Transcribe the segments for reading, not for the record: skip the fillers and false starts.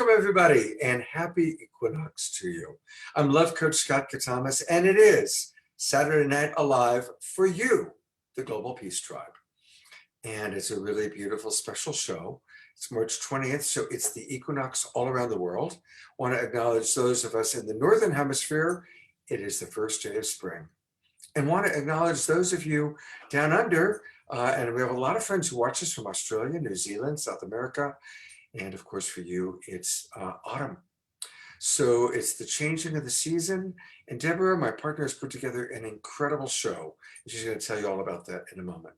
Welcome, everybody, and happy Equinox to you. I'm Love Coach Scott Katamas, and it is Saturday Night Alive for you, the Global Peace Tribe. And it's a really beautiful, special show. It's March 20th, so it's the equinox all around the world. I want to acknowledge those of us in the Northern Hemisphere. It is the first day of spring. And want to acknowledge those of you down under, and we have a lot of friends who watch us from Australia, New Zealand, South America, and of course for you, it's autumn. So it's the changing of the season. And Deborah, my partner, has put together an incredible show. She's going to tell you all about that in a moment.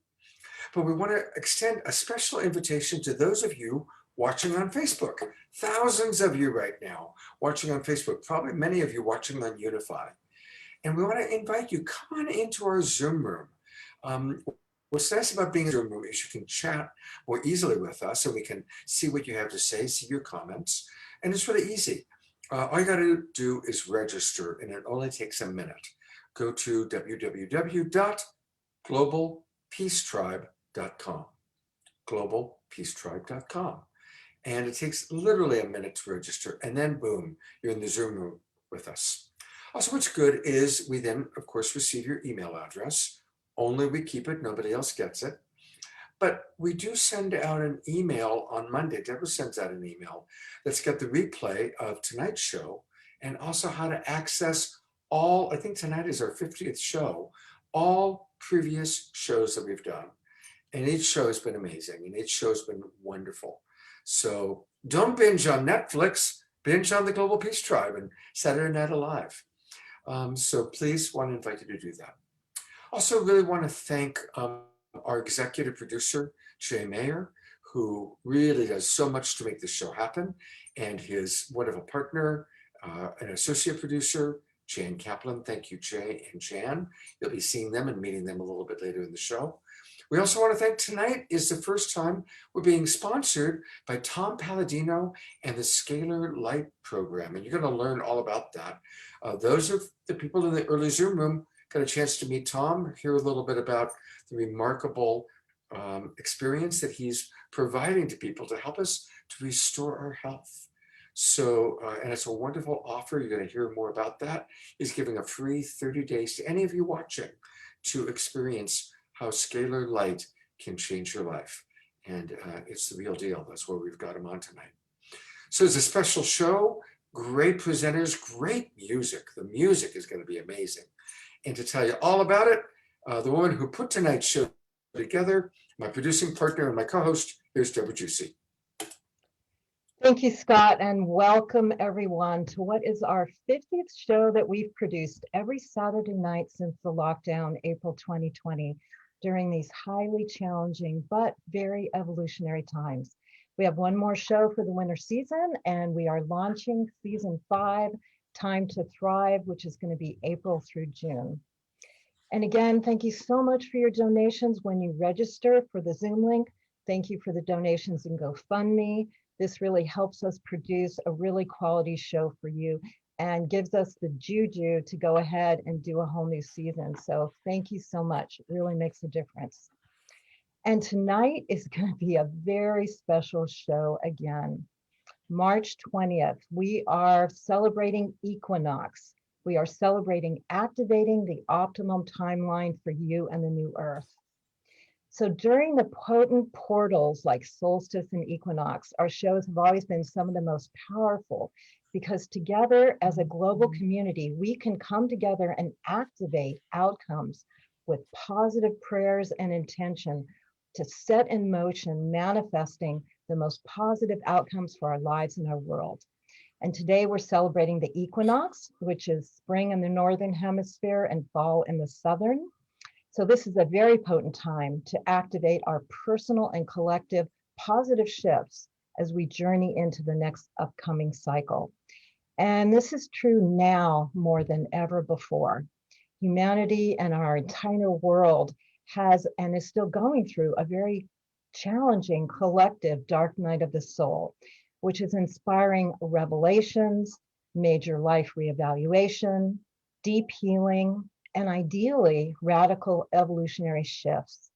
But we want to extend a special invitation to those of you watching on Facebook. Thousands of you right now watching on Facebook, probably many of you watching on Unify. And we want to invite you, come on into our Zoom room. What's nice about being in a Zoom room is you can chat more easily with us and we can see what you have to say, see your comments. And it's really easy. All you got to do is register, and it only takes a minute. Go to www.globalpeacetribe.com, globalpeacetribe.com. And it takes literally a minute to register, and then boom, you're in the Zoom room with us. Also, what's good is we then, of course, receive your email address. Only we keep it, nobody else gets it. But we do send out an email on Monday. Deborah sends out an email that's got the replay of tonight's show and also how to access all, I think tonight is our 50th show, all previous shows that we've done. And each show has been amazing and each show has been wonderful. So don't binge on Netflix, binge on the Global Peace Tribe and Saturday Night Alive. So please want to invite you to do that. Also really want to thank our executive producer, Jay Mayer, who really does so much to make this show happen, and his wonderful partner, an associate producer, Jan Kaplan. Thank you, Jay and Jan. You'll be seeing them and meeting them a little bit later in the show. We also want to thank tonight is the first time we're being sponsored by Tom Palladino and the Scalar Light Program, and you're going to learn all about that. Those are the people in the early Zoom room. Got a chance to meet Tom, hear a little bit about the remarkable experience that he's providing to people to help us to restore our health. So, and it's a wonderful offer. You're going to hear more about that. He's giving a free 30 days to any of you watching to experience how scalar light can change your life. And it's the real deal. That's why we've got him on tonight. So it's a special show, great presenters, great music. The music is going to be amazing. And to tell you all about it, the woman who put tonight's show together, my producing partner and my co-host, here's Deborah Juicy. Thank you, Scott, and welcome everyone to what is our 50th show that we've produced every Saturday night since the lockdown, April 2020, during these highly challenging but very evolutionary times. We have one more show for the winter season, and we are launching season 5, Time to Thrive, which is going to be April through June. And again, thank you so much for your donations when you register for the Zoom link. Thank you for the donations in GoFundMe. This really helps us produce a really quality show for you and gives us the juju to go ahead and do a whole new season. So thank you so much. It really makes a difference. And tonight is going to be a very special show again. March 20th, we are celebrating Equinox. We are celebrating activating the optimum timeline for you and the new Earth. So during the potent portals like solstice and equinox, our shows have always been some of the most powerful because together as a global community, we can come together and activate outcomes with positive prayers and intention to set in motion, manifesting the most positive outcomes for our lives and our world. And today we're celebrating the equinox, which is spring in the northern hemisphere and fall in the southern. So this is a very potent time to activate our personal and collective positive shifts as we journey into the next upcoming cycle. And this is true now more than ever before. Humanity and our entire world has and is still going through a very challenging collective dark night of the soul, which is inspiring revelations, major life reevaluation, deep healing, and ideally radical evolutionary shifts.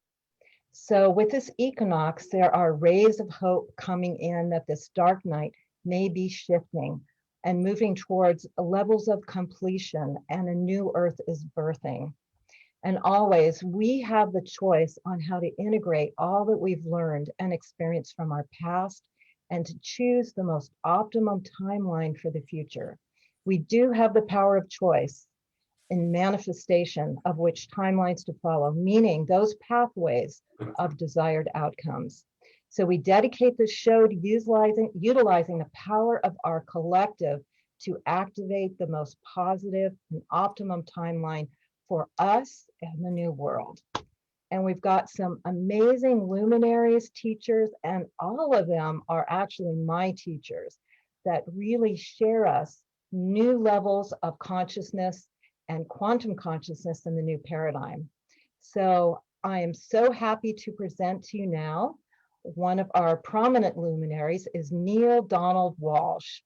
So with this equinox, there are rays of hope coming in that this dark night may be shifting and moving towards levels of completion, and a new earth is birthing. And always, we have the choice on how to integrate all that we've learned and experienced from our past and to choose the most optimum timeline for the future. We do have the power of choice in manifestation of which timelines to follow, meaning those pathways of desired outcomes. So we dedicate this show to utilizing the power of our collective to activate the most positive and optimum timeline for us and the new world. And we've got some amazing luminaries, teachers, and all of them are actually my teachers that really share us new levels of consciousness and quantum consciousness in the new paradigm. So I am so happy to present to you now. One of our prominent luminaries is Neil Donald Walsh.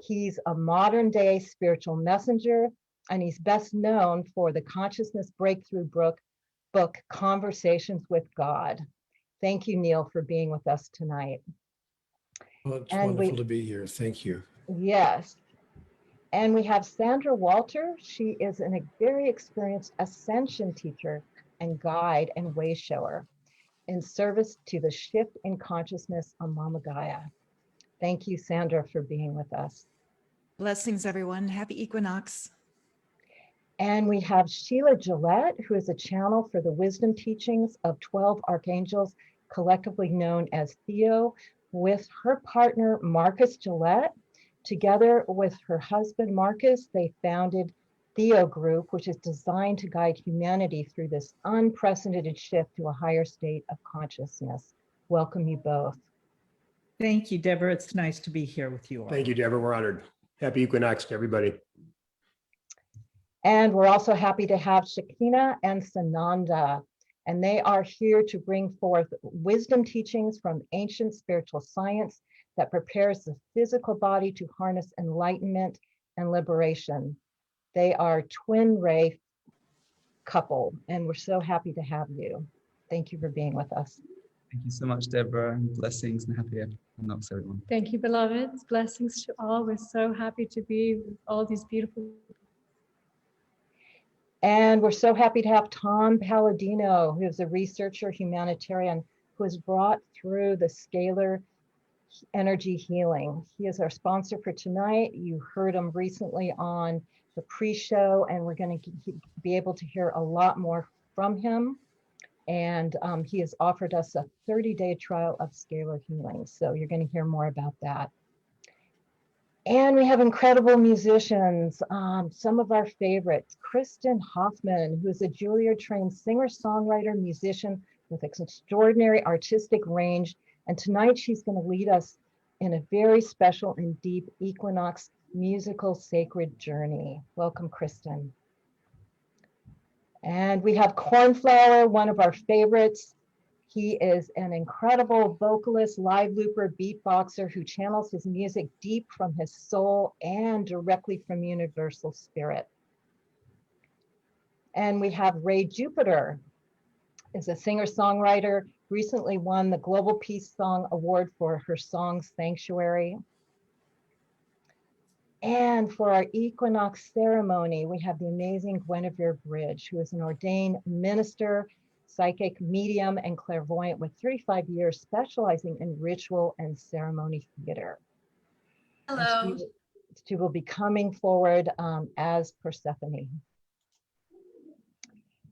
He's a modern day spiritual messenger, and he's best known for the consciousness breakthrough book Conversations with God. Thank you, Neil, for being with us tonight. Well, it's And wonderful to be here. Thank you. yes. And we have Sandra Walter. She is a very experienced ascension teacher and guide and way shower in service to the shift in consciousness on Mama Gaia. Thank you, Sandra, for being with us. Blessings, everyone. Happy Equinox. And we have Sheila Gillette, who is a channel for the wisdom teachings of 12 archangels, collectively known as Theo, with her partner, Marcus Gillette. Together with her husband, Marcus, they founded Theo Group, which is designed to guide humanity through this unprecedented shift to a higher state of consciousness. Welcome you both. Thank you, Deborah. It's nice to be here with you all. Thank you, Deborah. We're honored. Happy Equinox to everybody. And we're also happy to have Shakina and Sananda, and they are here to bring forth wisdom teachings from ancient spiritual science that prepares the physical body to harness enlightenment and liberation. They are twin ray couple, and we're so happy to have you. Thank you for being with us. Thank you so much, Deborah. Blessings and happy Equinox, everyone. Thank you, beloveds. Blessings to all. We're so happy to be with all these beautiful. And we're so happy to have Tom Palladino, who is a researcher, humanitarian, who has brought through the scalar energy healing. He is our sponsor for tonight. You heard him recently on the pre-show, and we're going to be able to hear a lot more from him. And he has offered us a 30-day trial of scalar healing. So you're going to hear more about that. And we have incredible musicians, some of our favorites. Kristen Hoffman, who is a Juilliard-trained singer-songwriter, musician with extraordinary artistic range. And tonight she's going to lead us in a very special and deep Equinox musical sacred journey. Welcome, Kristen. And we have Cornflower, one of our favorites. He is an incredible vocalist, live looper, beatboxer who channels his music deep from his soul and directly from universal spirit. And we have Ray Jupiter, is a singer-songwriter, recently won the Global Peace Song Award for her song Sanctuary. And for our Equinox ceremony, we have the amazing Guinevere Bridge, who is an ordained minister, psychic medium, and clairvoyant with 35 years specializing in ritual and ceremony theater. Hello. She will be coming forward as Persephone.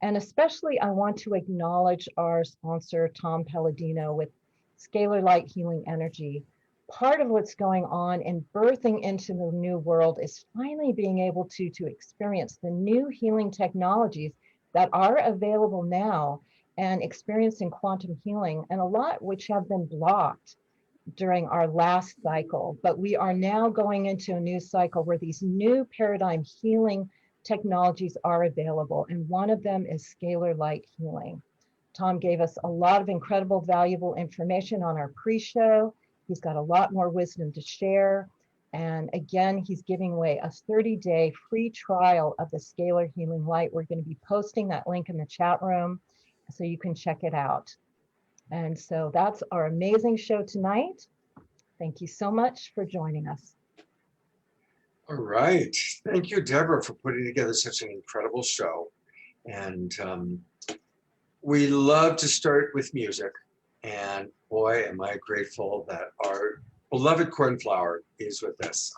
And especially I want to acknowledge our sponsor, Tom Palladino, with Scalar Light Healing Energy. Part of what's going on in birthing into the new world is finally being able to experience the new healing technologies that are available now and experiencing quantum healing, and a lot which have been blocked during our last cycle. But we are now going into a new cycle where these new paradigm healing technologies are available, and one of them is scalar light healing. Tom gave us a lot of incredible, valuable information on our pre-show. He's got a lot more wisdom to share. And again, he's giving away a 30-day free trial of the Scalar Healing Light. We're going to be posting that link in the chat room so you can check it out. And so that's our amazing show tonight. Thank you so much for joining us. All right. Thank you, Deborah, for putting together such an incredible show. And we love to start with music. And boy, am I grateful that our beloved Cornflower is with us.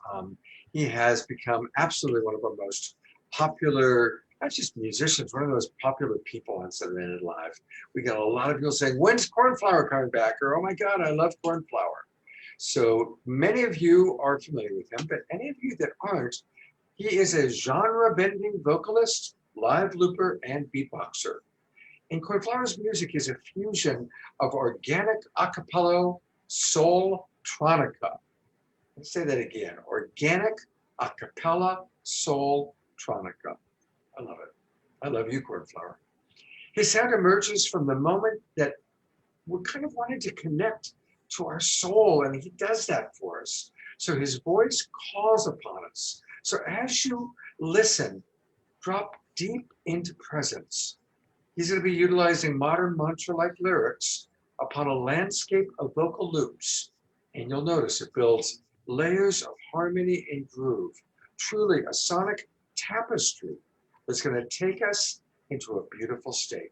He has become absolutely one of our most popular, not just musicians, one of those popular people on Saturday Night Live. We got a lot of people saying, when's Cornflower coming back? Or, oh my God, I love Cornflower. So many of you are familiar with him, but any of you that aren't, he is a genre-bending vocalist, live looper, and beatboxer. And Cornflower's music is a fusion of organic a cappella soul-tronica. Let's say that again, organic a cappella soul-tronica. I love it. I love you, Cornflower. His sound emerges from the moment that we kind of wanted to connect to our soul, and he does that for us. So his voice calls upon us. So as you listen, drop deep into presence. He's going to be utilizing modern mantra-like lyrics upon a landscape of vocal loops. And you'll notice it builds layers of harmony and groove. Truly a sonic tapestry that's going to take us into a beautiful state.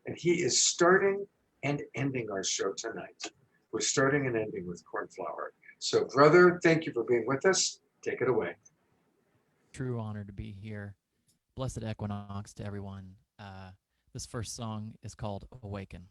And he is starting and ending our show tonight. We're starting and ending with Cornflower. So brother, thank you for being with us. Take it away. True honor to be here. Blessed Equinox to everyone. This first song is called Awaken.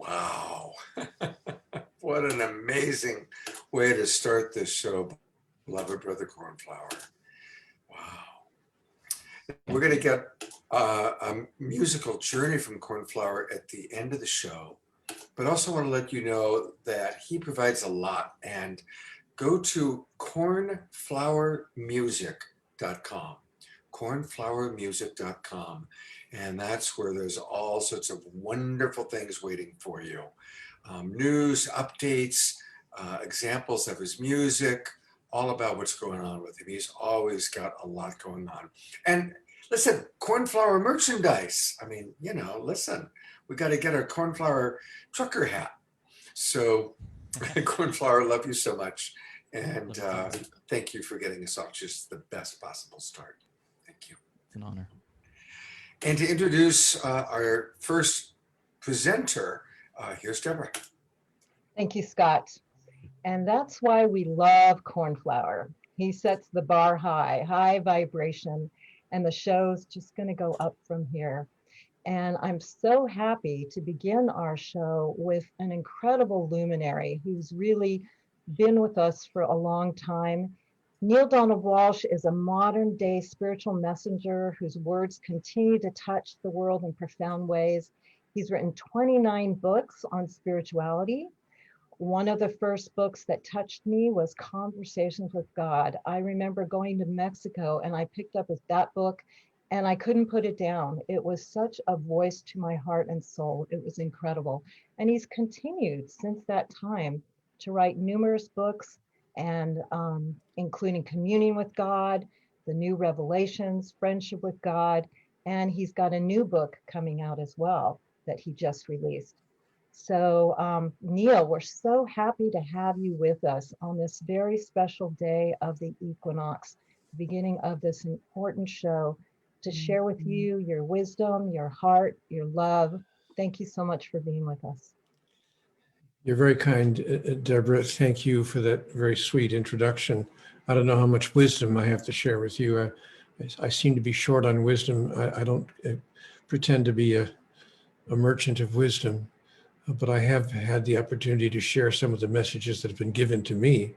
Wow. What an amazing way to start this show, beloved brother Cornflower. Wow. We're going to get a musical journey from Cornflower at the end of the show, but also want to let you know that he provides a lot. And go to cornflowermusic.com, cornflowermusic.com. And that's where there's all sorts of wonderful things waiting for you. News, updates, examples of his music, all about what's going on with him. He's always got a lot going on. And listen, cornflower merchandise. I mean, you know, listen, we got to get our cornflower trucker hat. So, Cornflower, love you so much. And thank you for getting us off just the best possible start. Thank you. It's an honor. And to introduce our first presenter, here's Deborah. Thank you, Scott. And that's why we love Cornflower. He sets the bar high, high vibration, and the show's just going to go up from here. And I'm so happy to begin our show with an incredible luminary who's really been with us for a long time. Neil Donald Walsh is a modern day spiritual messenger whose words continue to touch the world in profound ways. He's written 29 books on spirituality. One of the first books that touched me was Conversations with God. I remember going to Mexico and I picked up that book and I couldn't put it down. It was such a voice to my heart and soul. It was incredible. And he's continued since that time to write numerous books, and including Communing with God, The New Revelations, Friendship with God, and he's got a new book coming out as well that he just released. So Neil, we're so happy to have you with us on this very special day of the equinox, the beginning of this important show, to share with you your wisdom, your heart, your love. Thank you so much for being with us. You're very kind, Deborah. Thank you for that very sweet introduction. I don't know how much wisdom I have to share with you. I seem to be short on wisdom. I don't pretend to be a merchant of wisdom, but I have had the opportunity to share some of the messages that have been given to me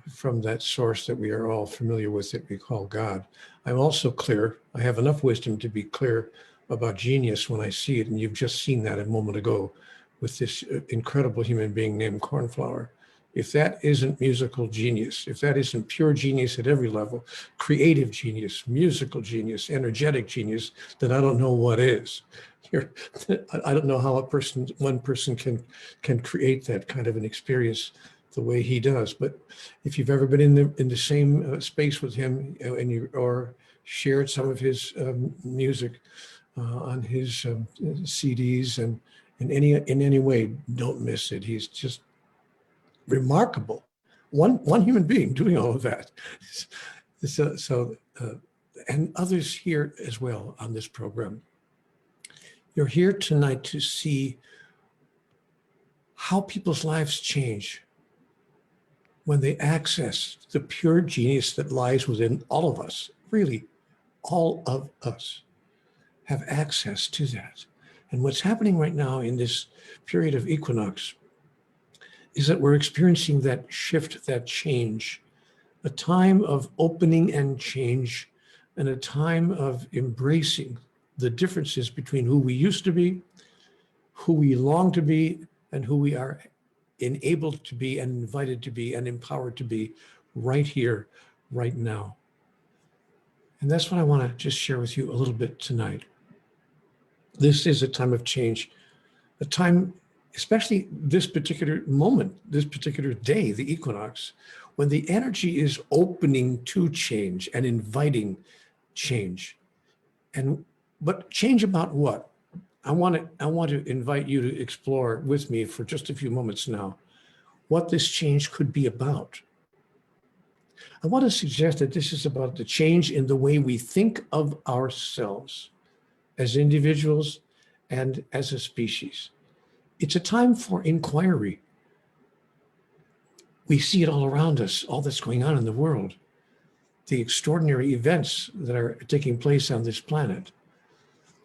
from that source that we are all familiar with, that we call God. I'm also clear. I have enough wisdom to be clear about genius when I see it. And you've just seen that a moment ago with this incredible human being named Cornflower. If that isn't musical genius, if that isn't pure genius at every level, creative genius, musical genius, energetic genius, then I don't know what is. I don't know how one person can create that kind of an experience the way he does. But if you've ever been in the same space with him, or shared some of his music on his CDs, and in any way, don't miss it. He's just remarkable. One human being doing all of that. And others here as well on this program. You're here tonight to see how people's lives change when they access the pure genius that lies within all of us. Really, all of us have access to that. And what's happening right now in this period of equinox is that we're experiencing that shift, that change, a time of opening and change, and a time of embracing the differences between who we used to be, who we long to be, and who we are enabled to be and invited to be and empowered to be right here, right now. And that's what I want to just share with you a little bit tonight. This is a time of change, a time, especially this particular moment, this particular day, the equinox, when the energy is opening to change and inviting change. But change about what? I want to invite you to explore with me for just a few moments now what this change could be about. I want to suggest that this is about the change in the way we think of ourselves as individuals and as a species. It's a time for inquiry. We see it all around us, all that's going on in the world, the extraordinary events that are taking place on this planet.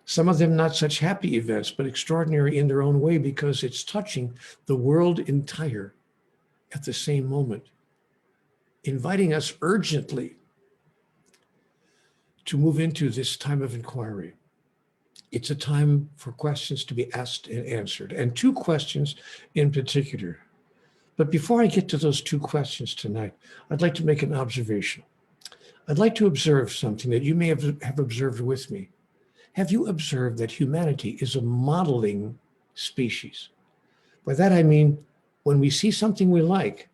Some of them not such happy events, but extraordinary in their own way because it's touching the world entire at the same moment, inviting us urgently to move into this time of inquiry. It's a time for questions to be asked and answered, and two questions in particular. But before I get to those two questions tonight, I'd like to make an observation. I'd like to observe something that you may have observed with me. Have you observed that humanity is a modeling species? By that I mean, when we see something we like,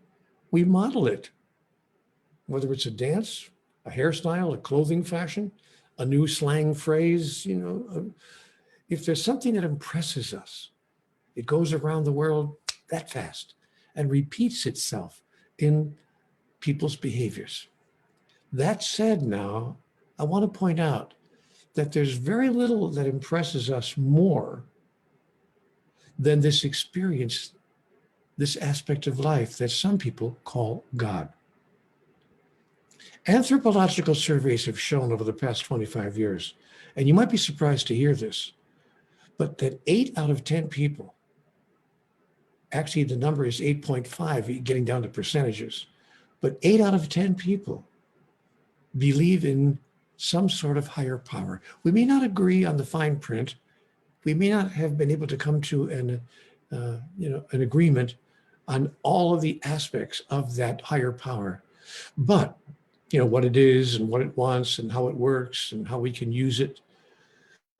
we model it. Whether it's a dance, a hairstyle, a clothing fashion, a new slang phrase, if there's something that impresses us, it goes around the world that fast and repeats itself in people's behaviors. That said, now, I want to point out that there's very little that impresses us more than this experience, this aspect of life that some people call God. Anthropological surveys have shown over the past 25 years, and you might be surprised to hear this, but that 8 out of 10 people, actually the number is 8.5, getting down to percentages, but 8 out of 10 people believe in some sort of higher power. We may not agree on the fine print. We may not have been able to come to an agreement on all of the aspects of that higher power, but what it is and what it wants and how it works and how we can use it.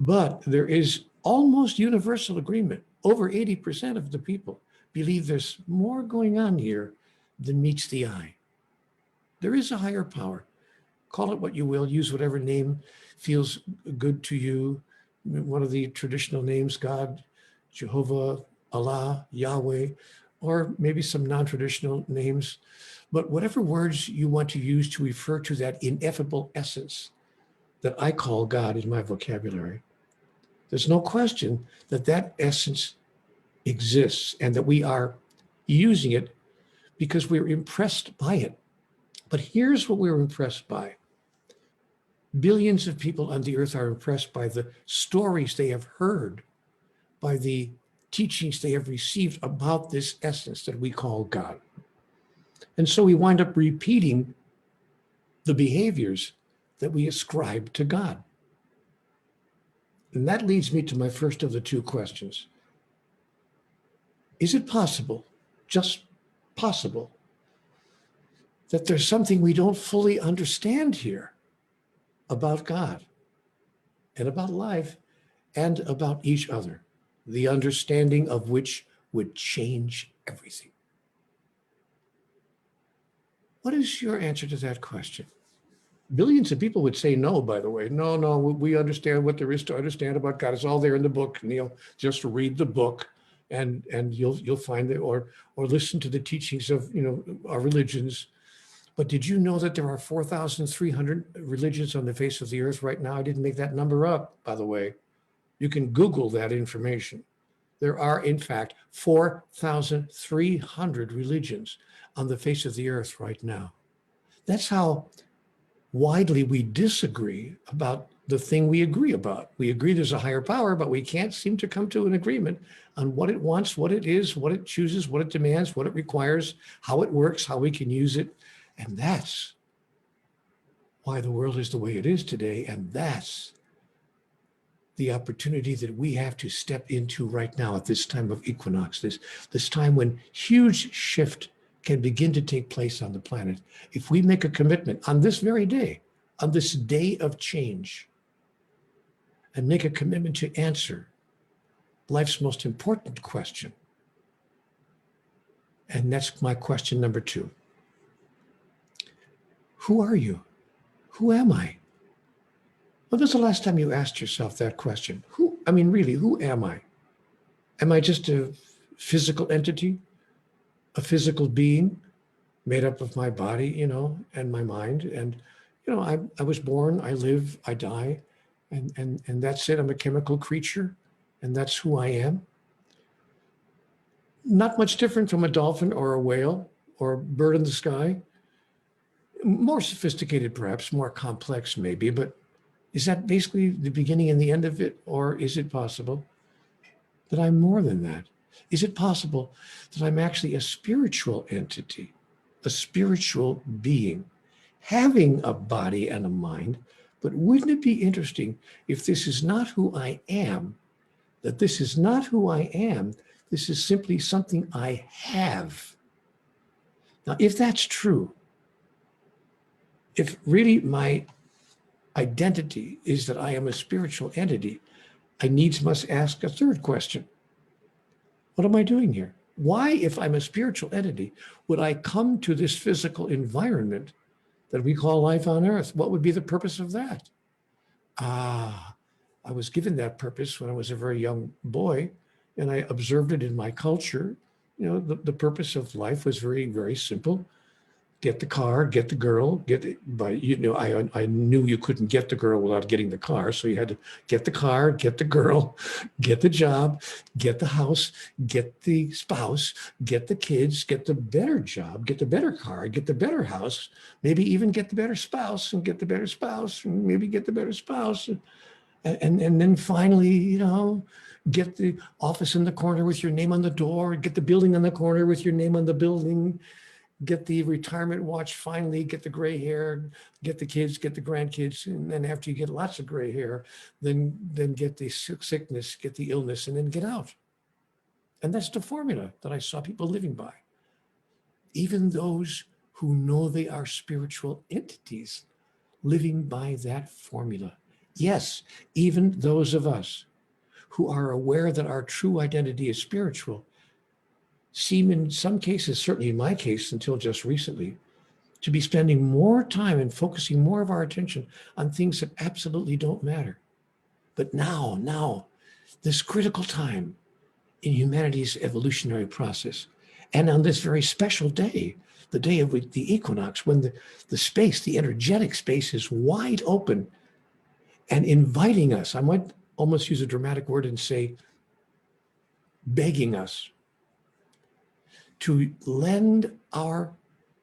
But there is almost universal agreement. Over 80% of the people believe there's more going on here than meets the eye. There is a higher power. Call it what you will, use whatever name feels good to you. One of the traditional names, God, Jehovah, Allah, Yahweh, or maybe some non-traditional names. But whatever words you want to use to refer to that ineffable essence that I call God in my vocabulary, there's no question that that essence exists and that we are using it because we're impressed by it. But here's what we're impressed by. Billions of people on the earth are impressed by the stories they have heard, by the teachings they have received about this essence that we call God. And so we wind up repeating the behaviors that we ascribe to God. And that leads me to my first of the two questions. Is it possible, just possible, that there's something we don't fully understand here about God and about life and about each other, the understanding of which would change everything? What is your answer to that question? Billions of people would say no, by the way. No, we understand what there is to understand about God. It's all there in the book, Neil. Just read the book and you'll find it, or listen to the teachings of our religions. But did you know that there are 4,300 religions on the face of the earth right now? I didn't make that number up, by the way. You can Google that information. There are, in fact, 4,300 religions on the face of the earth right now. That's how widely we disagree about the thing we agree about. We agree there's a higher power, but we can't seem to come to an agreement on what it wants, what it is, what it chooses, what it demands, what it requires, how it works, how we can use it. And that's why the world is the way it is today. And that's the opportunity that we have to step into right now at this time of equinox, this time when huge shift can begin to take place on the planet. If we make a commitment on this very day, on this day of change, and make a commitment to answer life's most important question. And that's my question number 2. Who are you? Who am I? When was the last time you asked yourself that question? Who am I? Am I just a physical entity, a physical being made up of my body, and my mind? And, I was born, I live, I die, and that's it. I'm a chemical creature, and that's who I am. Not much different from a dolphin or a whale or a bird in the sky. More sophisticated, perhaps, more complex maybe, but Is that basically the beginning and the end of it? Or is it possible that I'm more than that? Is it possible that I'm actually a spiritual entity, a spiritual being, having a body and a mind? But wouldn't it be interesting if this is not who I am, that this is not who I am, this is simply something I have? Now, if that's true, if really my identity is that I am a spiritual entity, I needs must ask a third question. What am I doing here? Why, if I'm a spiritual entity, would I come to this physical environment that we call life on earth? What would be the purpose of that? Ah, I was given that purpose when I was a very young boy, and I observed it in my culture. You know, the purpose of life was very, very simple. Get the car, get the girl, I knew you couldn't get the girl without getting the car. So you had to get the car, get the girl, get the job, get the house, get the spouse, get the kids, get the better job, get the better car, get the better house, maybe even get the better spouse and get the better spouse and maybe get the better spouse. And then finally, get the office in the corner with your name on the door, get the building on the corner with your name on the building, get the retirement watch, finally get the gray hair, get the kids, get the grandkids. And then after you get lots of gray hair, then get the sickness, get the illness, and then get out. And that's the formula that I saw people living by. Even those who know they are spiritual entities living by that formula. Yes, even those of us who are aware that our true identity is spiritual seem in some cases, certainly in my case until just recently, to be spending more time and focusing more of our attention on things that absolutely don't matter. But now, this critical time in humanity's evolutionary process, and on this very special day, the day of the equinox, when the space, the energetic space is wide open and inviting us, I might almost use a dramatic word and say, begging us to lend our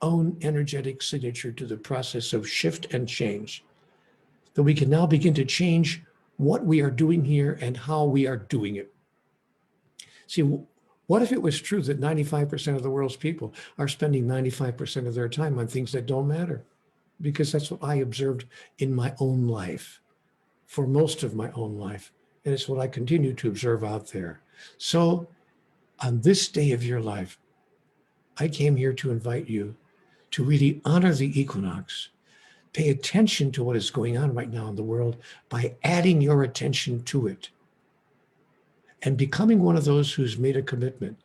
own energetic signature to the process of shift and change, that we can now begin to change what we are doing here and how we are doing it. See, what if it was true that 95% of the world's people are spending 95% of their time on things that don't matter? Because that's what I observed in my own life, for most of my own life. And it's what I continue to observe out there. So on this day of your life, I came here to invite you to really honor the equinox, pay attention to what is going on right now in the world by adding your attention to it and becoming one of those who's made a commitment.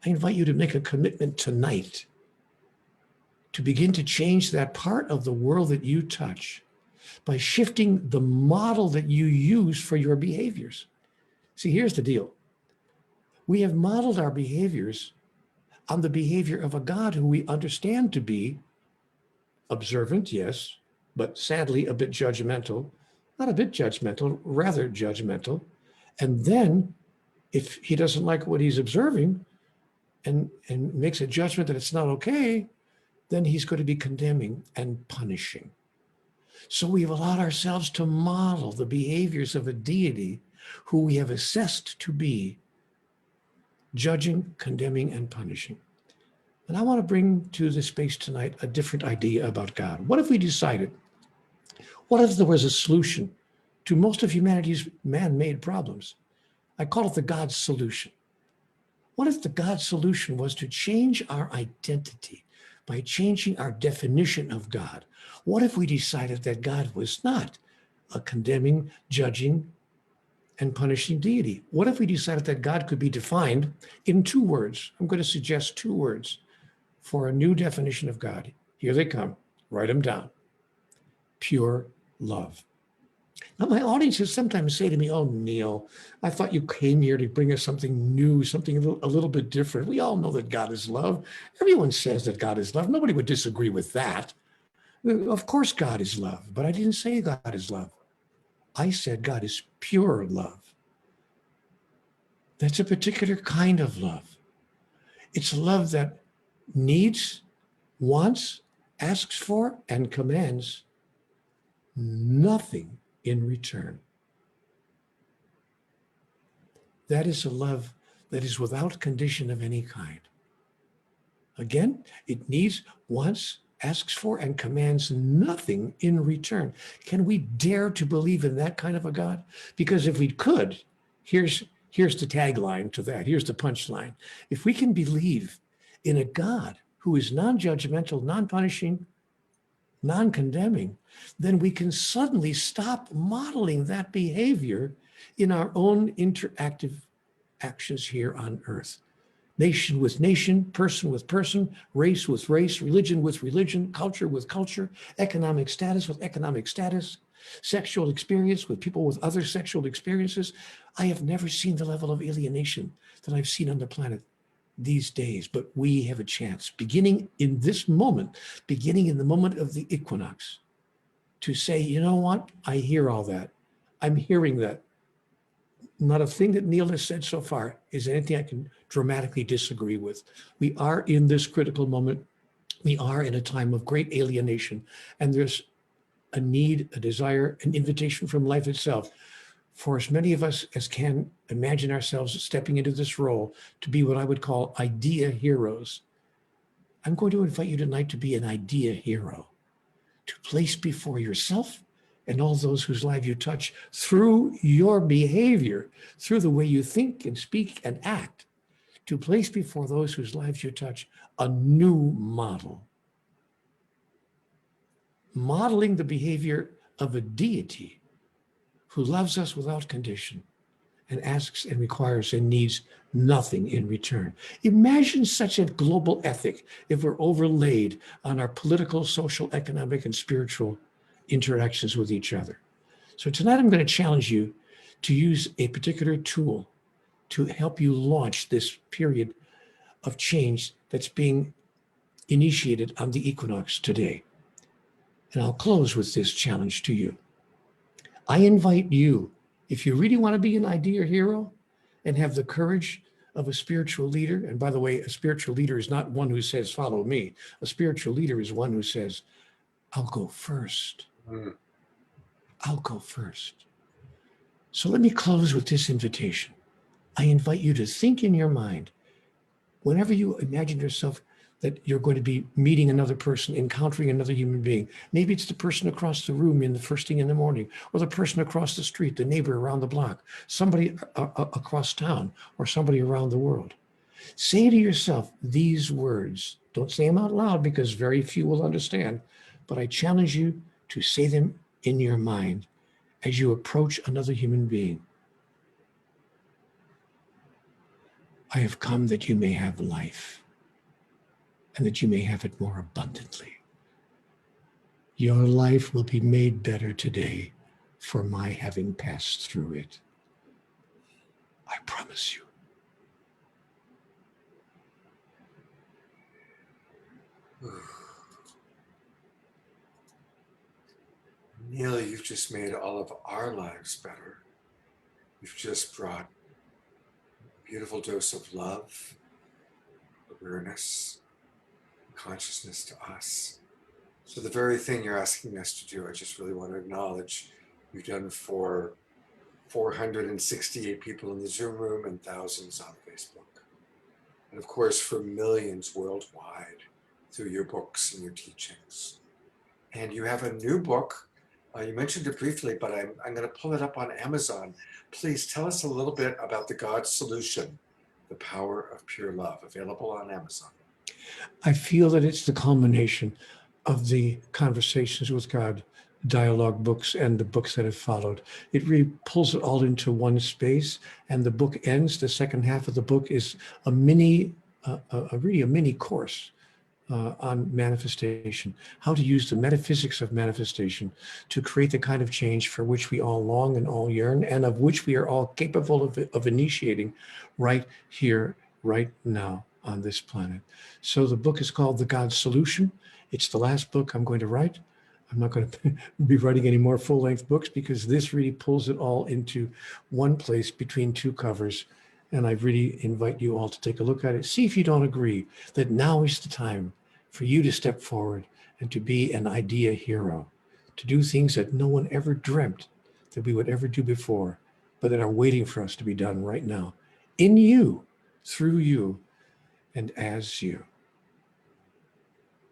I invite you to make a commitment tonight to begin to change that part of the world that you touch by shifting the model that you use for your behaviors. See, here's the deal. We have modeled our behaviors on the behavior of a God who we understand to be observant, yes, but sadly a bit judgmental, not a bit judgmental, rather judgmental. And then if he doesn't like what he's observing and makes a judgment that it's not okay, then he's going to be condemning and punishing. So we've allowed ourselves to model the behaviors of a deity who we have assessed to be judging, condemning, and punishing. And I want to bring to this space tonight a different idea about God. What if we decided, what if there was a solution to most of humanity's man-made problems? I call it the God solution. What if the God solution was to change our identity by changing our definition of God? What if we decided that God was not a condemning, judging, and punishing deity? What if we decided that God could be defined in two words? I'm going to suggest two words for a new definition of God. Here they come. Write them down. Pure love. Now, my audiences sometimes say to me, oh, Neil, I thought you came here to bring us something new, something a little bit different. We all know that God is love. Everyone says that God is love. Nobody would disagree with that. Of course, God is love, but I didn't say God is love. I said God is pure love. That's a particular kind of love. It's love that needs, wants, asks for, and commands nothing in return. That is a love that is without condition of any kind. Again, it needs, wants, asks for, and commands nothing in return. Can we dare to believe in that kind of a God? Because if we could, here's the tagline to that. Here's the punchline. If we can believe in a God who is non-judgmental, non-punishing, non-condemning, then we can suddenly stop modeling that behavior in our own interactive actions here on earth. Nation with nation, person with person, race with race, religion with religion, culture with culture, economic status with economic status, sexual experience with people with other sexual experiences. I have never seen the level of alienation that I've seen on the planet these days, but we have a chance, beginning in this moment, beginning in the moment of the equinox, to say, you know what? I hear all that. I'm hearing that. Not a thing that Neil has said so far is anything I can dramatically disagree with. We are in this critical moment. We are in a time of great alienation, and there's a need, a desire, an invitation from life itself for as many of us as can imagine ourselves stepping into this role to be what I would call idea heroes. I'm going to invite you tonight to be an idea hero, to place before yourself and all those whose life you touch through your behavior, through the way you think and speak and act, to place before those whose lives you touch a new model. Modeling the behavior of a deity who loves us without condition and asks and requires and needs nothing in return. Imagine such a global ethic if we're overlaid on our political, social, economic, and spiritual interactions with each other. So tonight I'm going to challenge you to use a particular tool to help you launch this period of change that's being initiated on the equinox today. And I'll close with this challenge to you. I invite you, if you really want to be an idea hero and have the courage of a spiritual leader, and by the way, a spiritual leader is not one who says, follow me. A spiritual leader is one who says, I'll go first. I'll go first. So let me close with this invitation. I invite you to think in your mind, whenever you imagine yourself that you're going to be meeting another person, encountering another human being. Maybe it's the person across the room in the first thing in the morning, or the person across the street, the neighbor around the block, somebody across town, or somebody around the world. Say to yourself these words. Don't say them out loud because very few will understand, but I challenge you to say them in your mind as you approach another human being. I have come that you may have life, and that you may have it more abundantly. Your life will be made better today for my having passed through it. I promise you. Neil, you've just made all of our lives better. You've just brought a beautiful dose of love, awareness, consciousness to us. So the very thing you're asking us to do, I just really want to acknowledge you've done for 468 people in the Zoom room and thousands on Facebook. And of course, for millions worldwide through your books and your teachings. And you have a new book. You mentioned it briefly, but I'm going to pull it up on Amazon. Please tell us a little bit about the God Solution, The Power of Pure Love, available on Amazon. I feel that it's the culmination of the Conversations with God dialogue books and the books that have followed. It really pulls it all into one space, and the book ends. The second half of the book is a mini, really a mini course on manifestation, how to use the metaphysics of manifestation to create the kind of change for which we all long and all yearn, and of which we are all capable of initiating right here, right now on this planet. So the book is called The God Solution. It's the last book I'm going to write. I'm not going to be writing any more full-length books because this really pulls it all into one place between two covers. And I really invite you all to take a look at it. See if you don't agree that now is the time for you to step forward and to be an idea hero, to do things that no one ever dreamt that we would ever do before, but that are waiting for us to be done right now, in you, through you, and as you.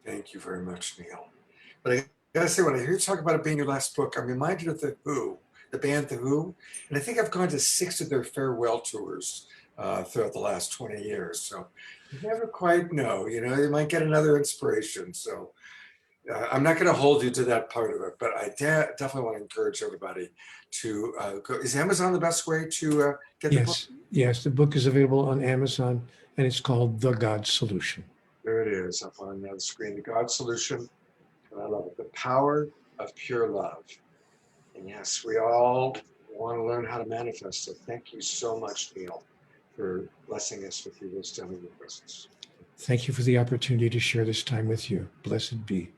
Thank you very much, Neil. But I gotta say, when I hear you talk about it being your last book, I'm reminded of The Who, the band The Who. And I think I've gone to 6 of their farewell tours throughout the last 20 years. So you never quite know, you know, you might get another inspiration. So I'm not going to hold you to that part of it, but I definitely want to encourage everybody to go. Is Amazon the best way to get the book? Yes, the book is available on Amazon, and it's called The God Solution. There it is up on the screen, The God Solution. And I love it. The power of pure love. And yes, we all want to learn how to manifest. So thank you so much, Neil, for blessing us with your wisdom and your presence. Thank you for the opportunity to share this time with you. Blessed be.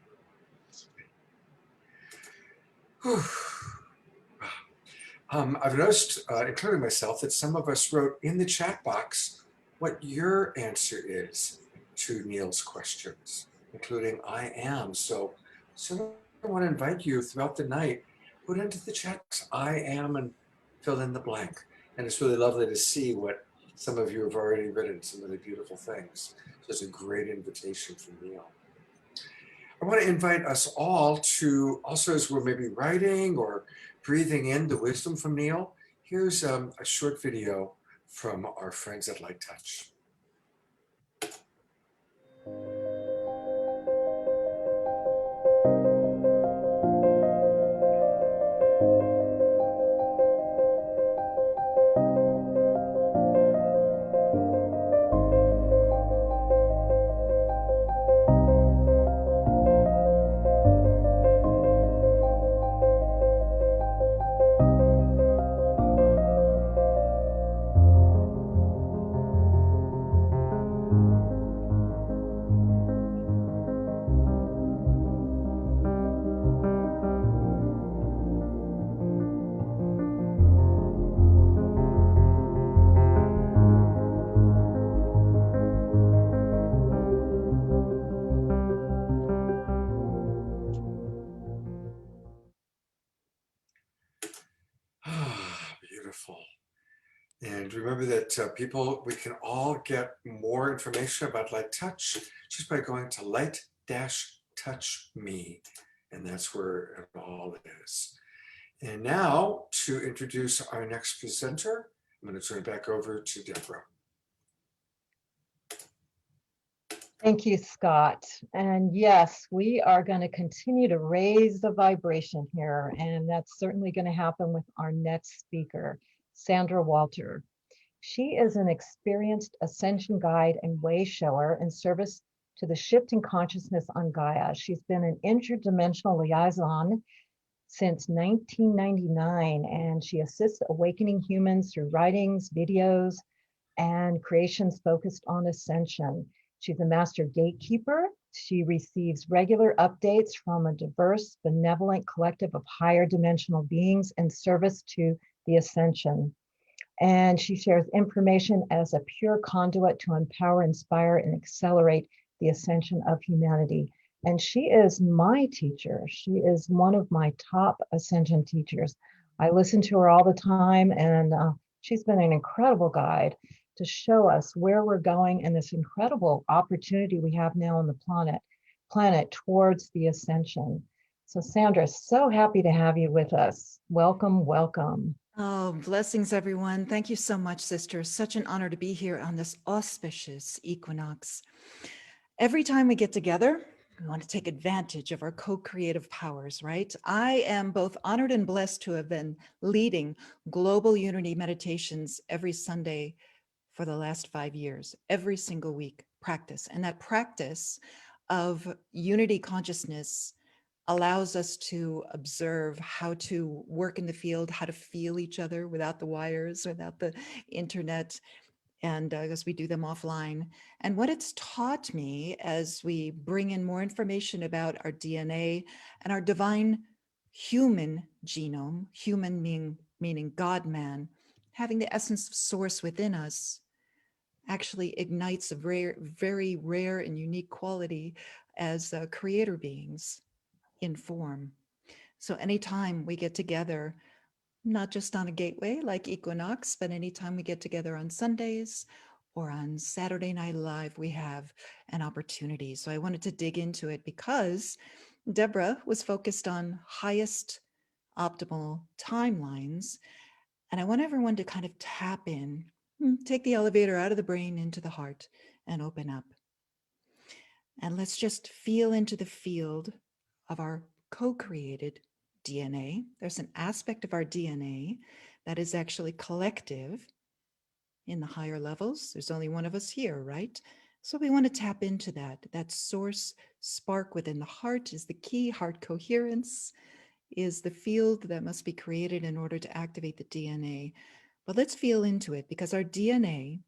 Whew. I've noticed, including myself, that some of us wrote in the chat box what your answer is to Neil's questions, including I am. So I want to invite you throughout the night, put into the chat box, I am, and fill in the blank. And it's really lovely to see what some of you have already written, some really beautiful things. So it's a great invitation from Neil. I want to invite us all to also, as we're maybe writing or breathing in the wisdom from Neil, here's a short video from our friends at Light Touch. Ah, beautiful. And remember that we can all get more information about Light Touch just by going to light-touch me. And that's where it all is. And now to introduce our next presenter, I'm going to turn it back over to Deborah. Thank you, Scott. And yes, we are going to continue to raise the vibration here. And that's certainly going to happen with our next speaker, Sandra Walter. She is an experienced ascension guide and way shower in service to the shift in consciousness on Gaia. She's been an interdimensional liaison since 1999, and she assists awakening humans through writings, videos, and creations focused on ascension. She's a master gatekeeper. She receives regular updates from a diverse, benevolent collective of higher dimensional beings in service to the ascension. And she shares information as a pure conduit to empower, inspire, and accelerate the ascension of humanity. And she is my teacher. She is one of my top ascension teachers. I listen to her all the time, and she's been an incredible guide to show us where we're going and this incredible opportunity we have now on the planet towards the ascension. So Sandra, so happy to have you with us. Welcome, welcome. Oh, blessings, everyone. Thank you so much, sister. Such an honor to be here on this auspicious equinox. Every time we get together, we want to take advantage of our co-creative powers, right? I am both honored and blessed to have been leading global unity meditations every Sunday for the last 5 years, every single week practice. And that practice of unity consciousness allows us to observe how to work in the field, how to feel each other without the wires, without the internet, and as we do them offline. And what it's taught me as we bring in more information about our DNA and our divine human genome, human meaning God man, having the essence of source within us, actually ignites a very rare and unique quality as creator beings in form. So anytime we get together, not just on a gateway like Equinox, but anytime we get together on Sundays or on Saturday Night Live, we have an opportunity. So I wanted to dig into it because Deborah was focused on highest optimal timelines. And I want everyone to kind of tap in, take the elevator out of the brain into the heart and open up. And let's just feel into the field of our co-created DNA. There's an aspect of our DNA that is actually collective in the higher levels. There's only one of us here, right? So we want to tap into that. That source spark within the heart is the key. Heart coherence is the field that must be created in order to activate the DNA. But let's feel into it because our DNA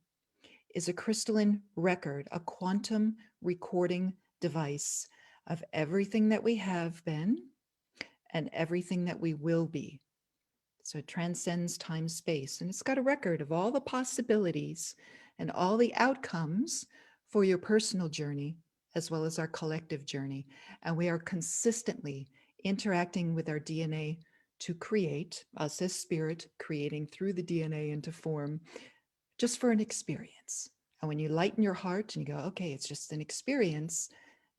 is a crystalline record, a quantum recording device of everything that we have been and everything that we will be. So it transcends time, space, and it's got a record of all the possibilities and all the outcomes for your personal journey, as well as our collective journey. And we are consistently interacting with our DNA to create, us as spirit, creating through the DNA into form, just for an experience. And when you lighten your heart and you go, okay, it's just an experience,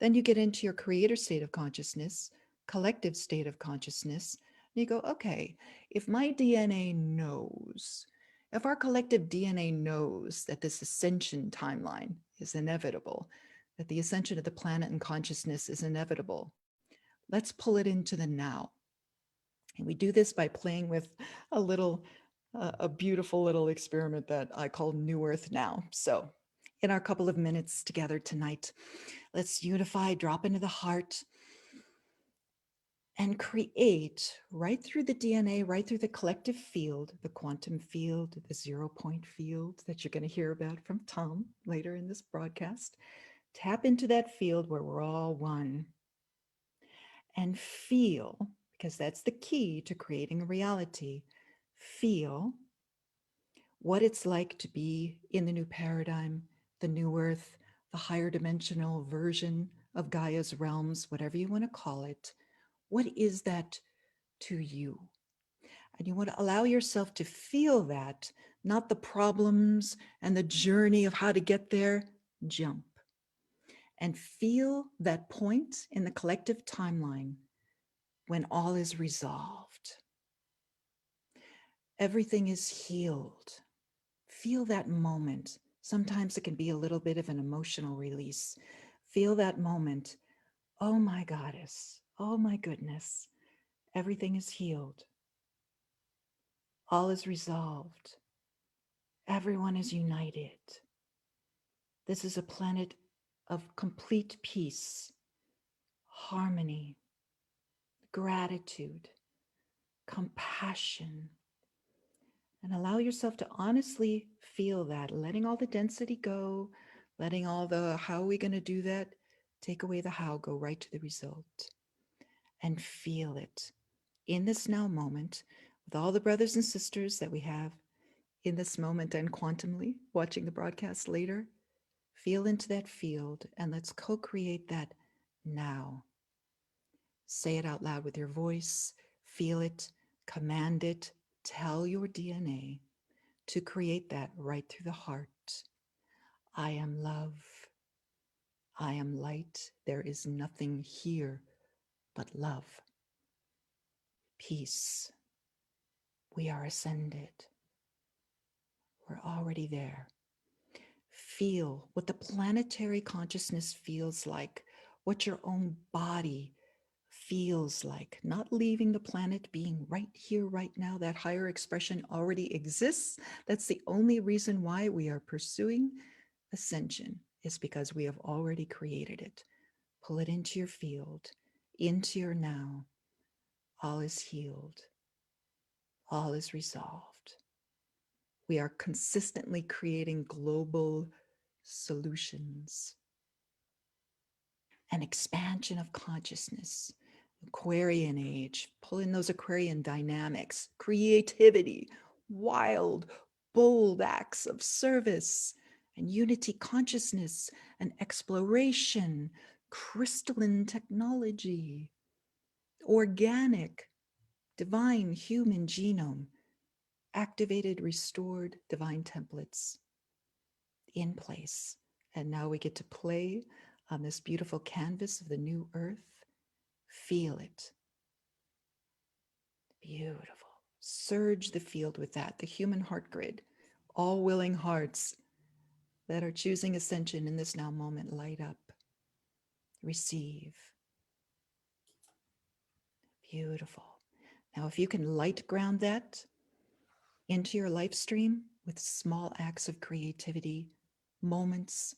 then you get into your creator state of consciousness, collective state of consciousness. And you go, okay, if my DNA knows, if our collective DNA knows that this ascension timeline is inevitable, that the ascension of the planet and consciousness is inevitable, let's pull it into the now. And we do this by playing with a beautiful little experiment that I call New Earth Now. So in our couple of minutes together tonight, let's unify, drop into the heart, and create right through the DNA, right through the collective field, the quantum field, the 0 point field that you're going to hear about from Tom later in this broadcast. Tap into that field where we're all one and feel, because that's the key to creating a reality, feel what it's like to be in the new paradigm, the new earth, the higher dimensional version of Gaia's realms, whatever you want to call it. What is that to you? And you want to allow yourself to feel that, not the problems and the journey of how to get there. Jump and feel that point in the collective timeline when all is resolved. Everything is healed. Feel that moment. Sometimes it can be a little bit of an emotional release. Feel that moment. Oh my goddess. Oh my goodness. Everything is healed. All is resolved. Everyone is united. This is a planet of complete peace, harmony, gratitude, compassion. And allow yourself to honestly feel that, letting all the density go, letting all the how are we going to do that, take away the how, go right to the result. And feel it in this now moment with all the brothers and sisters that we have in this moment and quantumly watching the broadcast later. Feel into that field and let's co-create that now. Say it out loud with your voice, feel it, command it, tell your DNA to create that right through the heart. I am love. I am light. There is nothing here but love. Peace. We are ascended. We're already there. Feel what the planetary consciousness feels like, what your own body feels like, not leaving the planet, being right here, right now. That higher expression already exists. That's the only reason why we are pursuing ascension, is because we have already created it. Pull it into your field, into your now. All is healed. All is resolved. We are consistently creating global solutions. An expansion of consciousness. Aquarian age, pull in those Aquarian dynamics, creativity, wild, bold acts of service, and unity consciousness, and exploration, crystalline technology, organic, divine human genome, activated, restored divine templates in place. And now we get to play on this beautiful canvas of the new earth. Feel it. Beautiful. Surge the field with that, the human heart grid, all willing hearts that are choosing ascension in this now moment, light up. Receive. Beautiful. Now, if you can light ground that into your life stream with small acts of creativity, moments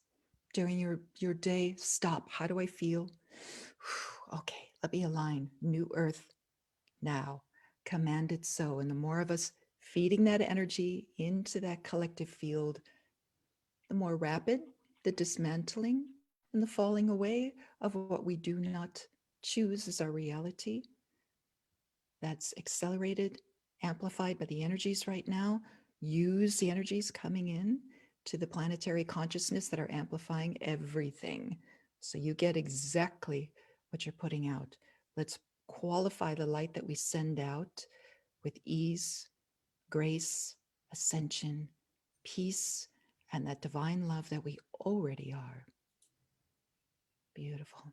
during your day, stop. How do I feel? Okay, let me align. New earth now. Command it so. And the more of us feeding that energy into that collective field, the more rapid the dismantling and the falling away of what we do not choose as our reality. That's accelerated, amplified by the energies right now. Use the energies coming in to the planetary consciousness that are amplifying everything. So you get exactly what you're putting out. Let's qualify the light that we send out with ease, grace, ascension, peace, and that divine love that we already are. Beautiful.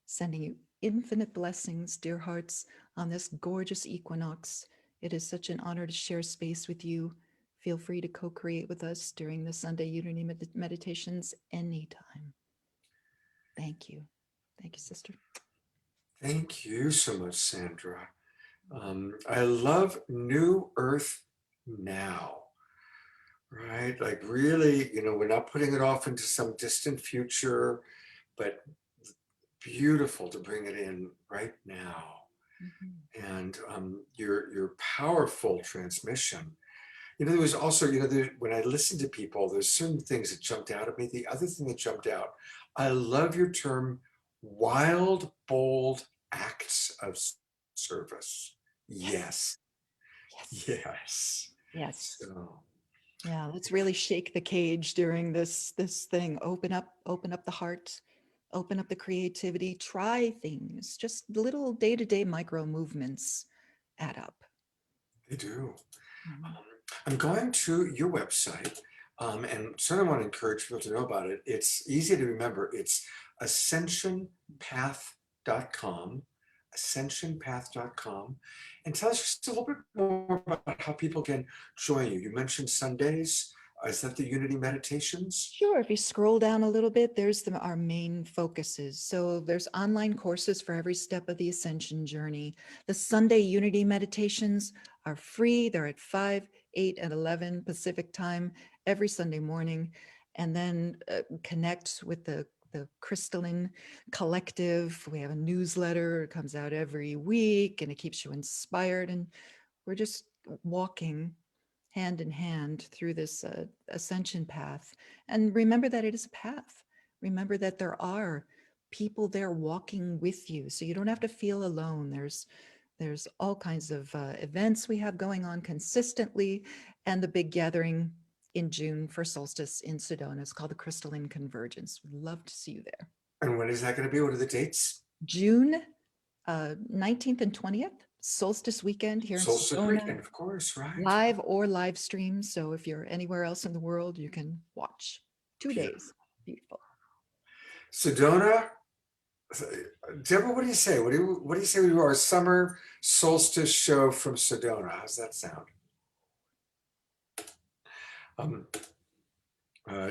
Sending you infinite blessings, dear hearts, on this gorgeous equinox. It is such an honor to share space with you. Feel free to co-create with us during the Sunday Unity meditations anytime. Thank you. Thank you, sister. Thank you so much, Sandra. I love New Earth now, right? Like really, we're not putting it off into some distant future, but beautiful to bring it in right now. And your powerful transmission. There was also, when I listened to people, there's certain things that jumped out at me. The other thing that jumped out, I love your term, wild, bold acts of service. Yes. Yes. Yes. So, Yeah, let's really shake the cage during this thing. Open up the heart, open up the creativity, try things. Just little day-to-day micro movements add up. they do. I'm going to your website, and certainly want to encourage people to know about it. It's easy to remember. It's ascensionpath.com, ascensionpath.com. And tell us just a little bit more about how people can join you. You mentioned Sundays. Is that the Unity Meditations? Sure. If you scroll down a little bit, there's our main focuses. So there's online courses for every step of the ascension journey. The Sunday Unity meditations are free. They're at 5, 8, and 11 Pacific time every Sunday morning. And then connect with the Crystalline Collective. We have a newsletter. It comes out every week and it keeps you inspired. And we're just walking hand in hand through this ascension path. And remember that it is a path. Remember that there are people there walking with you. So you don't have to feel alone. There's all kinds of events we have going on consistently. And the big gathering in June for solstice in Sedona is called the Crystalline Convergence. We'd love to see you there. And when is that going to be? What are the dates? June 19th and 20th, solstice weekend here in Solstice Sedona. weekend, of course, right. Live or live stream. So if you're anywhere else in the world, you can watch 2 days. Beautiful. Sedona, Deborah, what do you say? What do you say we do our summer solstice show from Sedona? How's that sound?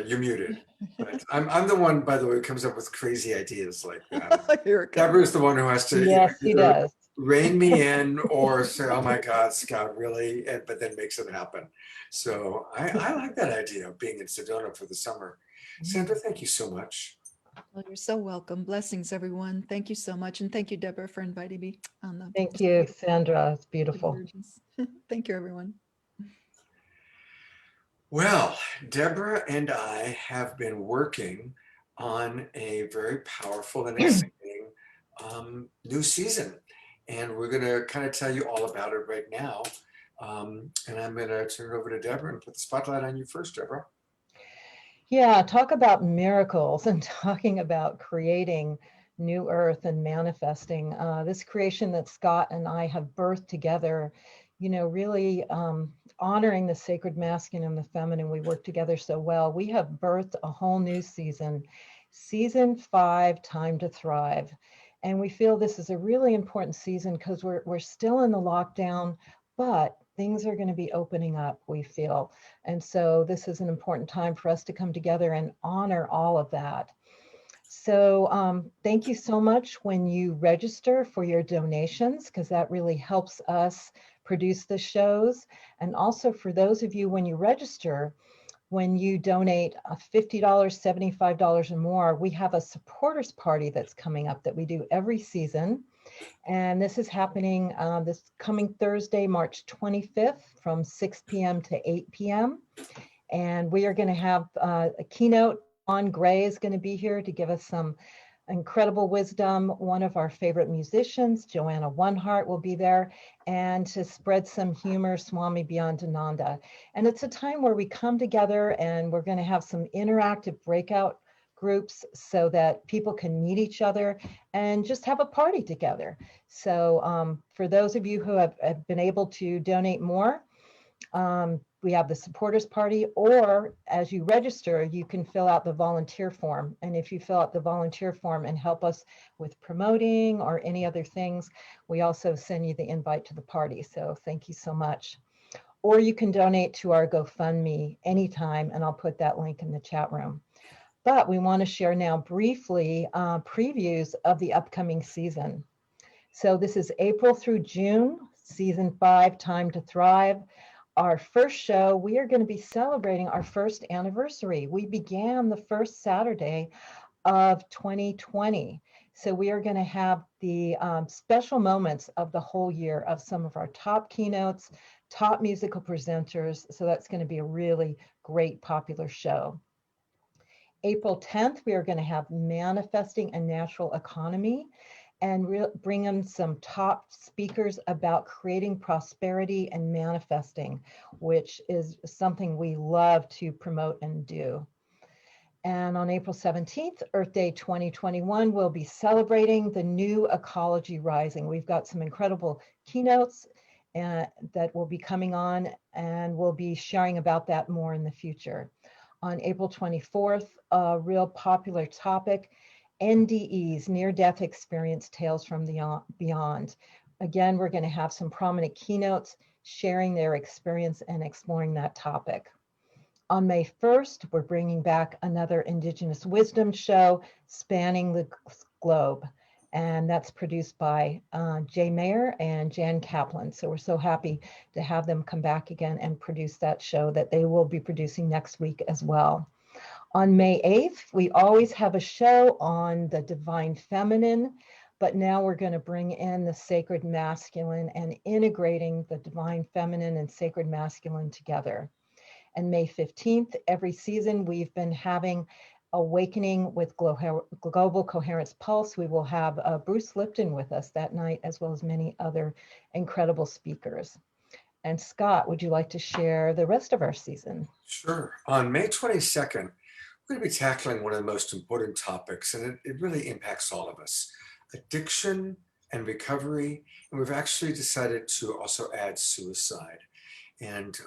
You're muted. But I'm the one, by the way, who comes up with crazy ideas like that. Here it comes. Deborah's the one who has to Yes, he either does. rein me in or say, "Oh my God, Scott, really?" But then makes it happen. So I like that idea of being in Sedona for the summer. Sandra, thank you so much. Well, you're so welcome. Blessings, everyone. Thank you so much. And thank you, Deborah, for inviting me on the Thank you, Sandra. It's beautiful. Convergence. Thank you, everyone. Well, Deborah and I have been working on a very powerful and exciting new season. And we're going to kind of tell you all about it right now. And I'm going to turn it over to Deborah and put the spotlight on you first, Deborah. Yeah, talk about miracles and talking about creating new earth and manifesting. This creation that Scott and I have birthed together, really honoring the sacred masculine and the feminine. We work together so well. We have birthed a whole new season, season 5, Time to Thrive. And we feel this is a really important season because we're still in the lockdown, but things are going to be opening up, we feel. And so this is an important time for us to come together and honor all of that. So thank you so much when you register for your donations, because that really helps us produce the shows. And also for those of you, when you register, when you donate $50, $75 or more, we have a supporters party that's coming up that we do every season. And this is happening this coming Thursday, March 25th from 6 p.m. to 8 p.m. And we are going to have a keynote. John Gray is going to be here to give us some incredible wisdom. One of our favorite musicians, Joanna Oneheart, will be there, and to spread some humor, Swami Beyondananda. And it's a time where we come together, and we're going to have some interactive breakout groups so that people can meet each other and just have a party together. So for those of you who have been able to donate more, we have the supporters party, or as you register, you can fill out the volunteer form. And if you fill out the volunteer form and help us with promoting or any other things, we also send you the invite to the party. So thank you so much. Or you can donate to our GoFundMe anytime, and I'll put that link in the chat room. But we want to share now briefly previews of the upcoming season. So this is April through June, season 5, Time to Thrive. Our first show, we are going to be celebrating our first anniversary. We began the first Saturday of 2020. So we are going to have the special moments of the whole year of some of our top keynotes, top musical presenters. So that's going to be a really great popular show. April 10th, we are going to have Manifesting a Natural Economy, and bring in some top speakers about creating prosperity and manifesting, which is something we love to promote and do. And on April 17th, Earth Day 2021, we'll be celebrating the new ecology rising. We've got some incredible keynotes that will be coming on, and we'll be sharing about that more in the future. On April 24th, a real popular topic, NDEs, near-death experience tales from the beyond. Again, we're going to have some prominent keynotes sharing their experience and exploring that topic. On May 1st, we're bringing back another Indigenous Wisdom show spanning the globe. And that's produced by Jay Mayer and Jan Kaplan. So we're so happy to have them come back again and produce that show that they will be producing next week as well. On May 8th, we always have a show on the divine feminine, but now we're going to bring in the sacred masculine and integrating the divine feminine and sacred masculine together. And May 15th, every season we've been having Awakening with Global Coherence Pulse. We will have Bruce Lipton with us that night, as well as many other incredible speakers. And Scott, would you like to share the rest of our season? Sure. On May 22nd, we're going to be tackling one of the most important topics, and it really impacts all of us: addiction and recovery. And we've actually decided to also add suicide. And,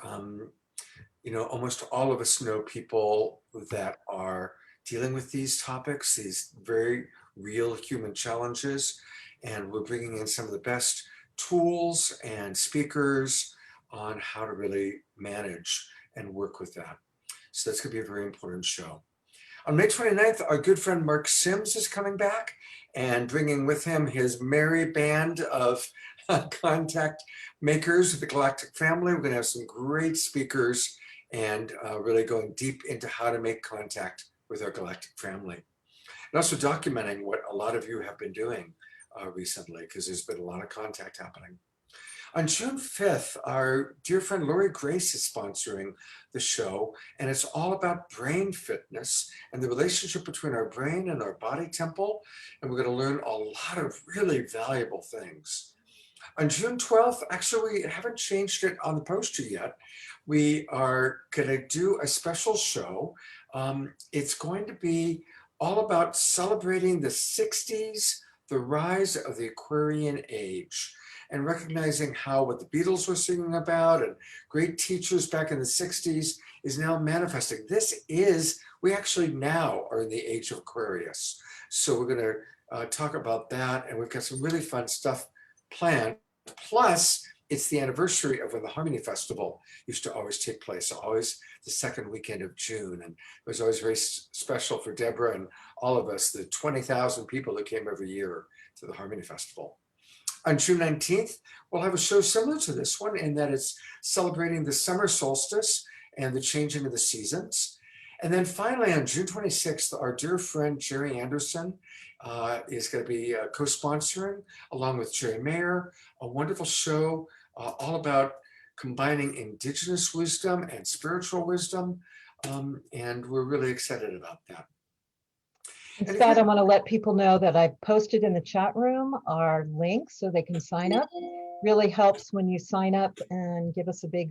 almost all of us know people that are dealing with these topics, these very real human challenges. And we're bringing in some of the best tools and speakers on how to really manage and work with that. So that's going to be a very important show. On May 29th, our good friend Mark Sims is coming back and bringing with him his merry band of contact makers of the Galactic Family. We're going to have some great speakers and really going deep into how to make contact with our Galactic Family. And also documenting what a lot of you have been doing recently, because there's been a lot of contact happening. On June 5th, our dear friend Lori Grace is sponsoring the show, and it's all about brain fitness and the relationship between our brain and our body temple. And we're going to learn a lot of really valuable things. On June 12th, actually, we haven't changed it on the poster yet. We are going to do a special show. It's going to be all about celebrating the 60s, the rise of the Aquarian age, and recognizing how what the Beatles were singing about and great teachers back in the 60s is now manifesting. We actually now are in the age of Aquarius. So we're going to talk about that, and we've got some really fun stuff planned. Plus, it's the anniversary of when the Harmony Festival used to always take place, always the second weekend of June. And it was always very special for Deborah and all of us, the 20,000 people that came every year to the Harmony Festival. On June 19th, we'll have a show similar to this one in that it's celebrating the summer solstice and the changing of the seasons. And then finally, on June 26th, our dear friend Jerry Anderson is going to be co-sponsoring, along with Jerry Mayer, a wonderful show all about combining Indigenous wisdom and spiritual wisdom. And we're really excited about that. And Scott, I want to let people know that I've posted in the chat room our link so they can sign up. Really helps when you sign up and give us a big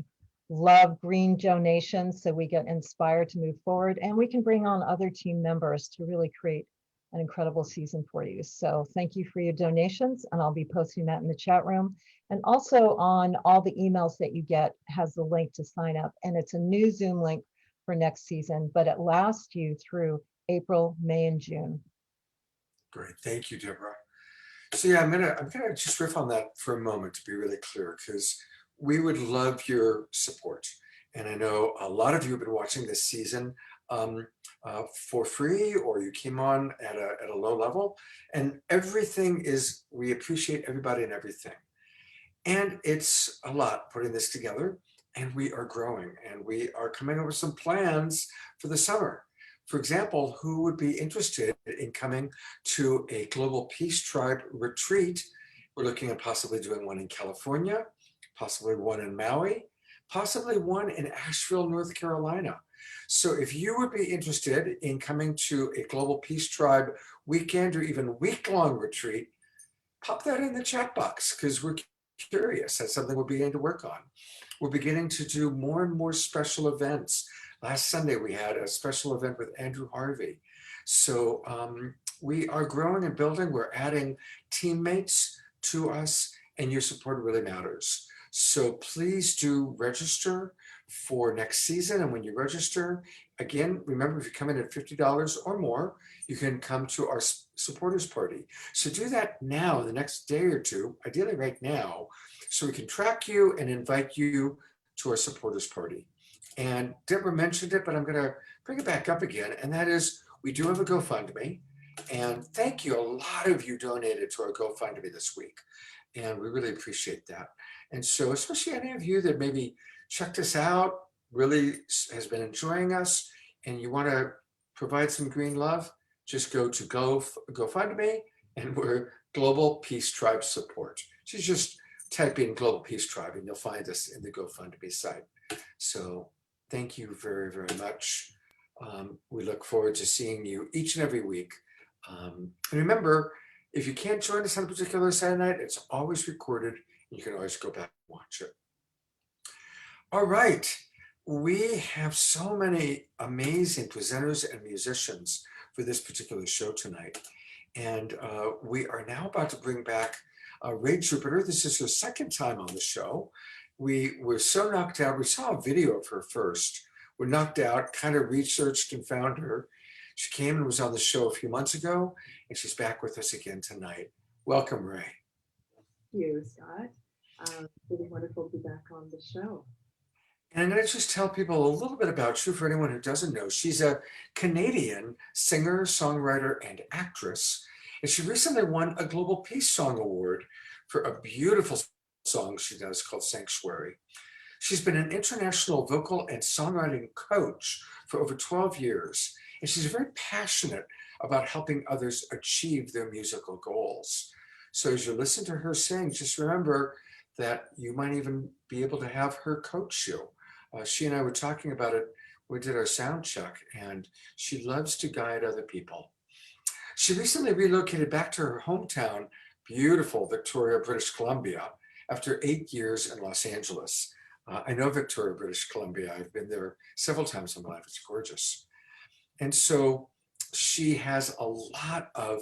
love green donation so we get inspired to move forward, and we can bring on other team members to really create an incredible season for you. So thank you for your donations, and I'll be posting that in the chat room. And also on all the emails that you get has the link to sign up, and it's a new Zoom link for next season, but it lasts you through April, May, and June. Great, thank you, Deborah. So yeah, I'm gonna just riff on that for a moment to be really clear, because we would love your support. And I know a lot of you have been watching this season for free, or you came on at a low level, and everything is, we appreciate everybody and everything. And it's a lot putting this together, and we are growing, and we are coming up with some plans for the summer. For example, who would be interested in coming to a Global Peace Tribe retreat? We're looking at possibly doing one in California, possibly one in Maui, possibly one in Asheville, North Carolina. So if you would be interested in coming to a Global Peace Tribe weekend or even week-long retreat, pop that in the chat box, because we're curious. That's something we're beginning to work on. We're beginning to do more and more special events. Last Sunday, we had a special event with Andrew Harvey. So we are growing and building. We're adding teammates to us, and your support really matters. So please do register for next season. And when you register, again, remember, if you come in at $50 or more, you can come to our supporters party. So do that now, the next day or two, ideally right now, so we can track you and invite you to our supporters party. And Deborah mentioned it, but I'm going to bring it back up again. And that is, we do have a GoFundMe. And thank you. A lot of you donated to our GoFundMe this week. And we really appreciate that. And so, especially any of you that maybe checked us out, really has been enjoying us, and you want to provide some green love, just go to GoFundMe, and we're Global Peace Tribe Support. So just type in Global Peace Tribe, and you'll find us in the GoFundMe site. So thank you very, very much. We look forward to seeing you each and every week. And remember, if you can't join us on a particular Saturday night, it's always recorded, and you can always go back and watch it. All right, we have so many amazing presenters and musicians for this particular show tonight. And we are now about to bring back Ray Jupiter. This is her second time on the show. We were so knocked out. We saw a video of her first. We're knocked out, kind of researched and found her. She came and was on the show a few months ago, and she's back with us again tonight. Welcome, Ray. Thank you, Scott. Really wonderful to be back on the show. And I'm going to just tell people a little bit about you for anyone who doesn't know. She's a Canadian singer, songwriter, and actress. And she recently won a Global Peace Song Award for a beautiful song she does called Sanctuary. She's been an international vocal and songwriting coach for over 12 years. And she's very passionate about helping others achieve their musical goals. So as you listen to her sing, just remember that you might even be able to have her coach you. She and I were talking about it. We did our sound check, and she loves to guide other people. She recently relocated back to her hometown, beautiful Victoria, British Columbia, after 8 years in Los Angeles. I know Victoria, British Columbia. I've been there several times in my life. It's gorgeous. And so She has a lot of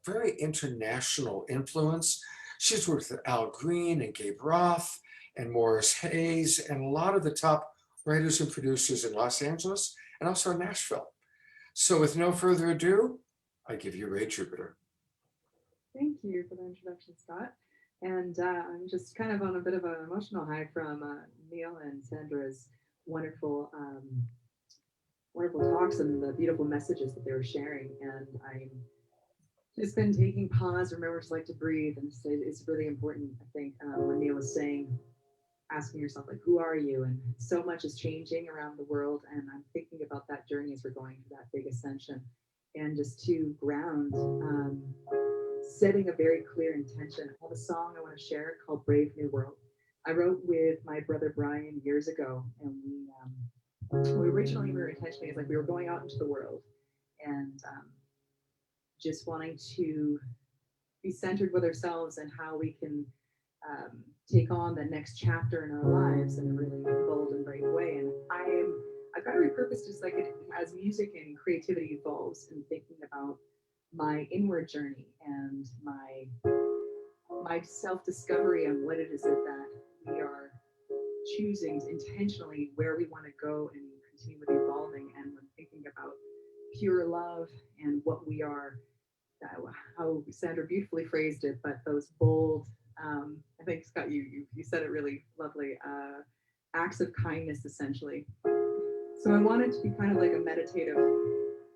very international influence. She's worked with Al Green and Gabe Roth and Morris Hayes and a lot of the top writers and producers in Los Angeles and also in Nashville. So with no further ado, I give you Ray Jupiter. Thank you for the introduction, Scott. And I'm just kind of on a bit of an emotional high from Neil and Sandra's wonderful, wonderful talks and the beautiful messages that they were sharing. And I'm just been taking pause, remember to like to breathe. And it's really important, I think, when Neil was saying, asking yourself, like, who are you? And so much is changing around the world. And I'm thinking about that journey as we're going through that big ascension. And just to ground, setting a very clear intention. I have a song I want to share called Brave New World. I wrote with my brother Brian years ago, and we originally were intentionally, it's like we were going out into the world and just wanting to be centered with ourselves and how we can take on the next chapter in our lives in a really bold and brave way. And I've got to repurpose just like it, as music and creativity evolves, and thinking about my inward journey and my self-discovery on what it is that we are choosing intentionally, where we want to go and continue with evolving. And when thinking about pure love and what we are, how Sandra beautifully phrased it, but those bold, I think Scott, you said it really lovely, acts of kindness essentially. So I wanted to be kind of like a meditative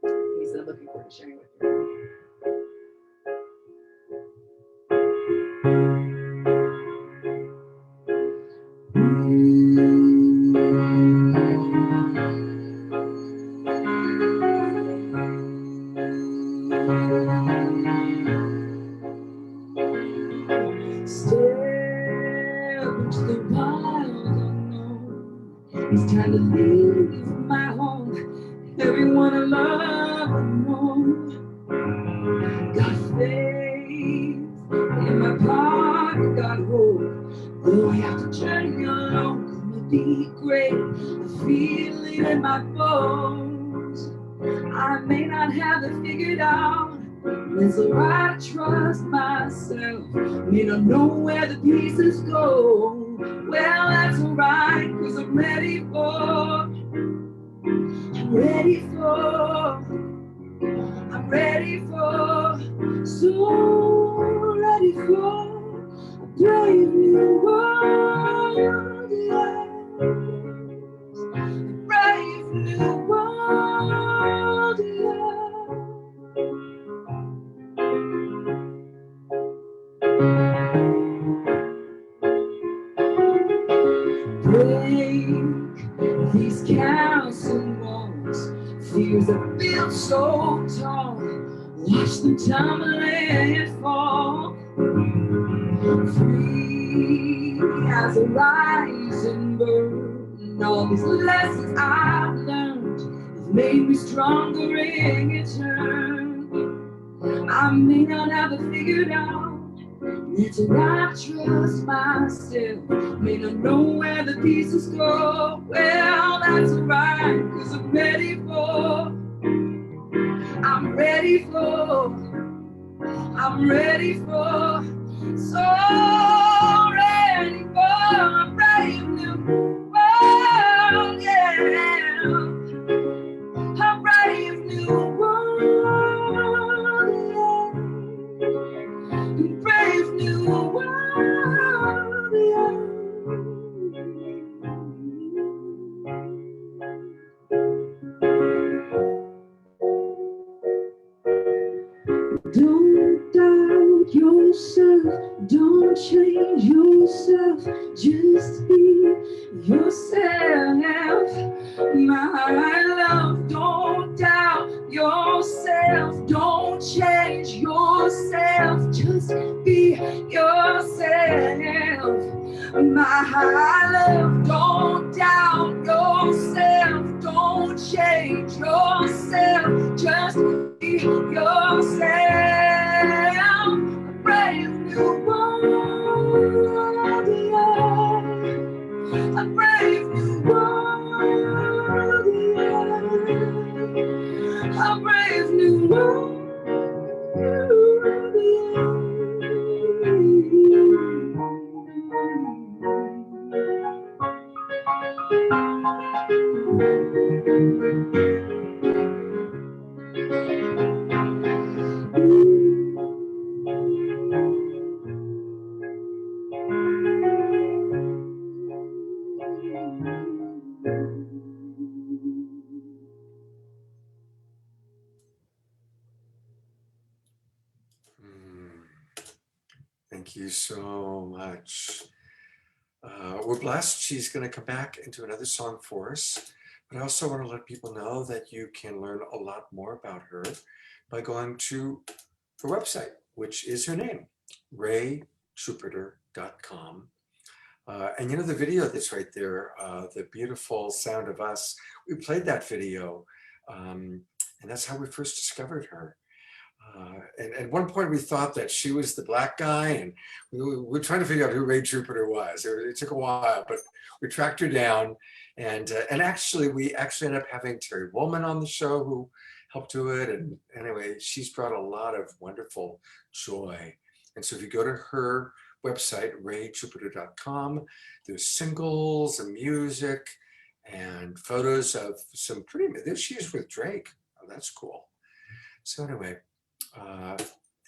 piece that I'm looking forward to sharing with you. It's time to leave my home. Everyone I love and know. Got faith in my pocket, got hope. Though I have to journey alone, gonna be great. I feel it in my bones. I may not have it figured out. It's alright, I trust myself. May not know where the pieces go. Well, that's alright, cause I'm ready for, so ready for a brave new world. Yes. A brave new world. Break these castle walls, fears that feel so tall. Watch them tumble and fall. Free as a rising bird. And all these lessons I've learned have made me stronger in return. I may not have it figured out. It's I trust myself. May not know where the pieces go. Well, that's alright, cause I'm ready for, so ready for a brave new world, yeah. A brave new world, yeah. A brave new world, yeah. Don't doubt yourself, don't change yourself, just be yourself. My love, don't doubt yourself, don't change yourself, just be yourself. My love, don't doubt yourself, don't change yourself, just be yourself. A brave new world, yeah. A brave new world, yeah. A brave Thank you so much. We're blessed. She's going to come back and do another song for us. But I also want to let people know that you can learn a lot more about her by going to her website, which is her name, rayjupiter.com. And you know, the video that's right there, the beautiful sound of us, we played that video. And that's how we first discovered her. And at one point we thought that she was the black guy, and we were trying to figure out who Ray Jupiter was. It took a while, but we tracked her down, and actually we ended up having Terry Woolman on the show who helped do it. And anyway, she's brought a lot of wonderful joy. And so if you go to her website, rayjupiter.com, there's singles and music and photos of some pretty, there she is with Drake. Oh, that's cool. So anyway,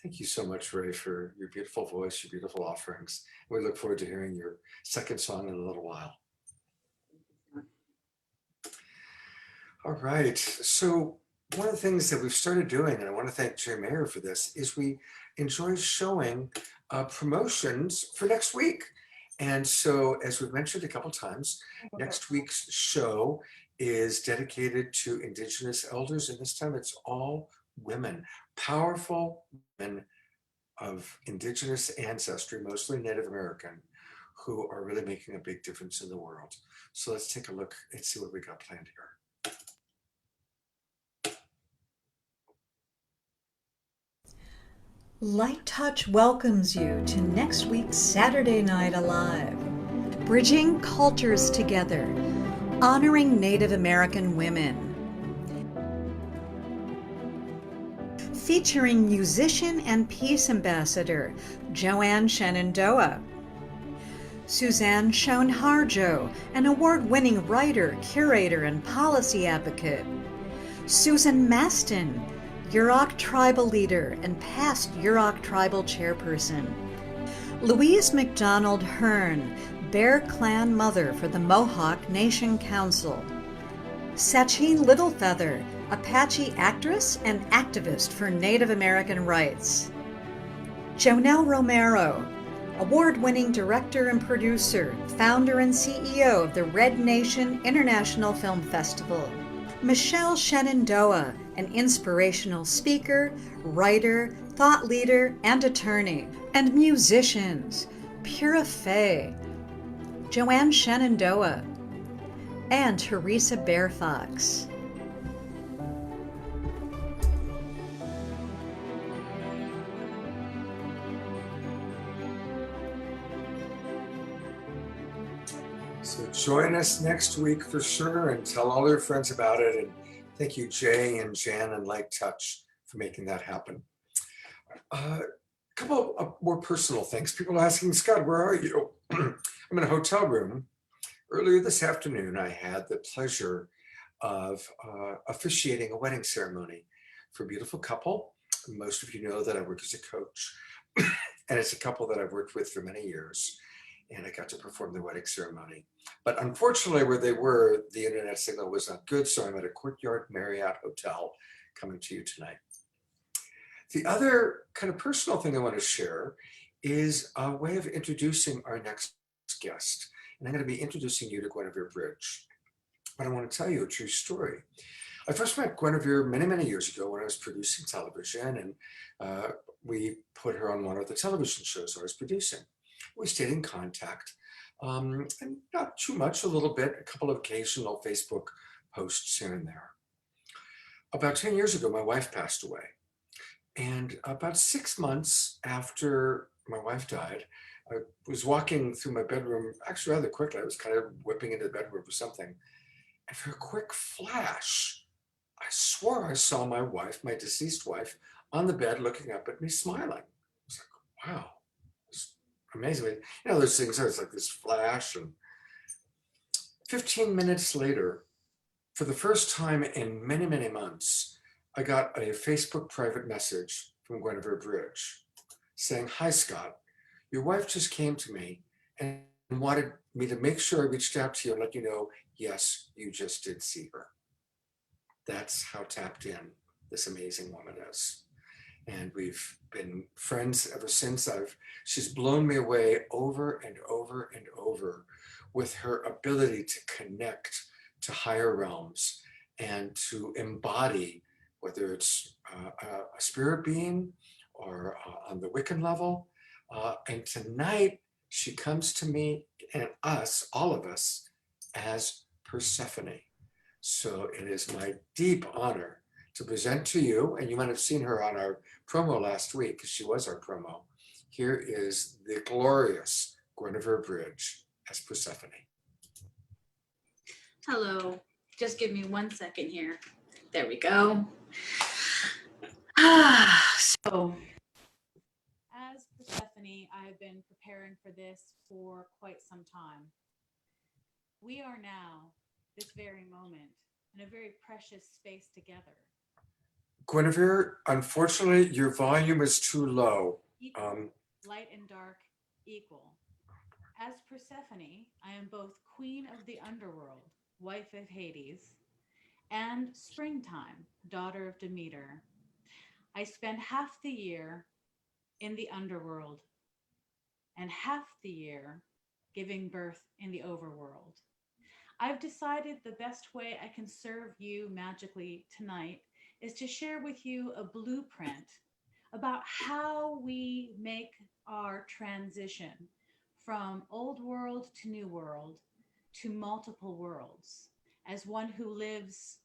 thank you so much, Ray, for your beautiful voice, your beautiful offerings. We look forward to hearing your second song in a little while. All right, so one of the things that we've started doing, and I want to thank Jay Mayer for this, is we enjoy showing promotions for next week. And so, as we've mentioned a couple times, next week's show is dedicated to Indigenous elders, and this time it's all women, powerful women of Indigenous ancestry, mostly Native American, who are really making a big difference in the world. So let's take a look and see what we got planned here. Light Touch welcomes you to next week's Saturday Night Alive. Bridging cultures together, honoring Native American women. Featuring musician and peace ambassador Joanne Shenandoah. Suzanne Schoen-Harjo, an award-winning writer, curator, and policy advocate. Susan Maston, Yurok tribal leader and past Yurok tribal chairperson. Louise McDonald Hearn, Bear Clan mother for the Mohawk Nation Council. Sacheen Littlefeather, Apache actress and activist for Native American rights. Jonelle Romero, award-winning director and producer, founder and CEO of the Red Nation International Film Festival. Michelle Shenandoah, an inspirational speaker, writer, thought leader, and attorney. And musicians, Pura Fay, Joanne Shenandoah, and Teresa Bear Fox. So join us next week for sure, and tell all your friends about it. And thank you, Jay and Jan and Light Touch, for making that happen. A couple of more personal things. People are asking, Scott, where are you? I'm in a hotel room. Earlier this afternoon, I had the pleasure of officiating a wedding ceremony for a beautiful couple. Most of you know that I work as a coach, and it's a couple that I've worked with for many years. And I got to perform the wedding ceremony. But unfortunately, where they were, the internet signal was not good, so I'm at a Courtyard Marriott Hotel coming to you tonight. The other kind of personal thing I want to share is a way of introducing our next guest. And I'm going to be introducing you to Guinevere Bridge. But I want to tell you a true story. I first met Guinevere many, many years ago when I was producing television, and we put her on one of the television shows I was producing. We stayed in contact, and not too much, a little bit, a couple of occasional Facebook posts here and there. About 10 years ago, my wife passed away. And about 6 months after my wife died, I was walking through my bedroom, actually rather quickly. I was kind of whipping into the bedroom for something. And for a quick flash, I swore I saw my wife, my deceased wife, on the bed looking up at me smiling. I was like, wow, it's amazing. You know, those things, it's like this flash. And 15 minutes later, for the first time in many, many months, I got a Facebook private message from Guinevere Bridge saying, "Hi, Scott. Your wife just came to me and wanted me to make sure I reached out to you and let you know, yes, you just did see her." That's how tapped in this amazing woman is. And we've been friends ever since. She's blown me away over and over and over with her ability to connect to higher realms and to embody, whether it's a spirit being or on the Wiccan level. And tonight she comes to me and us, all of us, as Persephone. So it is my deep honor to present to you, and you might have seen her on our promo last week because she was our promo. Here is the glorious Guinevere Bridge as Persephone. Hello. Just give me 1 second here. There we go. So, as Persephone, I've been preparing for this for quite some time. We are now, this very moment, in a very precious space together. Guinevere, unfortunately, your volume is too low. Equal, light and dark, equal. As Persephone, I am both queen of the underworld, wife of Hades, and springtime, daughter of Demeter. I spend half the year in the underworld and half the year giving birth in the overworld. I've decided the best way I can serve you magically tonight is to share with you a blueprint about how we make our transition from old world to new world to multiple worlds as one who lives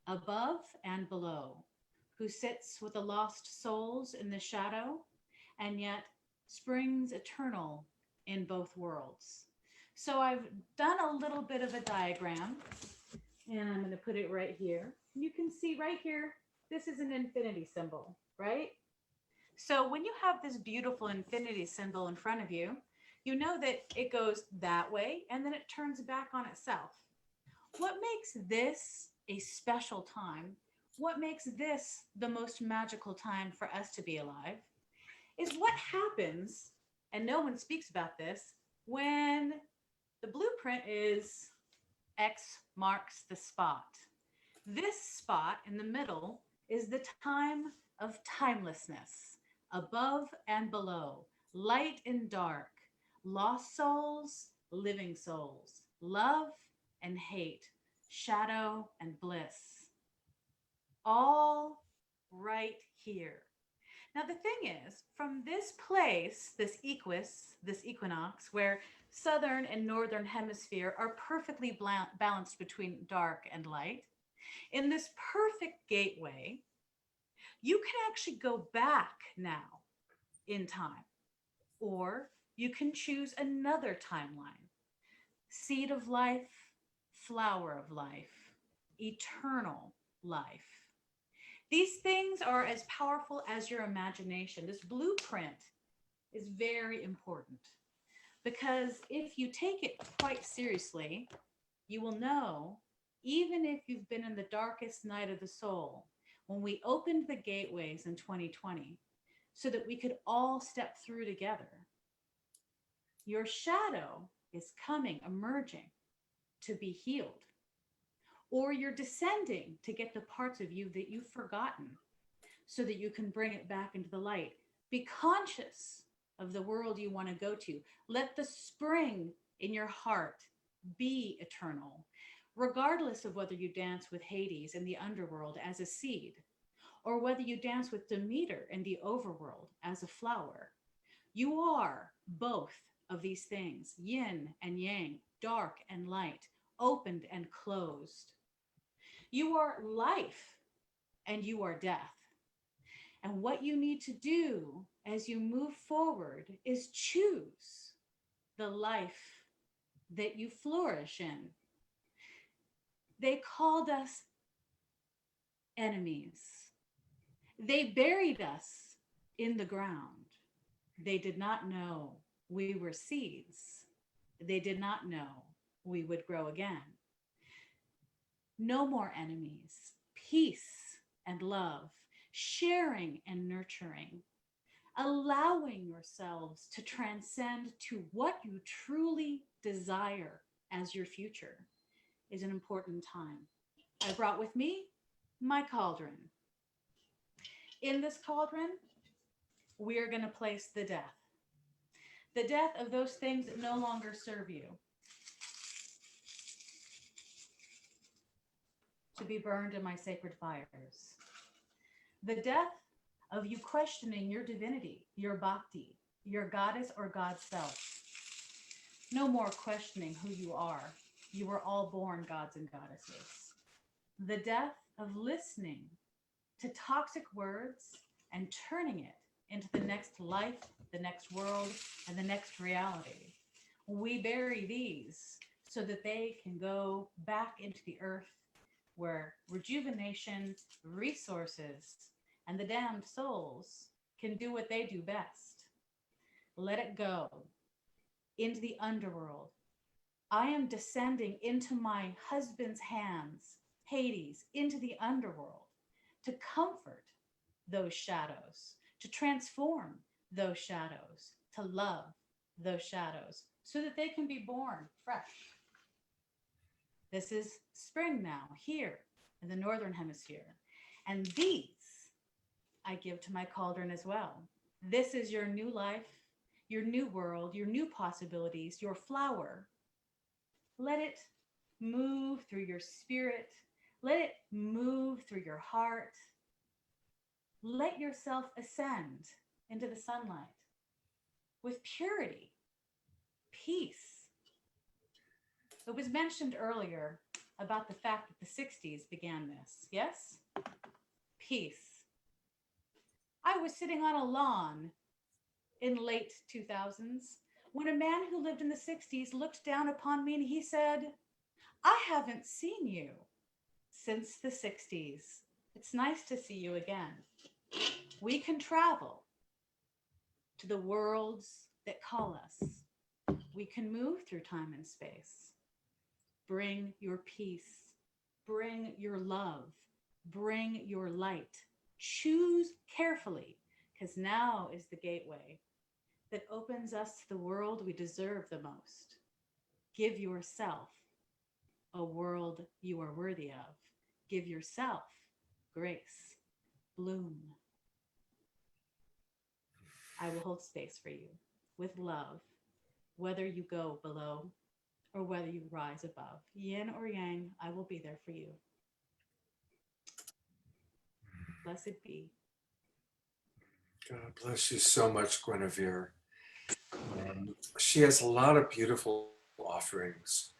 above and below, who sits with the lost souls in the shadow and yet springs eternal in both worlds. So I've done a little bit of a diagram, and I'm going to put it right here. You can see right here, this is an infinity symbol, right? So when you have this beautiful infinity symbol in front of you, you know that it goes that way and then it turns back on itself. What makes this a special time, what makes this the most magical time for us to be alive, is what happens, and no one speaks about this, when the blueprint is X marks the spot. This spot in the middle is the time of timelessness, above and below, light and dark, lost souls, living souls, love and hate, shadow and bliss. All right here. Now, the thing is, from this place, this equinox, where southern and northern hemisphere are perfectly balanced between dark and light, in this perfect gateway, you can actually go back now in time, or you can choose another timeline. Seed of life, flower of life, eternal life. These things are as powerful as your imagination. This blueprint is very important because if you take it quite seriously, you will know, even if you've been in the darkest night of the soul, when we opened the gateways in 2020 so that we could all step through together, your shadow is coming, emerging to be healed. Or you're descending to get the parts of you that you've forgotten so that you can bring it back into the light. Be conscious of the world you want to go to. Let the spring in your heart be eternal, regardless of whether you dance with Hades in the underworld as a seed, or whether you dance with Demeter in the overworld as a flower. You are both of these things, yin and yang, dark and light, opened and closed. You are life and you are death. And what you need to do as you move forward is choose the life that you flourish in. They called us enemies. They buried us in the ground. They did not know we were seeds. They did not know we would grow again. No more enemies. Peace and love, sharing and nurturing, allowing yourselves to transcend to what you truly desire as your future is an important time. I brought with me my cauldron. In this cauldron, we are going to place the death of those things that no longer serve you, to be burned in my sacred fires. The death of you questioning your divinity, your bhakti, your goddess or God's self. No more questioning who you are. You were all born gods and goddesses. The death of listening to toxic words and turning it into the next life, the next world, and the next reality. We bury these so that they can go back into the earth where rejuvenation, resources, and the damned souls can do what they do best. Let it go into the underworld. I am descending into my husband's hands, Hades, into the underworld to comfort those shadows, to transform those shadows, to love those shadows so that they can be born fresh. This is spring now, here in the Northern Hemisphere. And these I give to my cauldron as well. This is your new life, your new world, your new possibilities, your flower. Let it move through your spirit. Let it move through your heart. Let yourself ascend into the sunlight with purity, peace. It was mentioned earlier about the fact that the 60s began this, yes? Peace. I was sitting on a lawn in late 2000s when a man who lived in the 60s looked down upon me and he said, I haven't seen you since the 60s. It's nice to see you again. We can travel to the worlds that call us. We can move through time and space. Bring your peace. Bring your love. Bring your light. Choose carefully, because now is the gateway that opens us to the world we deserve the most. Give yourself a world you are worthy of. Give yourself grace. Bloom. I will hold space for you with love, whether you go below or whether you rise above. Yin or yang, I will be there for you. Blessed be. God bless you so much, Guinevere. She has a lot of beautiful offerings.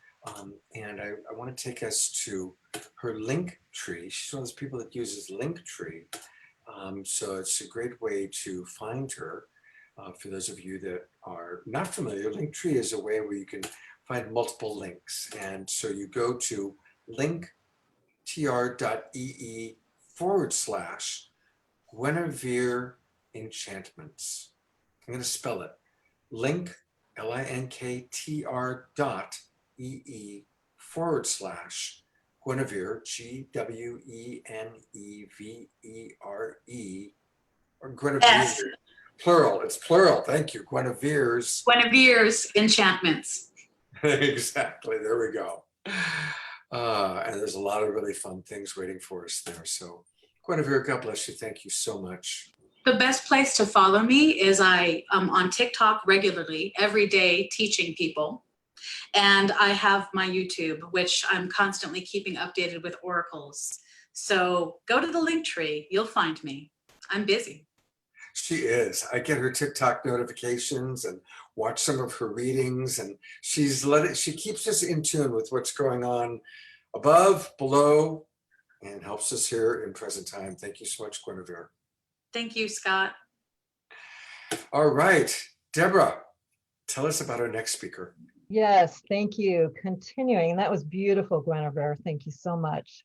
And I want to take us to her link tree. She's one of those people that uses Linktree. So it's a great way to find her. For those of you that are not familiar, Linktree is a way where you can find multiple links. And so you go to linktr.ee/Guinevere Enchantments. I'm going to spell it. Link, linktr.ee/Guinevere, GWENEVERE, or Guinevere, Yes. Plural, it's plural, thank you, Guinevere's. Guinevere's Enchantments. Exactly, there we go. And there's a lot of really fun things waiting for us there. So Guinevere, God bless you, thank you so much. The best place to follow me is I am on TikTok regularly, every day, teaching people. And I have my YouTube, which I'm constantly keeping updated with oracles. So go to the link tree, you'll find me. I'm busy. She is. I get her TikTok notifications and watch some of her readings, and she keeps us in tune with what's going on above, below, and helps us here in present time. Thank you so much, Guinevere. Thank you, Scott. All right, Deborah, tell us about our next speaker. Yes, thank you. Continuing, that was beautiful, Guinevere. Thank you so much.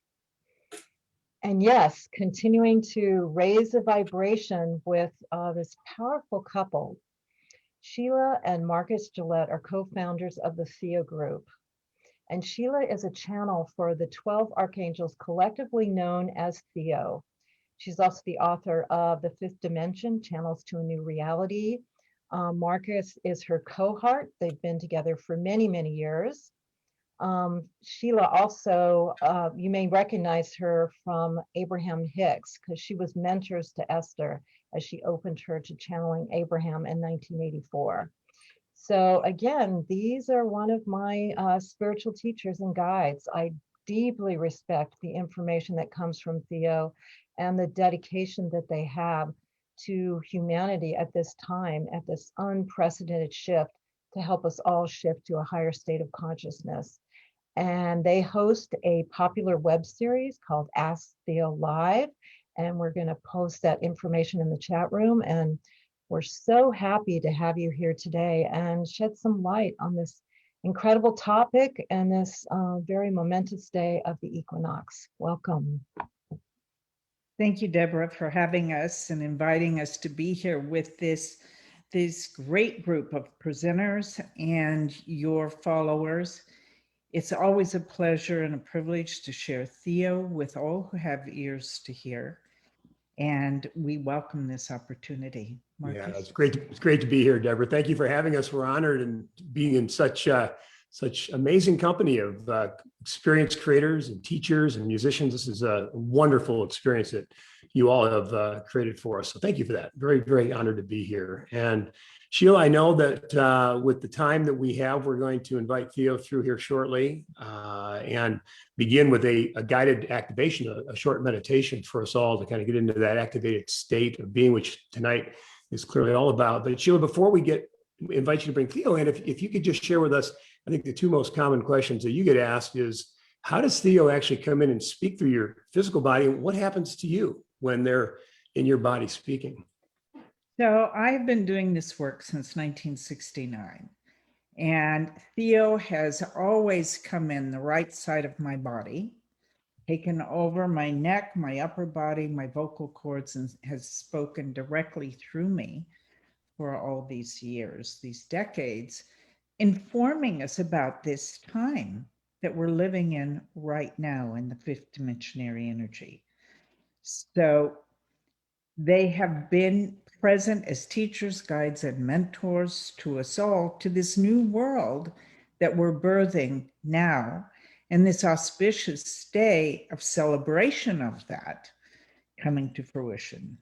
And yes, continuing to raise the vibration with this powerful couple. Sheila and Marcus Gillette are co-founders of the Theo Group. And Sheila is a channel for the 12 archangels collectively known as Theo. She's also the author of The Fifth Dimension, Channels to a New Reality. Marcus is her cohort. They've been together for many, many years. Sheila also, you may recognize her from Abraham Hicks because she was mentors to Esther as she opened her to channeling Abraham in 1984. So again, these are one of my spiritual teachers and guides. I deeply respect the information that comes from Theo and the dedication that they have to humanity at this time, at this unprecedented shift to help us all shift to a higher state of consciousness. And they host a popular web series called Ask Theo Live. And we're going to post that information in the chat room. And we're so happy to have you here today and shed some light on this incredible topic and this very momentous day of the equinox. Welcome. Thank you, Deborah, for having us and inviting us to be here with this great group of presenters and your followers. It's always a pleasure and a privilege to share Theo with all who have ears to hear. And we welcome this opportunity. Marcus? Yeah, it's great to be here, Deborah. Thank you for having us. We're honored and being in such amazing company of experienced creators and teachers and musicians. This is a wonderful experience that you all have created for us. So thank you for that. Very, very honored to be here. And Sheila, I know that with the time that we have, we're going to invite Theo through here shortly and begin with a guided activation, a short meditation for us all to kind of get into that activated state of being, which tonight is clearly all about. But Sheila, before we invite you to bring Theo in, if you could just share with us, I think the two most common questions that you get asked is, how does Theo actually come in and speak through your physical body? And what happens to you when they're in your body speaking? So I've been doing this work since 1969. And Theo has always come in the right side of my body, taken over my neck, my upper body, my vocal cords, and has spoken directly through me for all these years, these decades, informing us about this time that we're living in right now in the fifth dimensionary energy. So they have been present as teachers, guides, and mentors to us all, to this new world that we're birthing now, and this auspicious day of celebration of that coming to fruition.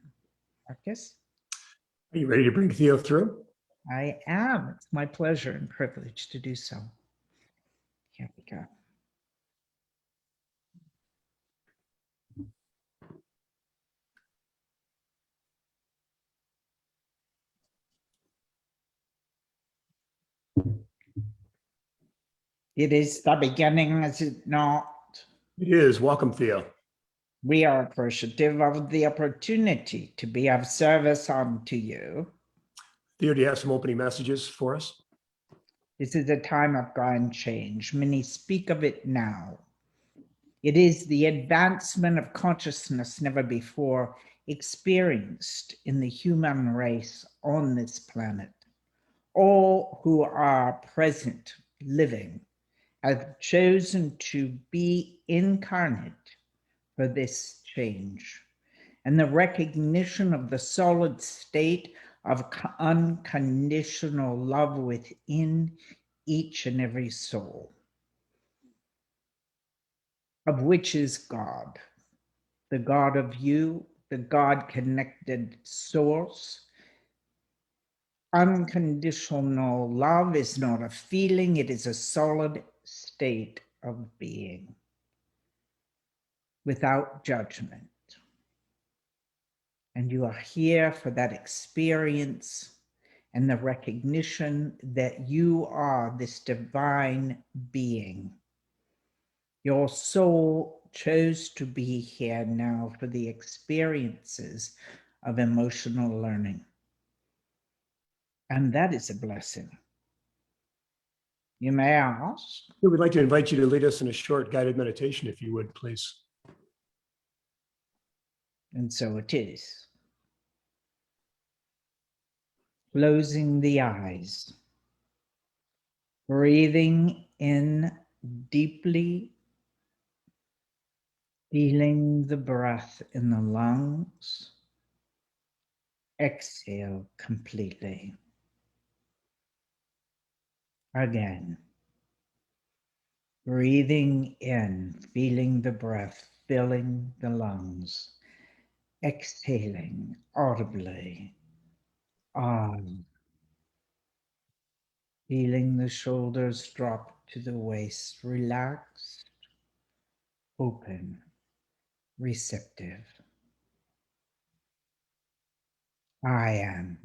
Marcus? Are you ready to bring Theo through? I am. It's my pleasure and privilege to do so. Here we go. It is the beginning, is it not? It is. Welcome, Theo. We are appreciative of the opportunity to be of service unto you. Theo, do you have some opening messages for us? This is a time of grand change. Many speak of it now. It is the advancement of consciousness never before experienced in the human race on this planet. All who are present, living, have chosen to be incarnate for this change and the recognition of the solid state of unconditional love within each and every soul, of which is God, the God of you, the God-connected source. Unconditional love is not a feeling, it is a solid state of being, without judgment. And you are here for that experience and the recognition that you are this divine being. Your soul chose to be here now for the experiences of emotional learning. And that is a blessing. You may ask. We'd like to invite you to lead us in a short guided meditation, if you would, please. And so it is. Closing the eyes, breathing in deeply, feeling the breath in the lungs. Exhale completely. Again, breathing in, feeling the breath filling the lungs. Exhaling audibly. Feeling the shoulders drop to the waist, relaxed, open, receptive. I am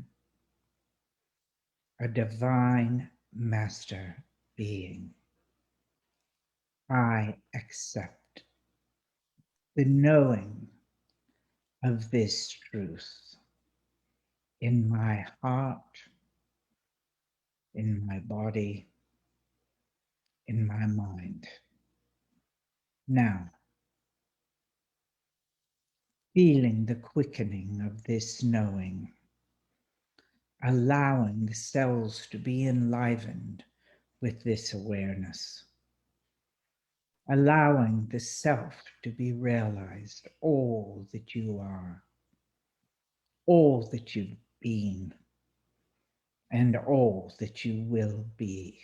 a divine master being. I accept the knowing of this truth in my heart, in my body, in my mind. Now, feeling the quickening of this knowing, allowing the cells to be enlivened with this awareness, allowing the self to be realized, all that you are, all that you've been, and all that you will be.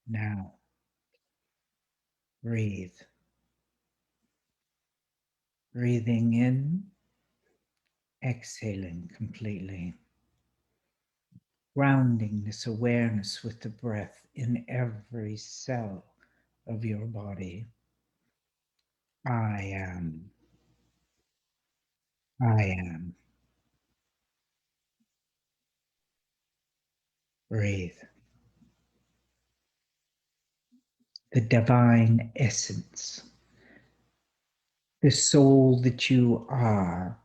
Now, breathe. Breathing in, exhaling completely. Grounding this awareness with the breath in every cell of your body. I am. I am. Breathe. The divine essence, the soul that you are,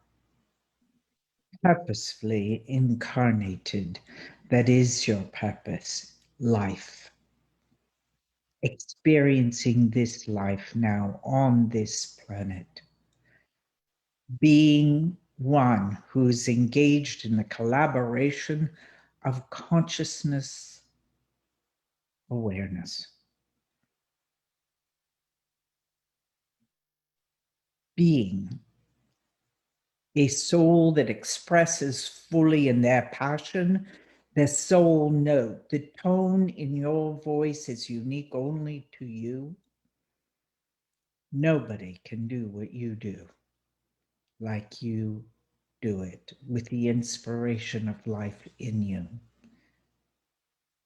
purposefully incarnated, that is your purpose, life. Experiencing this life now on this planet. Being one who's engaged in the collaboration of consciousness awareness. Being a soul that expresses fully in their passion, the soul note, the tone in your voice is unique only to you. Nobody can do what you do like you do it with the inspiration of life in you.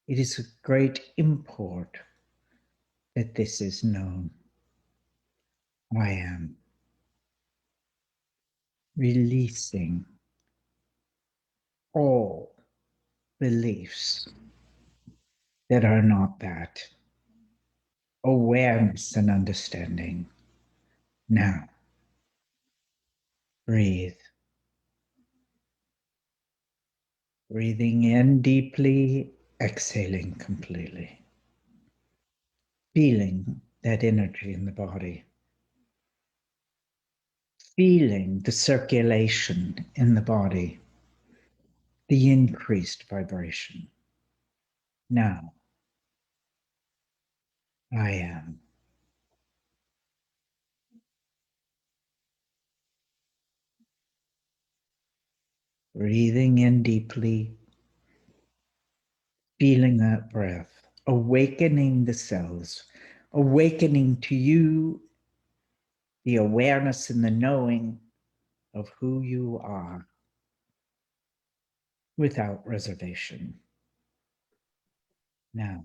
It is of great import that this is known. I am releasing all beliefs that are not that. Awareness and understanding. Now, breathe. Breathing in deeply, exhaling completely. Feeling that energy in the body. Feeling the circulation in the body, the increased vibration. Now, I am. Breathing in deeply, feeling that breath, awakening the cells, awakening to you the awareness and the knowing of who you are without reservation. Now,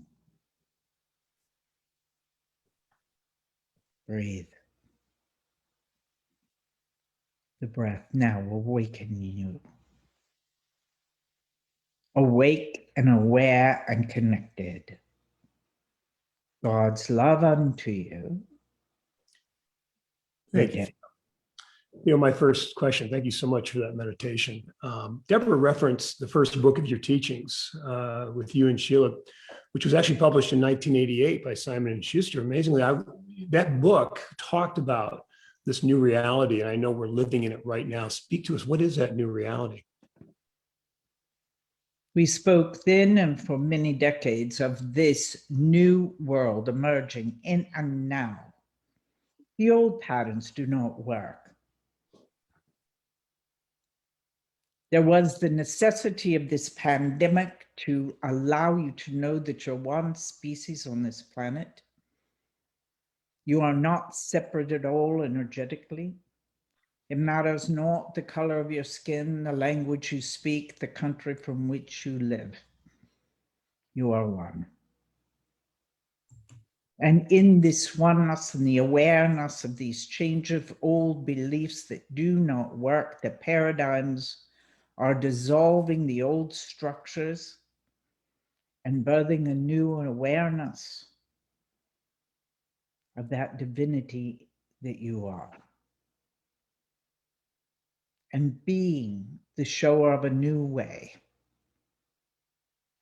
breathe. The breath now awakening you. Awake and aware and connected. God's love unto you. Thank you. You know, my first question, thank you so much for that meditation. Deborah referenced the first book of your teachings with you and Sheila, which was actually published in 1988 by Simon & Schuster. Amazingly, that book talked about this new reality, and I know we're living in it right now. Speak to us. What is that new reality? We spoke then and for many decades of this new world emerging in and now. The old patterns do not work. There was the necessity of this pandemic to allow you to know that you're one species on this planet. You are not separate at all energetically. It matters not the color of your skin, the language you speak, the country from which you live. You are one. And in this oneness and the awareness of these changes of old beliefs that do not work, the paradigms are dissolving the old structures and birthing a new awareness of that divinity that you are. And being the shower of a new way,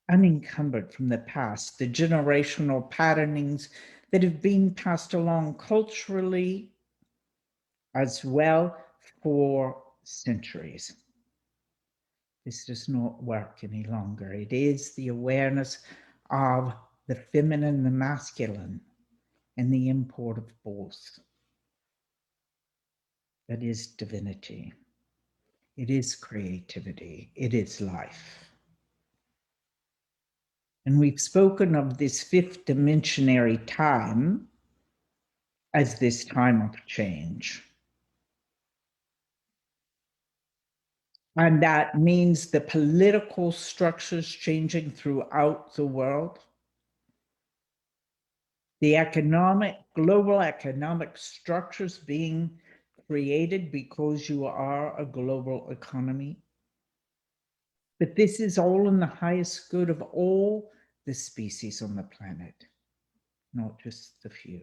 unencumbered from the past, the generational patternings that have been passed along culturally as well for centuries. This does not work any longer. It is the awareness of the feminine and the masculine and the import of both. That is divinity. It is creativity. It is life. And we've spoken of this fifth dimensionary time as this time of change. And that means the political structures changing throughout the world, the global economic structures being created because you are a global economy. But this is all in the highest good of all the species on the planet, not just the few.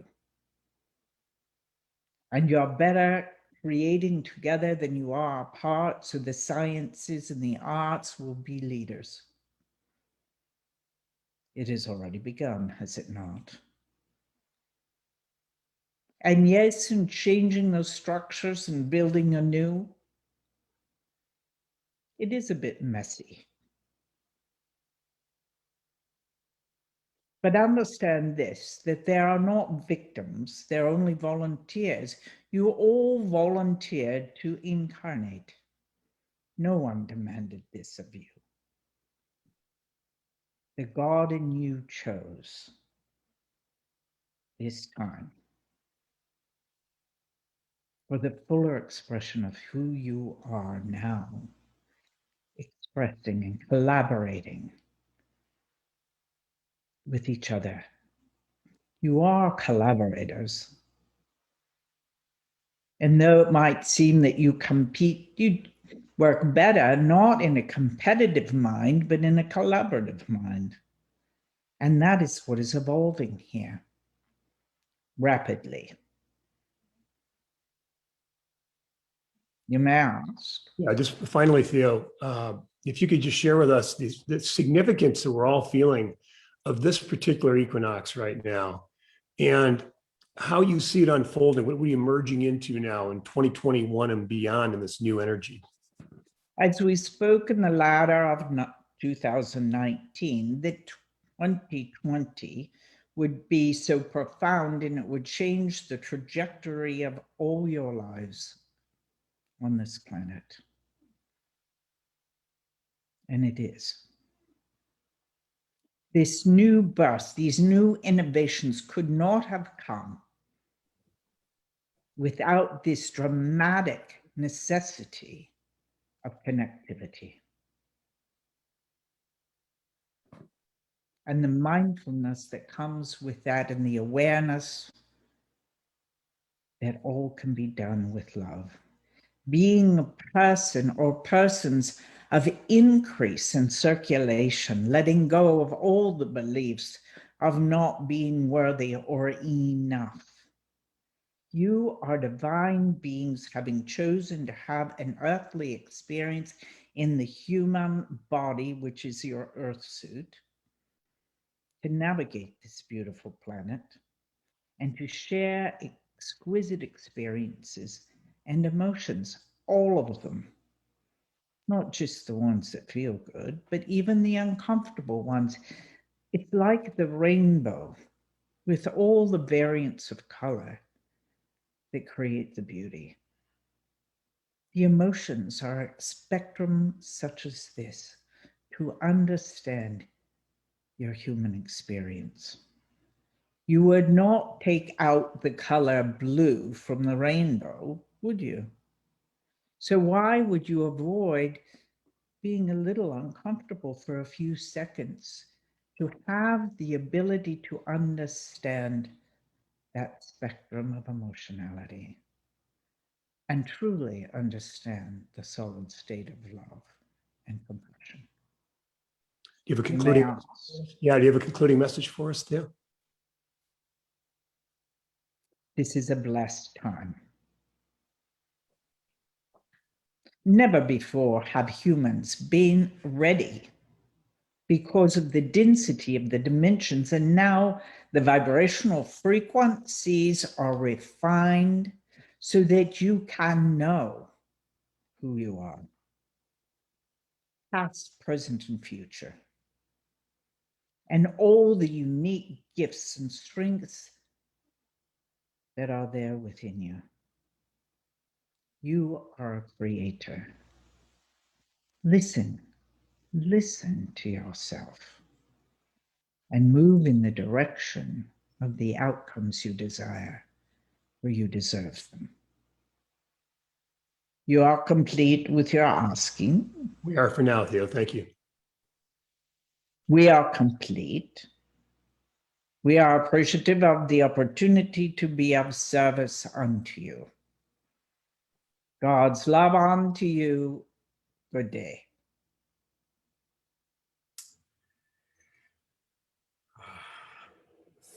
And you're better creating together than you are apart, so the sciences and the arts will be leaders. It has already begun, has it not? And yes, in changing those structures and building anew, it is a bit messy. But understand this, that there are not victims, there are only volunteers. You all volunteered to incarnate. No one demanded this of you. The God in you chose this time for the fuller expression of who you are now, expressing and collaborating with each other. You are collaborators. And though it might seem that you compete, you work better, not in a competitive mind, but in a collaborative mind. And that is what is evolving here rapidly. You may ask. Yeah, just finally, Theo, if you could just share with us the significance that we're all feeling of this particular equinox right now, and how you see it unfolding, what we're emerging into now in 2021 and beyond in this new energy. As we spoke in the latter of 2019, that 2020 would be so profound and it would change the trajectory of all your lives on this planet. And it is. This new burst, these new innovations could not have come without this dramatic necessity of connectivity. And the mindfulness that comes with that and the awareness that all can be done with love. Being a person or persons of increase in circulation, letting go of all the beliefs of not being worthy or enough. You are divine beings having chosen to have an earthly experience in the human body, which is your earth suit, to navigate this beautiful planet and to share exquisite experiences and emotions, all of them. Not just the ones that feel good, but even the uncomfortable ones. It's like the rainbow with all the variants of color that create the beauty. The emotions are a spectrum such as this to understand your human experience. You would not take out the color blue from the rainbow, would you? So why would you avoid being a little uncomfortable for a few seconds to have the ability to understand that spectrum of emotionality and truly understand the solid state of love and compassion? Do you have a You may concluding? ask. Yeah, do you have a concluding message for us, Theo? This is a blessed time. Never before have humans been ready because of the density of the dimensions, and now the vibrational frequencies are refined so that you can know who you are, past, present, and future, and all the unique gifts and strengths that are there within you. You are a creator. Listen to yourself and move in the direction of the outcomes you desire, where you deserve them. You are complete with your asking. We are for now, Theo. Thank you. We are complete. We are appreciative of the opportunity to be of service unto you. God's love unto you. Good day.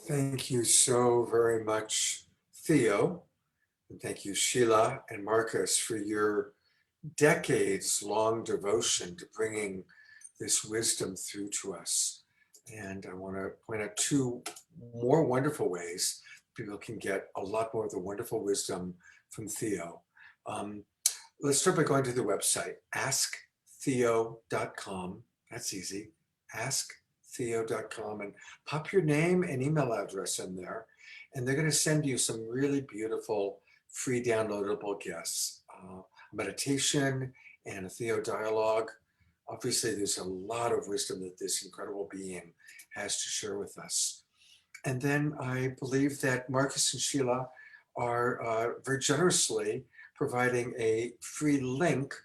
Thank you so very much, Theo. And thank you, Sheila and Marcus, for your decades-long devotion to bringing this wisdom through to us. And I want to point out two more wonderful ways people can get a lot more of the wonderful wisdom from Theo. Let's start by going to the website, asktheo.com. That's easy, asktheo.com, and pop your name and email address in there. And they're going to send you some really beautiful free downloadable gifts, a meditation and a Theo dialogue. Obviously, there's a lot of wisdom that this incredible being has to share with us. And then I believe that Marcus and Sheila are very generously providing a free link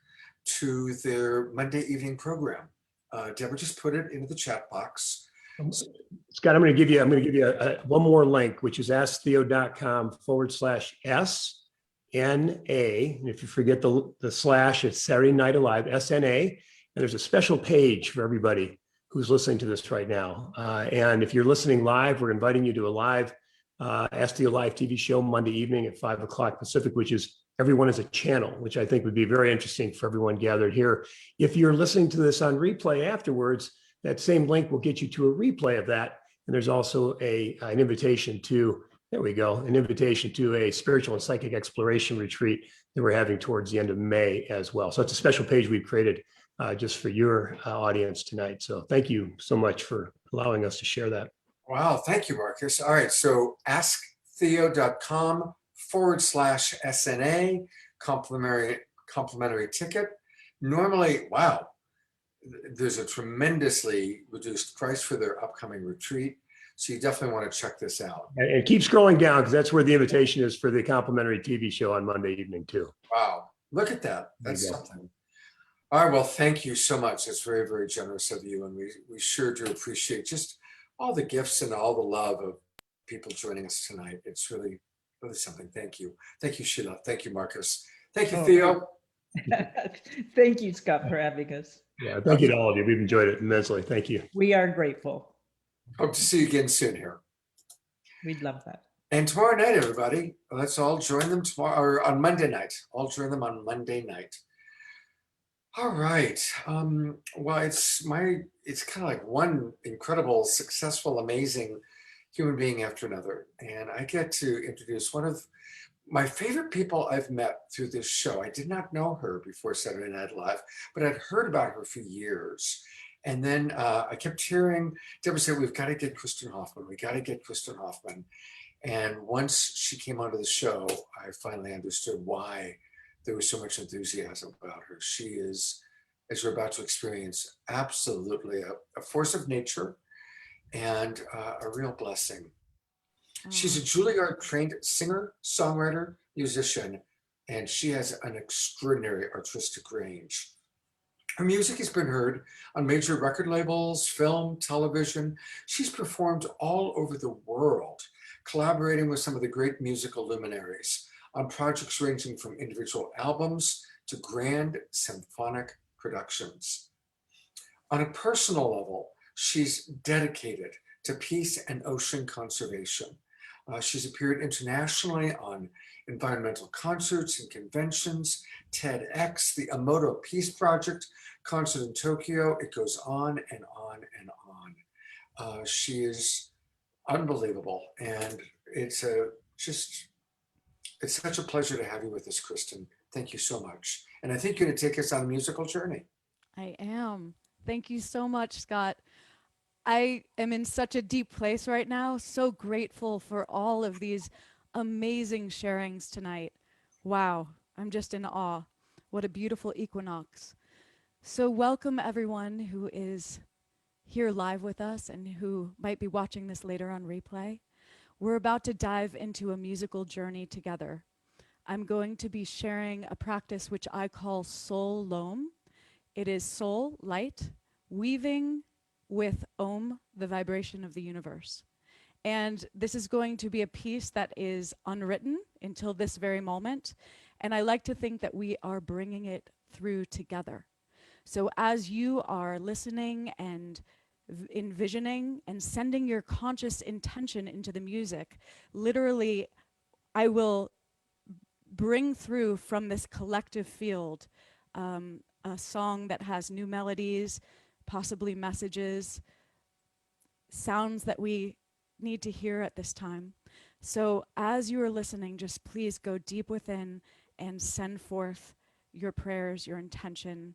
to their Monday evening program. Deborah just put it into the chat box. Scott, I'm going to give you one more link, which is asktheo.com/SNA. And if you forget the slash, it's Saturday Night Alive, SNA. And there's a special page for everybody who's listening to this right now. And if you're listening live, we're inviting you to a live Ask Theo Live TV show Monday evening at 5 o'clock Pacific, which is everyone is a channel, which I think would be very interesting for everyone gathered here. If you're listening to this on replay afterwards, that same link will get you to a replay of that. And there's also an invitation to, there we go, an invitation to a spiritual and psychic exploration retreat that we're having towards the end of May as well. So it's a special page we've created just for your audience tonight. So thank you so much for allowing us to share that. Wow, thank you, Marcus. All right, so asktheo.com/SNA, complimentary ticket. Normally, wow, there's a tremendously reduced price for their upcoming retreat. So you definitely want to check this out. And keep scrolling down because that's where the invitation is for the complimentary TV show on Monday evening too. Wow, look at that. That's something. All right, well, thank you so much. It's very, very generous of you. And we sure do appreciate just all the gifts and all the love of people joining us tonight. It's really, really something. Thank you. Thank you, Sheila. Thank you, Marcus. Thank you, Theo. Thank you, Scott, for having us. Yeah, thank you to all of you. We've enjoyed it immensely. Thank you. We are grateful. Hope to see you again soon here. We'd love that. And tomorrow night, everybody, let's all join them tomorrow, or on Monday night. I'll join them on Monday night. All right. Well, it's kind of like one incredible, successful, amazing human being after another. And I get to introduce one of my favorite people I've met through this show. I did not know her before Saturday Night Live, but I'd heard about her for years. And then I kept hearing Deborah say, we've got to get Kristen Hoffman. We got to get Kristen Hoffman. And once she came onto the show, I finally understood why there was so much enthusiasm about her. She is, as you're about to experience, absolutely a force of nature and a real blessing. She's a Juilliard trained singer, songwriter, musician, and she has an extraordinary artistic range. Her music has been heard on major record labels, film, television. She's performed all over the world, collaborating with some of the great musical luminaries on projects ranging from individual albums to grand symphonic productions. On a personal level, she's dedicated to peace and ocean conservation. She's appeared internationally on environmental concerts and conventions, TEDx, the Emoto Peace Project, concert in Tokyo. It goes on and on and on. She is unbelievable, and it's such a pleasure to have you with us, Kristen. Thank you so much. And I think you're going to take us on a musical journey. I am. Thank you so much, Scott. I am in such a deep place right now. So grateful for all of these amazing sharings tonight. Wow, I'm just in awe. What a beautiful equinox. So, welcome everyone who is here live with us and who might be watching this later on replay. We're about to dive into a musical journey together. I'm going to be sharing a practice which I call Soul Loam. It is soul, light, weaving with Om, the vibration of the universe. And this is going to be a piece that is unwritten until this very moment. And I like to think that we are bringing it through together. So as you are listening and envisioning and sending your conscious intention into the music, literally, I will bring through from this collective field a song that has new melodies, possibly messages, sounds that we need to hear at this time. So as you are listening, just please go deep within and send forth your prayers, your intention,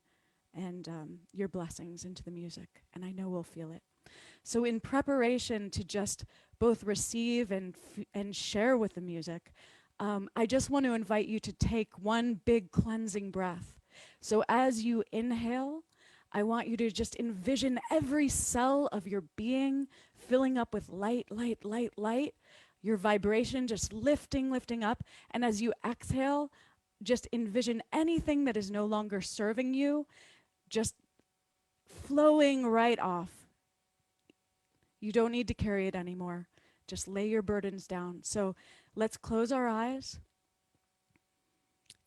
and your blessings into the music. And I know we'll feel it. So in preparation to just both receive and share with the music, I just want to invite you to take one big cleansing breath. So as you inhale, I want you to just envision every cell of your being filling up with light, light, light, light, your vibration just lifting, lifting up. And as you exhale, just envision anything that is no longer serving you, just flowing right off. You don't need to carry it anymore. Just lay your burdens down. So let's close our eyes.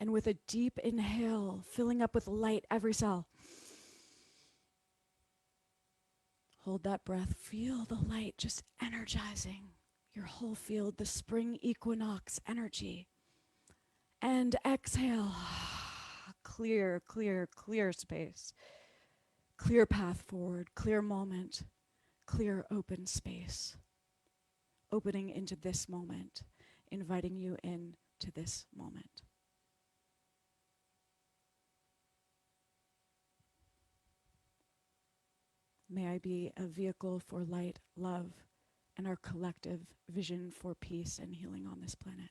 And with a deep inhale, filling up with light every cell. Hold that breath. Feel the light just energizing your whole field, the spring equinox energy. And exhale. Clear, clear, clear space. Clear path forward, clear moment, clear open space. Opening into this moment, inviting you into this moment. May I be a vehicle for light, love, and our collective vision for peace and healing on this planet.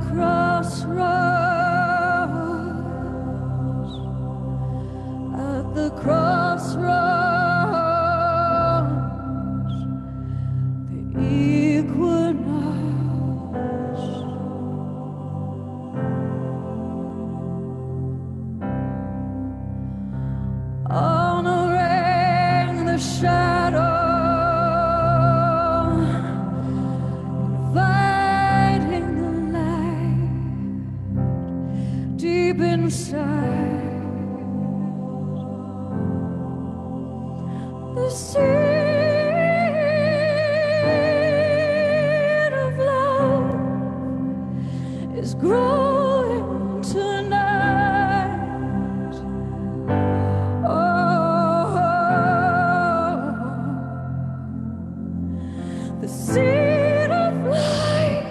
crossroads, at the crossroads, the equinox, honoring the shadow, inviting the light deep inside. The seed of love is growing tonight. Oh, the seed of light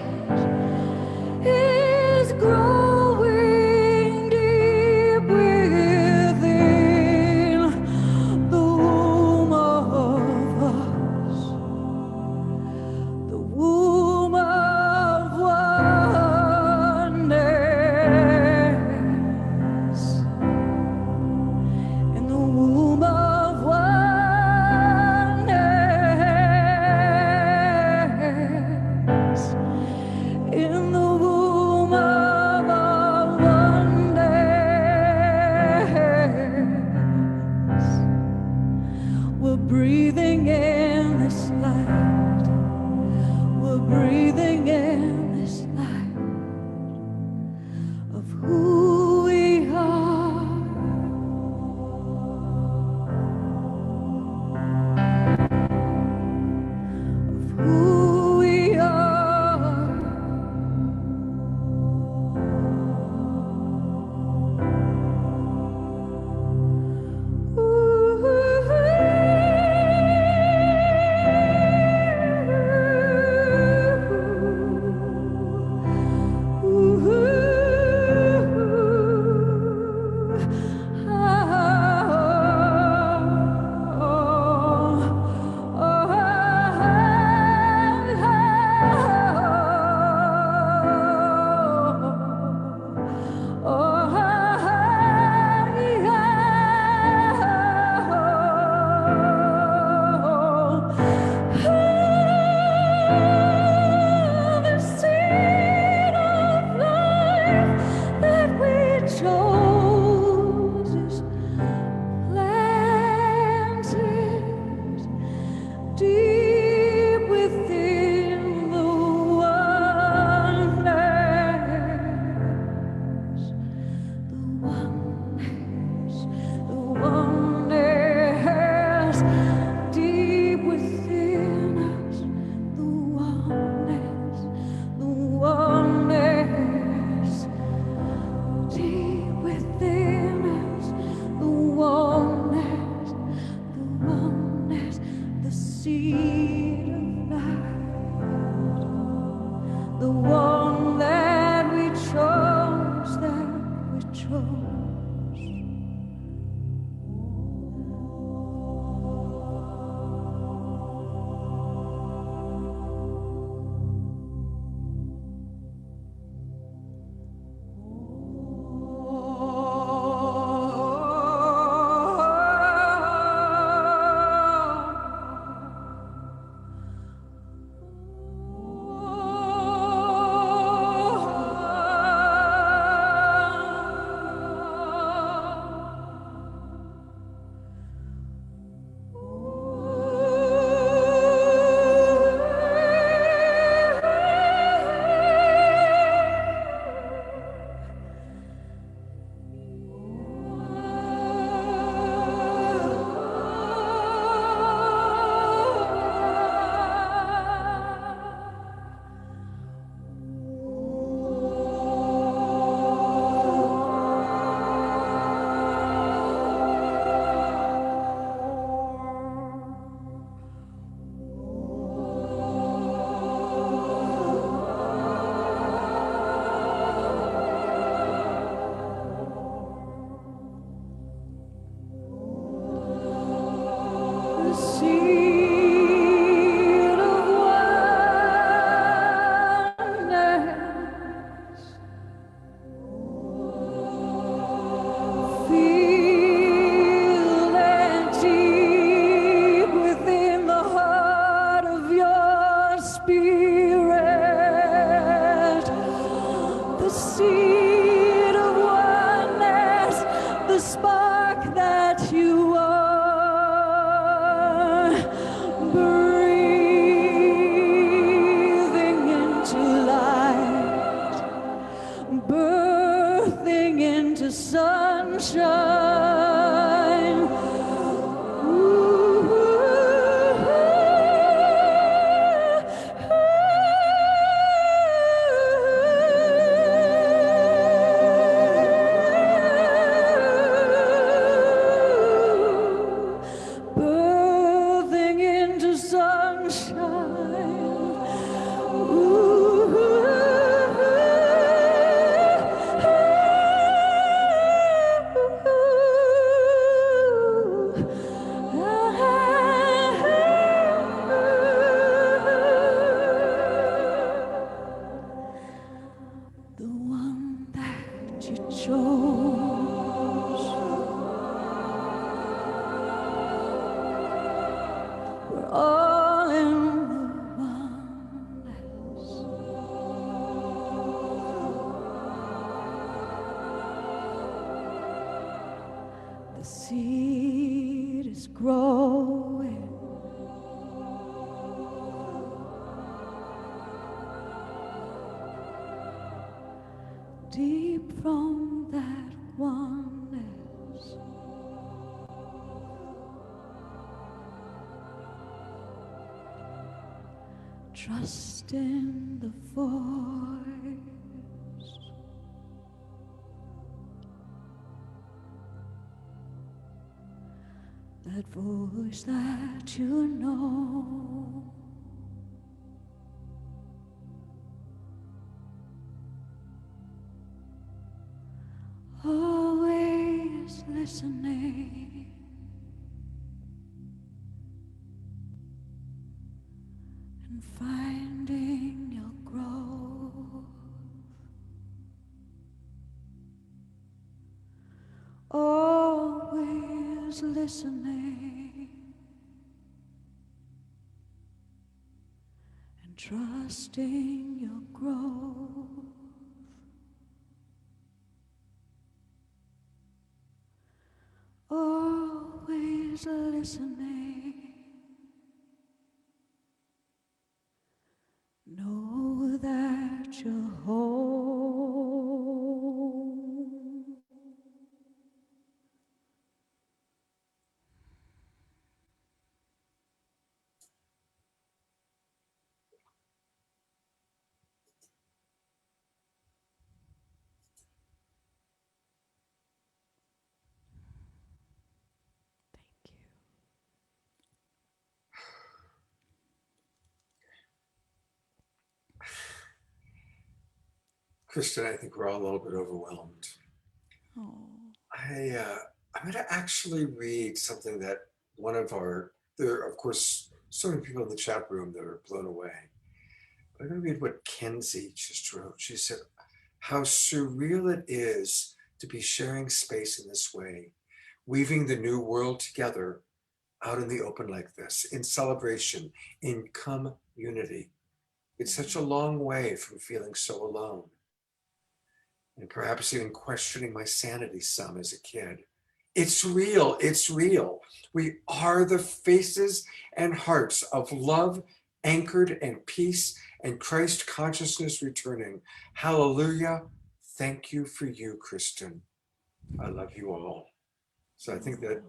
is growing deep within the womb of us, the womb of oneness, in the womb of oneness, in the womb of oneness. We're breathing in this light. We're breathing in this light of who we are. Of who we are. The seed of life that we chose is planted deep within the oneness, the oneness, the oneness, deep within us, the oneness, deep within us, the oneness, the seed of light, the one that we chose, all in the oneness. The seed is growing. Deep from that oneness. Trust in the voice. That voice that you know. Always listening. And finding your growth. Always listening and trusting your growth. Always listening. Know that you're home. Kristen, I think we're all a little bit overwhelmed. Oh. I'm going to actually read something that there are, of course, so many people in the chat room that are blown away. But I'm going to read what Kenzie just wrote. She said, how surreal it is to be sharing space in this way, weaving the new world together out in the open like this, in celebration, in community. It's such a long way from feeling so alone, and perhaps even questioning my sanity some as a kid. It's real, it's real. We are the faces and hearts of love, anchored in peace and Christ consciousness returning. Hallelujah. Thank you for you, Kristen. I love you all. So I think that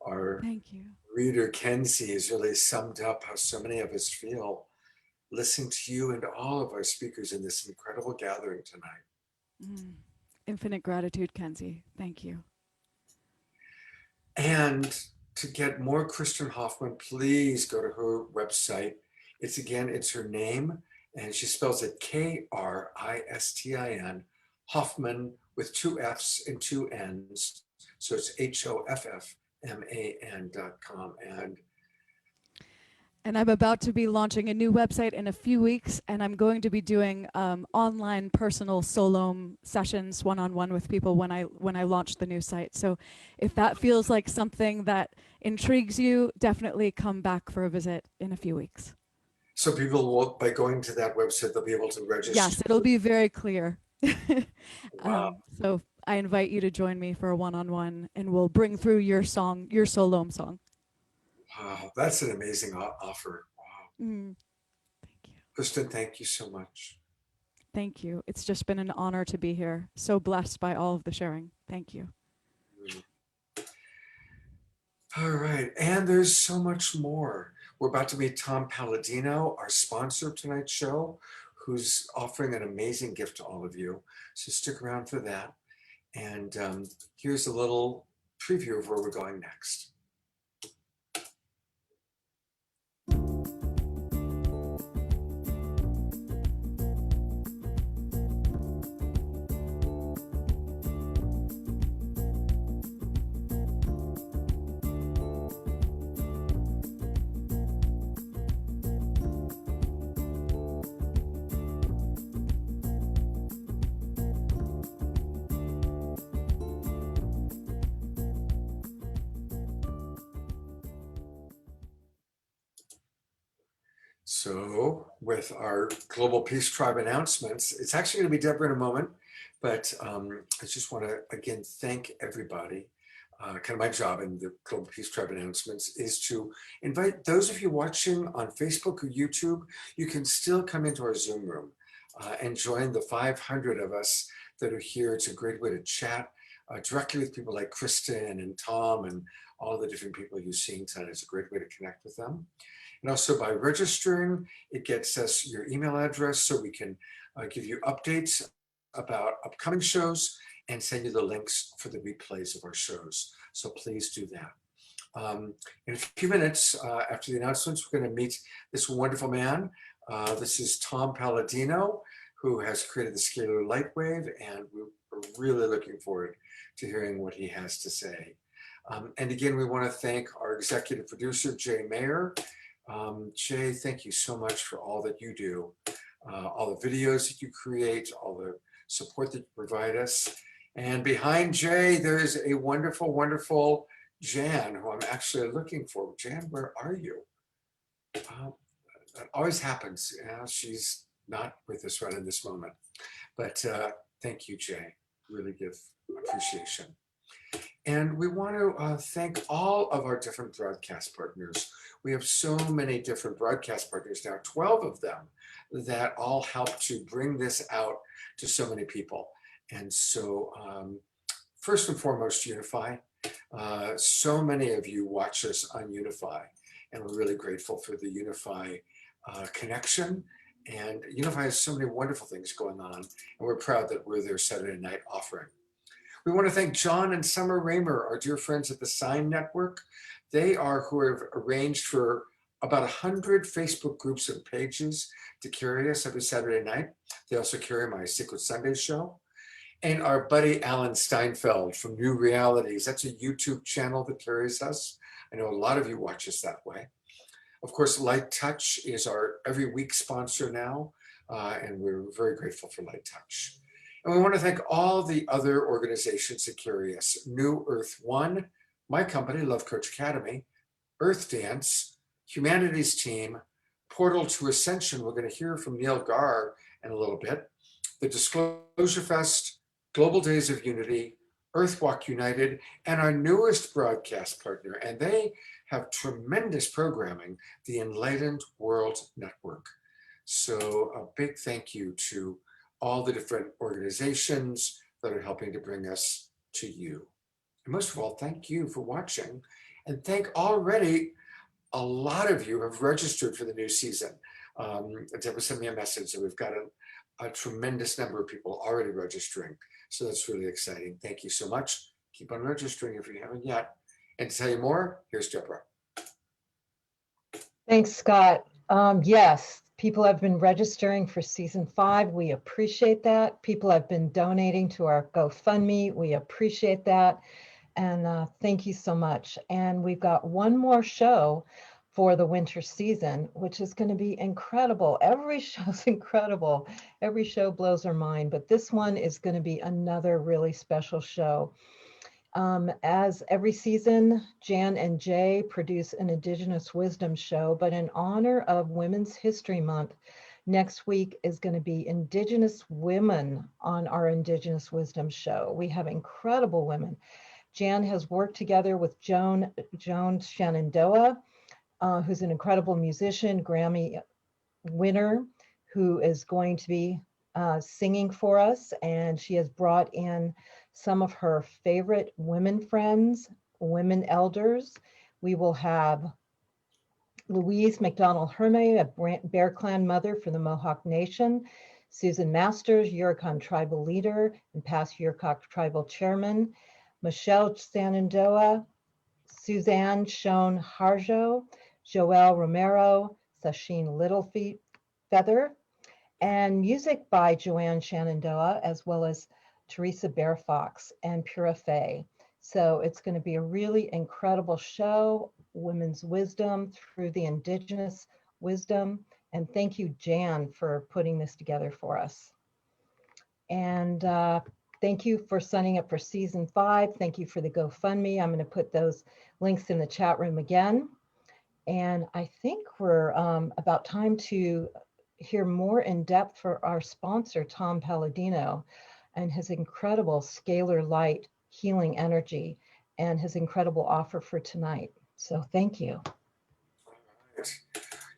our Thank you. reader Kenzie has really summed up how so many of us feel listening to you and all of our speakers in this incredible gathering tonight. Infinite gratitude, Kenzie. Thank you. And to get more Kristen Hoffman, please go to her website. It's her name, and she spells it Kristin, Hoffman with 2 F's and 2 N's. So it's HOFFMAN.com. And I'm about to be launching a new website in a few weeks, and I'm going to be doing online personal solo sessions one-on-one with people when I launch the new site. So if that feels like something that intrigues you, definitely come back for a visit in a few weeks. So people will, by going to that website, they'll be able to register. Yes, it'll be very clear. Wow. So I invite you to join me for a one-on-one, and we'll bring through your song, your solo song. Wow, that's an amazing offer. Wow. Thank you. Kristen, thank you so much. Thank you. It's just been an honor to be here. So blessed by all of the sharing. Thank you. All right, and there's so much more. We're about to meet Tom Palladino, our sponsor of tonight's show, who's offering an amazing gift to all of you. So stick around for that. And here's a little preview of where we're going next. So with our Global Peace Tribe announcements, it's actually going to be Deborah in a moment, but I just want to again thank everybody. Kind of my job in the Global Peace Tribe announcements is to invite those of you watching on Facebook or YouTube. You can still come into our Zoom room and join the 500 of us that are here. It's a great way to chat directly with people like Kristen and Tom and all the different people you're seeing tonight. It's a great way to connect with them. And also by registering, it gets us your email address so we can give you updates about upcoming shows and send you the links for the replays of our shows. So please do that. In a few minutes after the announcements, we're going to meet this wonderful man. This is Tom Palladino, who has created the Scalar Lightwave, and we're really looking forward to hearing what he has to say. And again, we want to thank our executive producer, Jay Mayer. Jay, thank you so much for all that you do, all the videos that you create, all the support that you provide us. And behind Jay, there is a wonderful, wonderful Jan, who I'm actually looking for. Jan, where are you? That always happens. She's not with us right in this moment. But thank you, Jay. Really give appreciation. And we want to thank all of our different broadcast partners. We have so many different broadcast partners now, 12 of them, that all help to bring this out to so many people. And so first and foremost, Unify. So many of you watch us on Unify, and we're really grateful for the Unify connection. And Unify has so many wonderful things going on, and we're proud that we're their Saturday night offering. We want to thank John and Summer Raymer, our dear friends at the Sign Network. They are who have arranged for about 100 Facebook groups and pages to carry us every Saturday night. They also carry my Secret Sunday show. And our buddy Alan Steinfeld from New Realities. That's a YouTube channel that carries us. I know a lot of you watch us that way. Of course, Light Touch is our every week sponsor now, and we're very grateful for Light Touch. And we want to thank all the other organizations that carry us. New Earth One, my company, Love Coach Academy, Earth Dance, Humanities Team, Portal to Ascension. We're going to hear from Neil Gar in a little bit. The Disclosure Fest, Global Days of Unity, Earthwalk United, and our newest broadcast partner. And they have tremendous programming, the Enlightened World Network. So a big thank you to all the different organizations that are helping to bring us to you. And most of all, thank you for watching, and thank already a lot of you have registered for the new season. Deborah sent me a message that we've got a tremendous number of people already registering. So that's really exciting. Thank you so much. Keep on registering if you haven't yet. And to tell you more, here's Deborah. Thanks, Scott. Yes, people have been registering for season 5. We appreciate that. People have been donating to our GoFundMe. We appreciate that. And thank you so much. And we've got one more show for the winter season, which is going to be incredible. Every show's incredible. Every show blows our mind, but this one is going to be another really special show. As every season, Jan and Jay produce an Indigenous Wisdom show, but in honor of Women's History Month, next week is going to be Indigenous women on our Indigenous Wisdom show. We have incredible women. Jan has worked together with Joan Shenandoah, who's an incredible musician, Grammy winner, who is going to be singing for us. And she has brought in some of her favorite women friends, women elders. We will have Louise McDonald Herme, a Bear Clan mother for the Mohawk Nation, Susan Masters, Yurok tribal leader and past Yurok tribal chairman, Michelle Shenandoah, Suzanne Schoen Harjo, Joelle Romero, Sasheen Littlefeather, and music by Joanne Shenandoah, as well as Teresa Bear Fox and Pura Fay. So it's going to be a really incredible show, women's wisdom through the Indigenous wisdom. And thank you, Jan, for putting this together for us. And thank you for signing up for season 5. Thank you for the GoFundMe. I'm going to put those links in the chat room again. And I think we're about time to hear more in depth for our sponsor, Tom Palladino, and his incredible scalar light healing energy and his incredible offer for tonight. So thank you.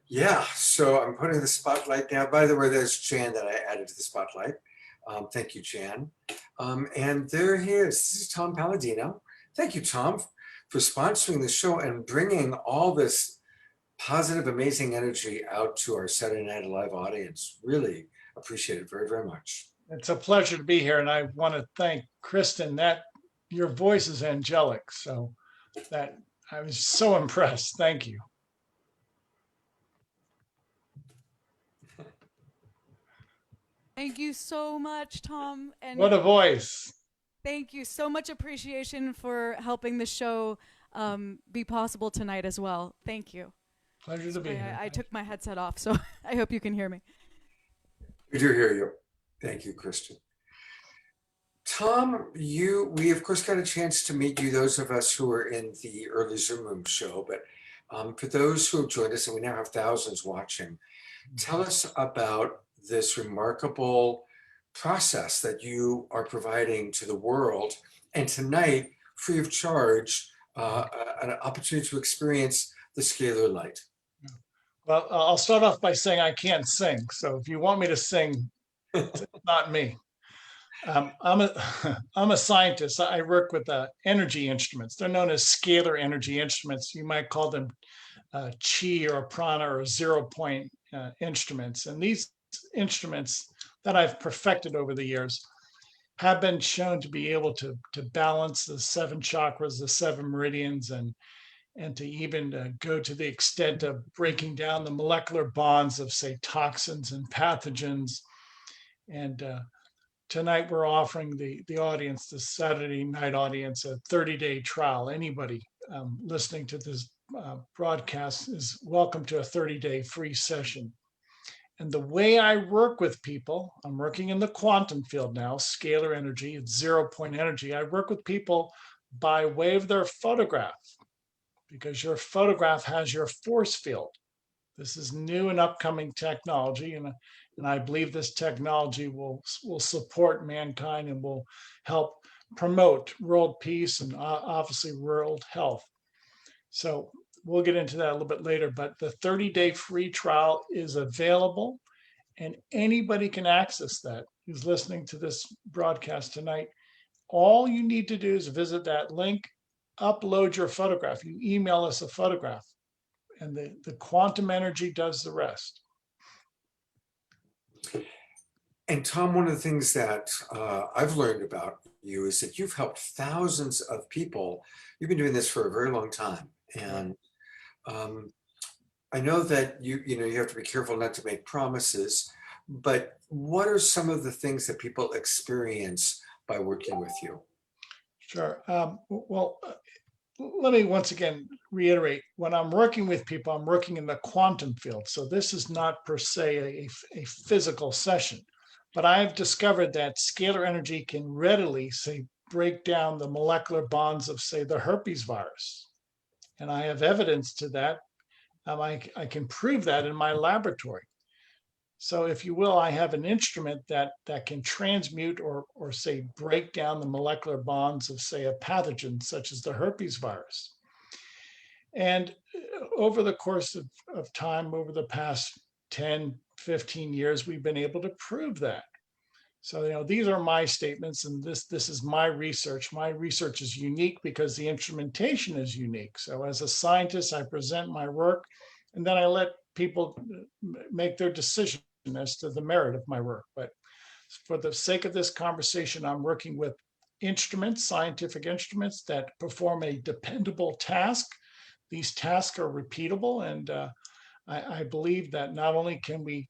Yeah, so I'm putting the spotlight now. By the way, there's Jan that I added to the spotlight. Thank you, Jan. And there he is. This is Tom Palladino. Thank you, Tom, for sponsoring the show and bringing all this positive, amazing energy out to our Saturday Night Live audience. Really appreciate it very, very much. It's a pleasure to be here, and I want to thank Kristen. That your voice is angelic, so that I was so impressed. Thank you. Thank you so much, Tom. And What a voice. thank you so much appreciation for helping the show be possible tonight as well. Thank you. Pleasure to be here. I took my headset off, so I hope you can hear me. We do hear you. Thank you, Kristen. Tom, we of course got a chance to meet you, those of us who were in the early Zoom Room show, but for those who have joined us, and we now have thousands watching, tell us about this remarkable process that you are providing to the world, and tonight, free of charge, an opportunity to experience the scalar light. Well, I'll start off by saying I can't sing, so if you want me to sing, it's not me. I'm a scientist. I work with energy instruments. They're known as scalar energy instruments. You might call them chi or prana or 0 point instruments. And these instruments that I've perfected over the years have been shown to be able to balance the 7 chakras, the 7 meridians, and to even go to the extent of breaking down the molecular bonds of, say, toxins and pathogens. And tonight we're offering the audience, the Saturday night audience, a 30-day trial. Anybody listening to this broadcast is welcome to a 30-day free session. And the way I work with people, I'm working in the quantum field now, scalar energy, it's 0 point energy. I work with people by way of their photograph, because your photograph has your force field. This is new and upcoming technology, and I believe this technology will support mankind and will help promote world peace and obviously world health. So we'll get into that a little bit later, but the 30-day free trial is available, and anybody can access that who's listening to this broadcast tonight. All you need to do is visit that link, upload your photograph. You email us a photograph, and the quantum energy does the rest. And Tom, one of the things that I've learned about you is that you've helped thousands of people. You've been doing this for a very long time. And I know that you have to be careful not to make promises, but what are some of the things that people experience by working with you? Sure. Let me once again reiterate, when I'm working with people, I'm working in the quantum field. So this is not per se a physical session, but I've discovered that scalar energy can readily, say, break down the molecular bonds of, say, the herpes virus. And I have evidence to that. I can prove that in my laboratory. So if you will, I have an instrument that can transmute or say break down the molecular bonds of, say, a pathogen such as the herpes virus. And over the course of time, over the past 10, 15 years, we've been able to prove that. So, these are my statements, and this is my research. My research is unique because the instrumentation is unique. So as a scientist, I present my work, and then I let people make their decision as to the merit of my work. But for the sake of this conversation, I'm working with instruments, scientific instruments that perform a dependable task. These tasks are repeatable, and I believe that not only can we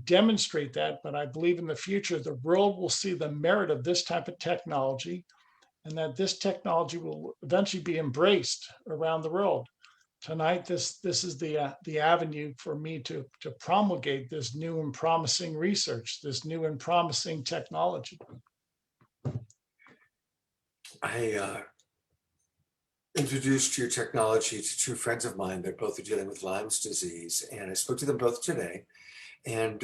demonstrate that, but I believe in the future the world will see the merit of this type of technology, and that this technology will eventually be embraced around the world. Tonight, this is the avenue for me to promulgate this new and promising research, this new and promising technology. introduced your technology to two friends of mine that both are dealing with Lyme's disease, and I spoke to them both today, and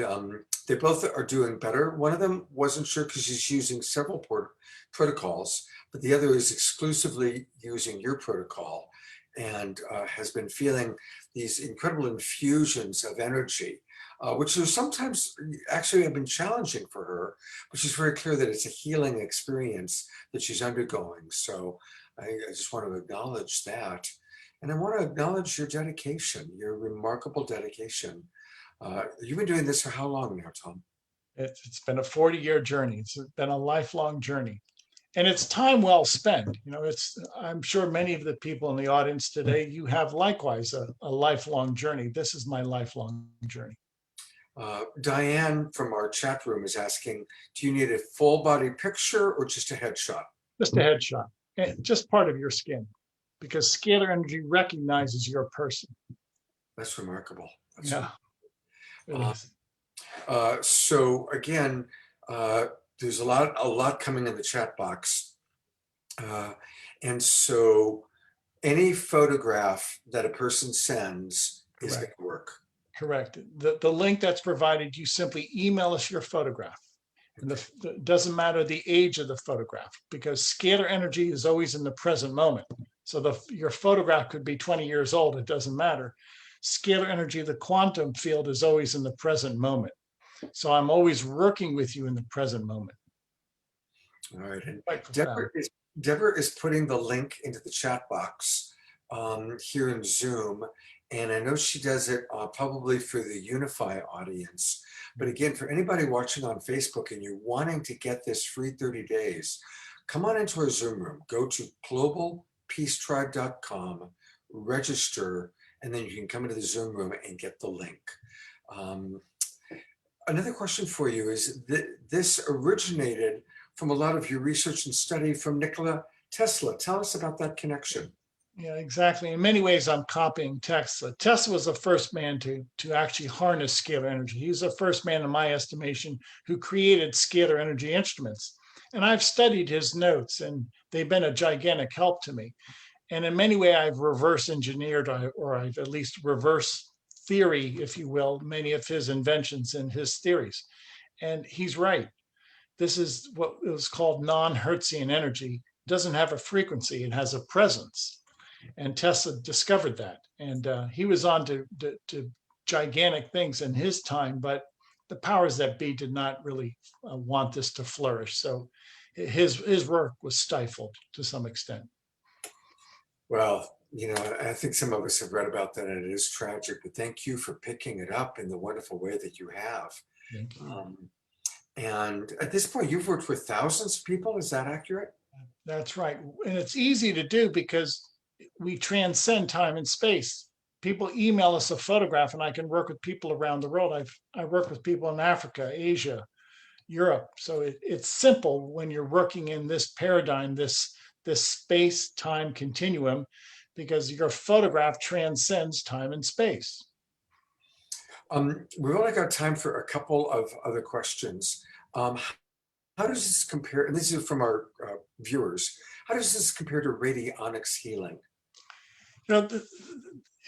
they both are doing better. One of them wasn't sure because she's using several protocols, but the other is exclusively using your protocol and has been feeling these incredible infusions of energy, which are sometimes actually have been challenging for her, but she's very clear that it's a healing experience that she's undergoing. So I just want to acknowledge that. And I want to acknowledge your dedication, your remarkable dedication. You've been doing this for how long now, Tom? It's been a 40-year journey. It's been a lifelong journey. And it's time well spent. You know, I'm sure many of the people in the audience today, you have likewise a lifelong journey. This is my lifelong journey. Diane from our chat room is asking, do you need a full body picture or just a headshot? Just a headshot, and just part of your skin, because scalar energy recognizes your person. That's remarkable. That's Yeah. So again, there's a lot coming in the chat box. And so any photograph that a person sends is going to work. Correct. The link that's provided, you simply email us your photograph. And it doesn't matter the age of the photograph, because scalar energy is always in the present moment. So your photograph could be 20 years old, it doesn't matter. Scalar energy, the quantum field, is always in the present moment. So I'm always working with you in the present moment. All right. And Deborah is putting the link into the chat box here in Zoom. And I know she does it probably for the Unify audience. But again, for anybody watching on Facebook and you're wanting to get this free 30 days, come on into our Zoom room. Go to globalpeacetribe.com, register, and then you can come into the Zoom room and get the link. Another question for you is this originated from a lot of your research and study from Nikola Tesla. Tell us about that connection. Yeah, exactly. In many ways, I'm copying Tesla. Tesla was the first man to actually harness scalar energy. He's the first man, in my estimation, who created scalar energy instruments. And I've studied his notes, and they've been a gigantic help to me. And in many ways, I've reverse engineered, or I've at least reverse theory, if you will, many of his inventions and his theories. And he's right. This is what is called non-Hertzian energy. It doesn't have a frequency, it has a presence. And Tesla discovered that. And he was on to gigantic things in his time, but the powers that be did not really want this to flourish. So his work was stifled to some extent. Well, you know, I think some of us have read about that, and it is tragic, but thank you for picking it up in the wonderful way that you have. Thank you. And at this point, you've worked with thousands of people. Is that accurate? That's right. And it's easy to do because we transcend time and space. People email us a photograph, and I can work with people around the world. I work with people in Africa, Asia, Europe. So it's simple when you're working in this paradigm, this space-time continuum, because your photograph transcends time and space. We've only got time for a couple of other questions. How does this compare, and this is from our viewers, how does this compare to radionics healing? You know,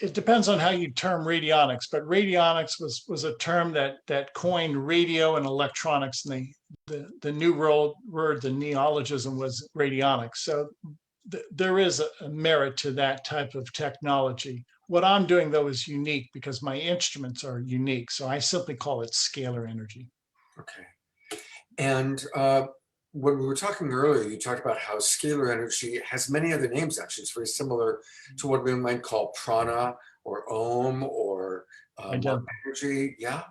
it depends on how you term radionics, but radionics was a term that coined radio and electronics, and the new world word, the neologism, was radionics. So there is a merit to that type of technology. What I'm doing, though, is unique because my instruments are unique. So I simply call it scalar energy. Okay. And when we were talking earlier, you talked about how scalar energy has many other names, actually. It's very similar to what we might call prana or om or energy. Yeah.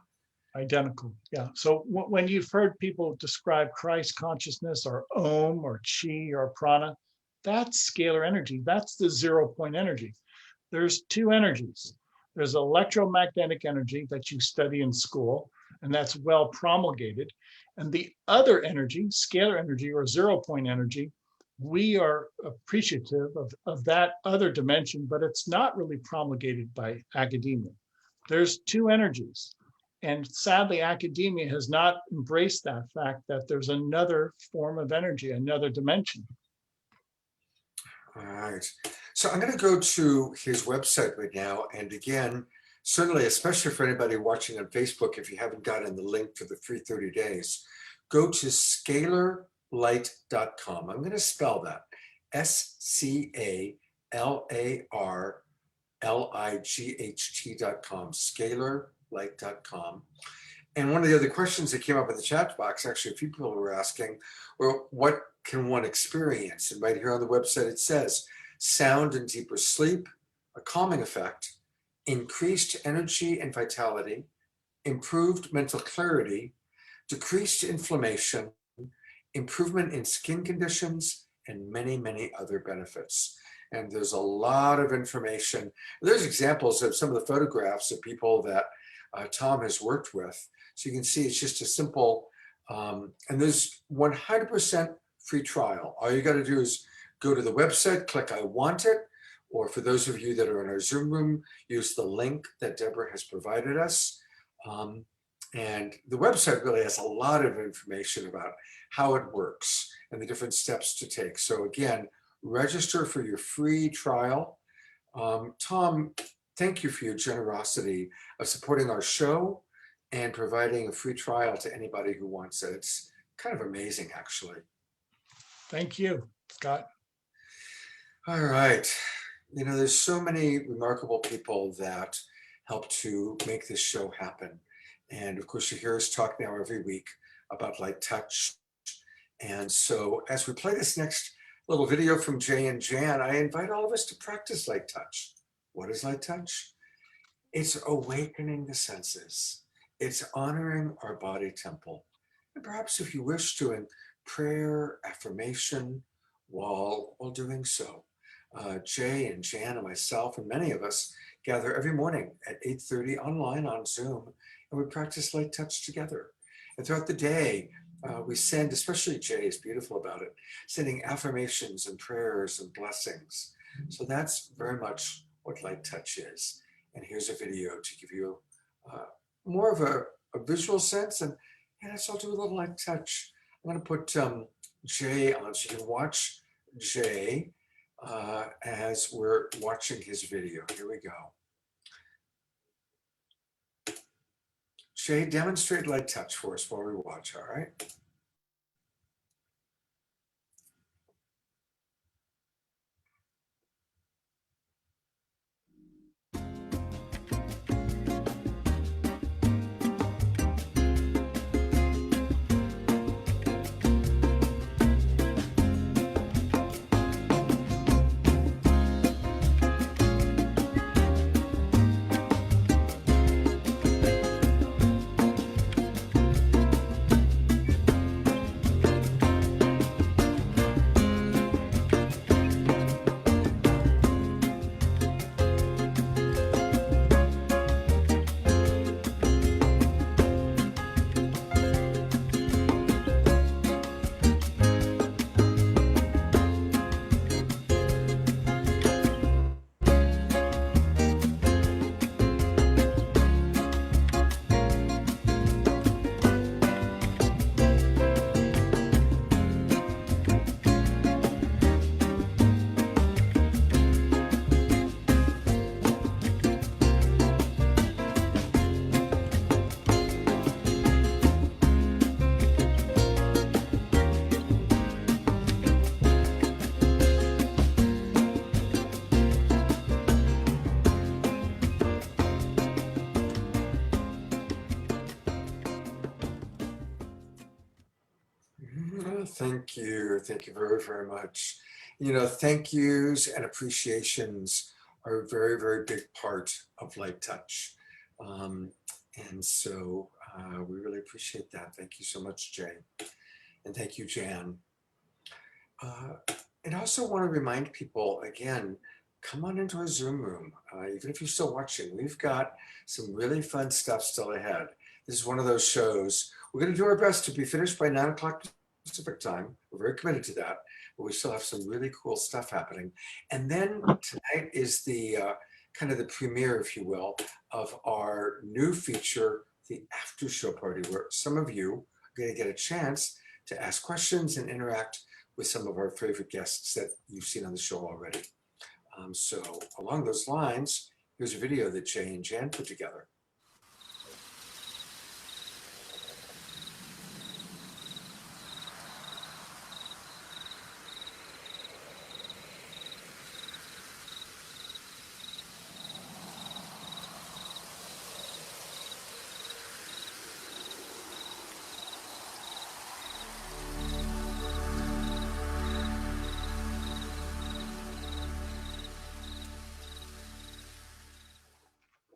Identical. Yeah. So when you've heard people describe Christ consciousness or om or chi or prana, that's scalar energy. That's the 0-point energy. There's two energies. There's electromagnetic energy that you study in school, and that's well promulgated. And the other energy, scalar energy or 0-point energy, we are appreciative of that other dimension, but it's not really promulgated by academia. There's two energies. And sadly, academia has not embraced that fact that there's another form of energy, another dimension. All right. So I'm going to go to his website right now. And again, certainly, especially for anybody watching on Facebook, if you haven't gotten the link for the free 30 days, go to scalarlight.com. I'm going to spell that SCALARLIGHT.com, scalarlight.com. And one of the other questions that came up in the chat box, actually, a few people were asking, well, what can one experience? And right here on the website, it says sound and deeper sleep, a calming effect, increased energy and vitality, improved mental clarity, decreased inflammation, improvement in skin conditions, and many, many other benefits. And there's a lot of information. There's examples of some of the photographs of people that Tom has worked with. So you can see it's just a simple, and there's 100% free trial. All you got to do is go to the website, click I want it, or for those of you that are in our Zoom room, use the link that Deborah has provided us. And the website really has a lot of information about how it works and the different steps to take. So again, register for your free trial. Tom, thank you for your generosity of supporting our show and providing a free trial to anybody who wants it. It's kind of amazing, actually. Thank you, Scott. All right. You know, there's so many remarkable people that help to make this show happen. And of course, you hear us talk now every week about light touch. And so as we play this next little video from Jay and Jan, I invite all of us to practice light touch. What is light touch? It's awakening the senses. It's honoring our body temple. And perhaps if you wish to, in prayer, affirmation, while doing so, Jay and Jan and myself and many of us gather every morning at 8:30 online on Zoom, and we practice light touch together. And throughout the day, we send, especially Jay is beautiful about it, sending affirmations and prayers and blessings. So that's very much what light touch is. And here's a video to give you more of a visual sense. And let's all do a little light touch. I'm going to put Jay on so you can watch Jay as we're watching his video. Here we go. Jay, demonstrate light touch for us while we watch, all right? Thank you. Thank you very, very much. You know, thank yous and appreciations are a very, very big part of light touch. And so we really appreciate that. Thank you so much, Jay. And thank you, Jan. And also want to remind people, again, come on into our Zoom room. Even if you're still watching, we've got some really fun stuff still ahead. This is one of those shows. We're going to do our best to be finished by 9 o'clock Pacific time. We're very committed to that, but we still have some really cool stuff happening. And then tonight is the kind of the premiere, if you will, of our new feature, the after show party, where some of you are going to get a chance to ask questions and interact with some of our favorite guests that you've seen on the show already. So along those lines, here's a video that Jay and Jan put together.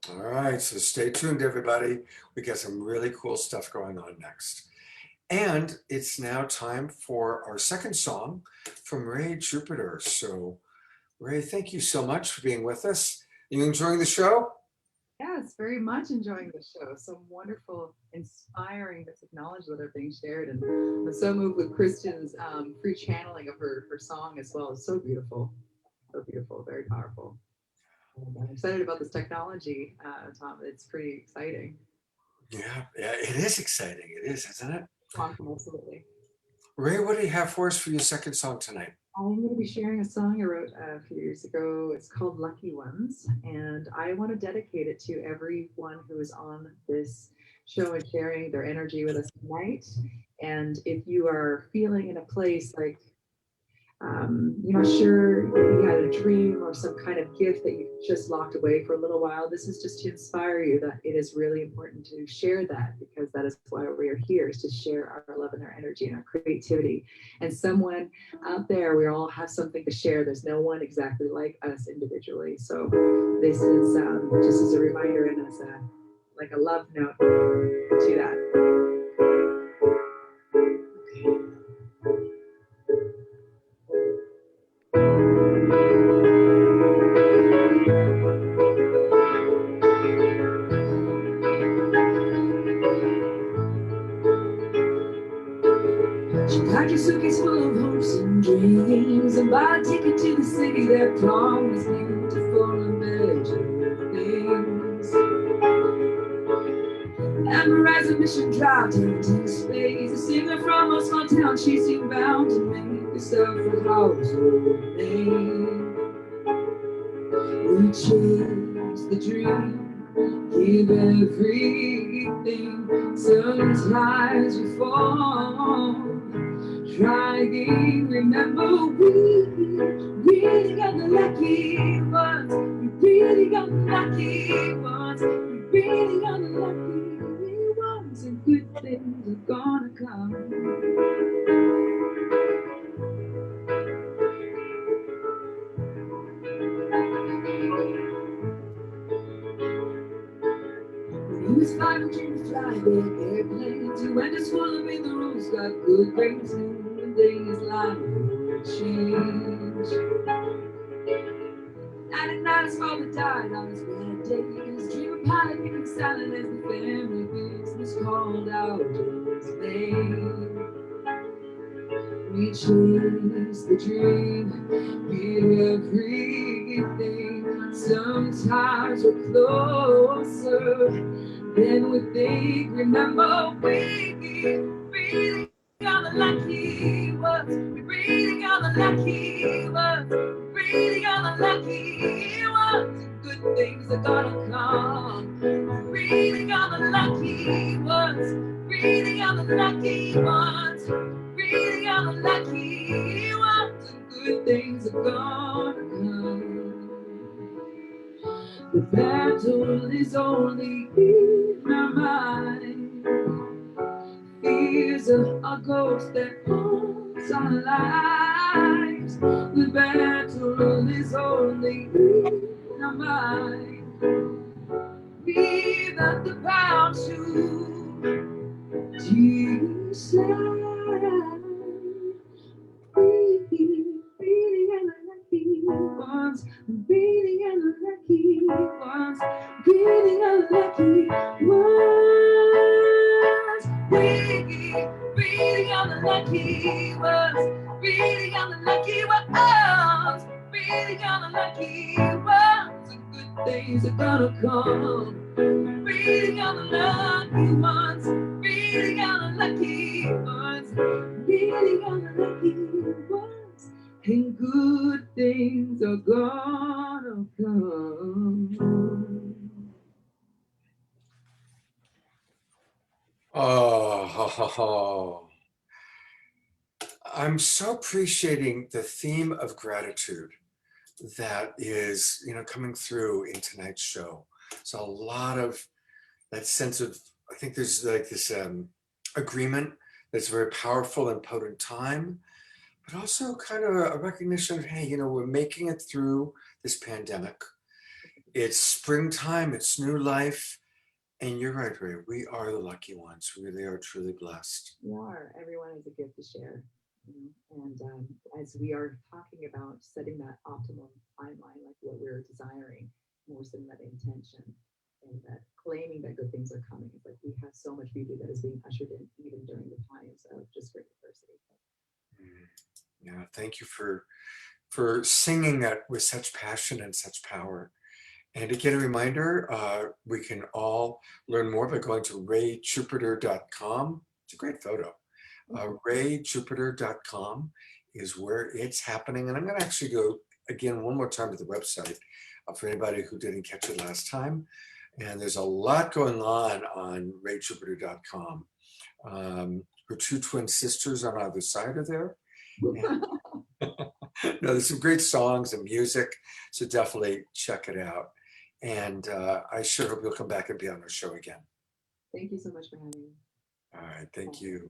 All right, so stay tuned, everybody. We got some really cool stuff going on next. And it's now time for our second song from Ray Jupiter. So, Ray, thank you so much for being with us. You enjoying the show? Yes, very much enjoying the show. Some wonderful, inspiring bits of knowledge that are being shared. And I'm so moved with Kristen's free channeling of her song as well. It's so beautiful. So beautiful, very powerful. And I'm excited about this technology, Tom. It's pretty exciting. Yeah, it is exciting. It is, isn't it? Absolutely. Ray, what do you have for us for your second song tonight? I'm going to be sharing a song I wrote a few years ago. It's called Lucky Ones, and I want to dedicate it to everyone who is on this show and sharing their energy with us tonight. And if you are feeling in a place like you're not sure you had a dream or some kind of gift that you just locked away for a little while, this is just to inspire you that it is really important to share that, because that is why we are here, is to share our love and our energy and our creativity. And someone out there, we all have something to share. There's no one exactly like us individually. So this is just as a reminder and as like a love note to that. She packed a suitcase full of hopes and dreams and bought a ticket to the city that promised beautiful and better things. Memorize a mission drive to space. A singer from a small town, she seemed bound to make herself a household name. We chase the dream, give everything. Sometimes we fall. Trying, remember we really got the lucky ones. We really got the lucky ones. We really got the lucky ones, and good things are gonna come. When he was 5 and dreamed to fly big airplanes, he went to school and made the rules, got good grades, knew one day his life would change. 99 his father died on his bad day. His dream of pilot became silent as the family business called out his name. We chase the dream, give everything. Sometimes we're closer than we think. Remember, we really are the lucky ones. We really are the lucky ones. We really are the lucky ones. And good things are gonna come. We really are the lucky ones. Really are the lucky ones. Really are the lucky ones. And good things are gonna come. The battle is only in our mind. Fears a ghost that haunts our lives. The battle is only in our mind. We've got the power to decide. Really are the lucky ones. Really are the lucky ones. Really are the lucky ones. Really are the lucky ones. Really are the lucky ones. Really are the lucky ones. And good things are gonna come. Really are the lucky ones. Really are the lucky ones. Really are the lucky ones. and good things are gonna come. Oh, I'm so appreciating the theme of gratitude that is, coming through in tonight's show. So a lot of that sense of, I think there's like this agreement that's very powerful and potent time, but also kind of a recognition of, hey, we're making it through this pandemic. It's springtime, it's new life. And you're right, Ray. We are the lucky ones. We really are truly blessed. We are. Everyone has a gift to share. And as we are talking about setting that optimum timeline, like what we're desiring, more setting that intention and that claiming that good things are coming. It's like we have so much beauty that is being ushered in even during the times of just great adversity. Yeah, thank you for singing that with such passion and such power. And again, a reminder, we can all learn more by going to rayjupiter.com. It's a great photo. Rayjupiter.com is where it's happening. And I'm going to actually go again one more time to the website for anybody who didn't catch it last time. And there's a lot going on rayjupiter.com. Her two twin sisters on either side are there. And, no, there's some great songs and music, so definitely check it out. And I sure hope you'll come back and be on our show again. Thank you so much for having me. All right, thank you.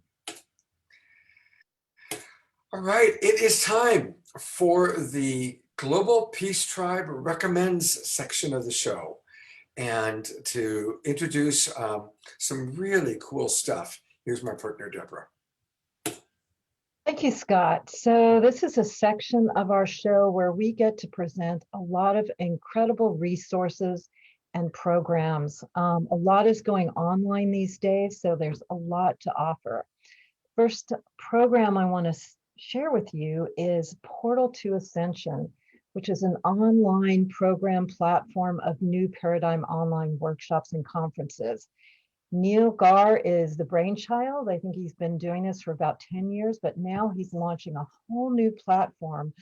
All right, it is time for the Global Peace Tribe Recommends section of the show, and to introduce some really cool stuff. Here's my partner, Deborah. Thank you, Scott. So this is a section of our show where we get to present a lot of incredible resources and programs. A lot is going online these days, so there's a lot to offer. First program I want to share with you is Portal to Ascension, which is an online program platform of new paradigm online workshops and conferences. Neil Gar is the brainchild. I think he's been doing this for about 10 years, but now he's launching a whole new platform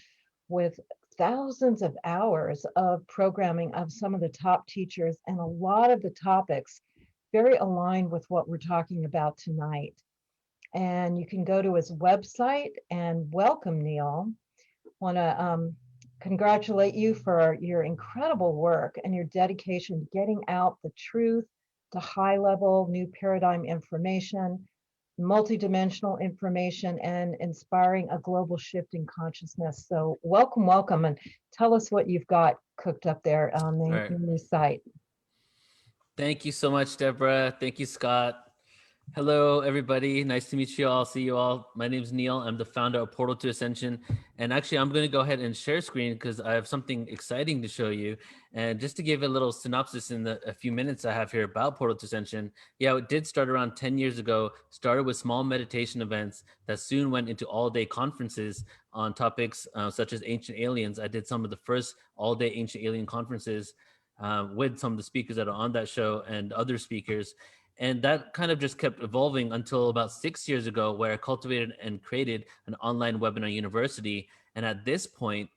with thousands of hours of programming of some of the top teachers, and a lot of the topics very aligned with what we're talking about tonight. And you can go to his website and welcome Neil. Want to congratulate you for your incredible work and your dedication to getting out the truth, to high level new paradigm information, multidimensional information, and inspiring a global shift in consciousness. So welcome, welcome, and tell us what you've got cooked up there on the new site. Thank you so much, Deborah. Thank you, Scott. Hello, everybody. Nice to meet you all. See you all. My name is Neil. I'm the founder of Portal to Ascension. And actually, I'm going to go ahead and share screen because I have something exciting to show you. And just to give a little synopsis in a few minutes I have here about Portal to Ascension. Yeah, it did start around 10 years ago, started with small meditation events that soon went into all-day conferences on topics such as ancient aliens. I did some of the first all-day ancient alien conferences with some of the speakers that are on that show and other speakers. And that kind of just kept evolving until about 6 years ago, where I cultivated and created an online webinar university. And at this point,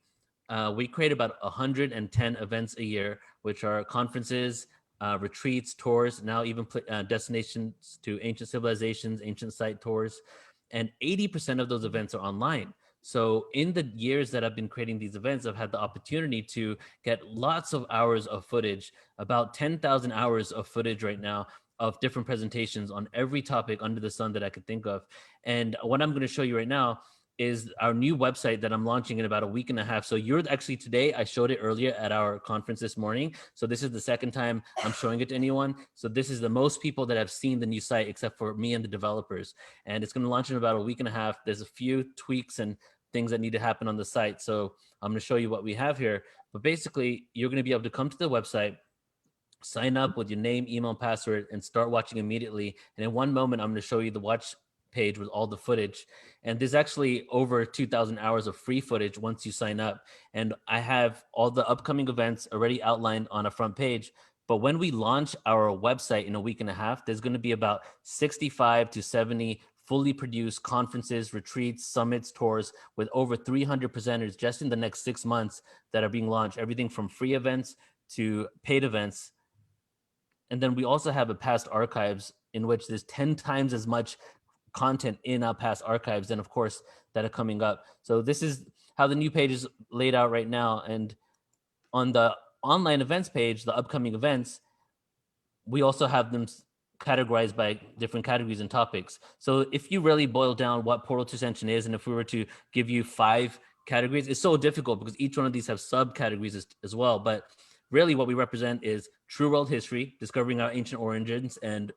we create about 110 events a year, which are conferences, retreats, tours, now even destinations to ancient civilizations, ancient site tours. And 80% of those events are online. So in the years that I've been creating these events, I've had the opportunity to get lots of hours of footage, about 10,000 hours of footage right now, of different presentations on every topic under the sun that I could think of. And what I'm going to show you right now is our new website that I'm launching in about a week and a half. So you're actually today, I showed it earlier at our conference this morning. So this is the second time I'm showing it to anyone. So this is the most people that have seen the new site except for me and the developers. And it's going to launch in about a week and a half. There's a few tweaks and things that need to happen on the site. So I'm going to show you what we have here. But basically, you're going to be able to come to the website, sign up with your name, email, password, and start watching immediately. And in one moment, I'm going to show you the watch page with all the footage. And there's actually over 2,000 hours of free footage once you sign up. And I have all the upcoming events already outlined on a front page. But when we launch our website in a week and a half, there's going to be about 65 to 70 fully produced conferences, retreats, summits, tours with over 300 presenters just in the next 6 months that are being launched, everything from free events to paid events. And then we also have a past archives in which there's 10 times as much content in our past archives and of course that are coming up. So this is how the new page is laid out right now. And on the online events page, the upcoming events, we also have them categorized by different categories and topics. So if you really boil down what Portal to Ascension is, and if we were to give you 5 categories, it's so difficult because each one of these have subcategories as well. But really what we represent is true world history, discovering our ancient origins and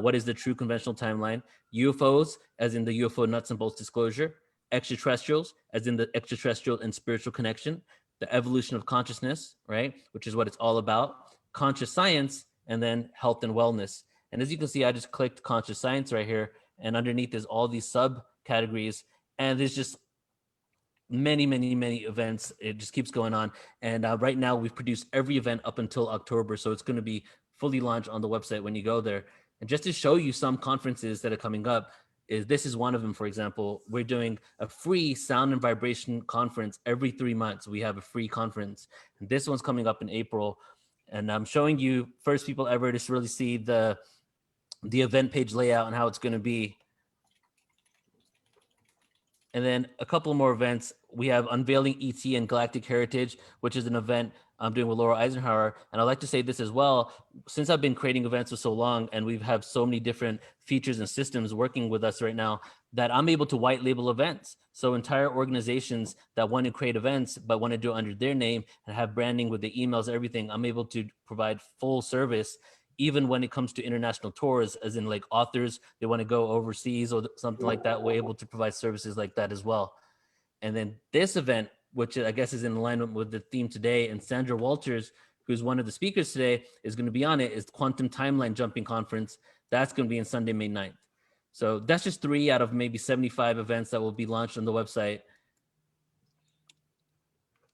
what is the true conventional timeline, UFOs, as in the UFO nuts and bolts disclosure, extraterrestrials, as in the extraterrestrial and spiritual connection, the evolution of consciousness, right, which is what it's all about, conscious science, and then health and wellness. And as you can see, I just clicked conscious science right here, and underneath is all these subcategories, and there's just many events. It just keeps going on. And right now we've produced every event up until October, so it's going to be fully launched on the website when you go there. And just to show you some conferences that are coming up, this is one of them. For example, we're doing a free sound and vibration conference every 3 months. We have a free conference, and this one's coming up in April. And I'm showing you first people ever to really see the event page layout and how it's going to be. And then a couple more events. We have Unveiling ET and Galactic Heritage, which is an event I'm doing with Laura Eisenhower. And I'd like to say this as well. Since I've been creating events for so long and we have so many different features and systems working with us right now, that I'm able to white label events. So entire organizations that want to create events, but want to do it under their name and have branding with the emails, everything, I'm able to provide full service, even when it comes to international tours, as in like authors, they want to go overseas or something like that. We're able to provide services like that as well. And then this event, which I guess is in alignment with the theme today, and Sandra Walters, who's one of the speakers today, is going to be on it, is Quantum Timeline Jumping Conference. That's going to be on Sunday, May 9th. So that's just 3 out of maybe 75 events that will be launched on the website.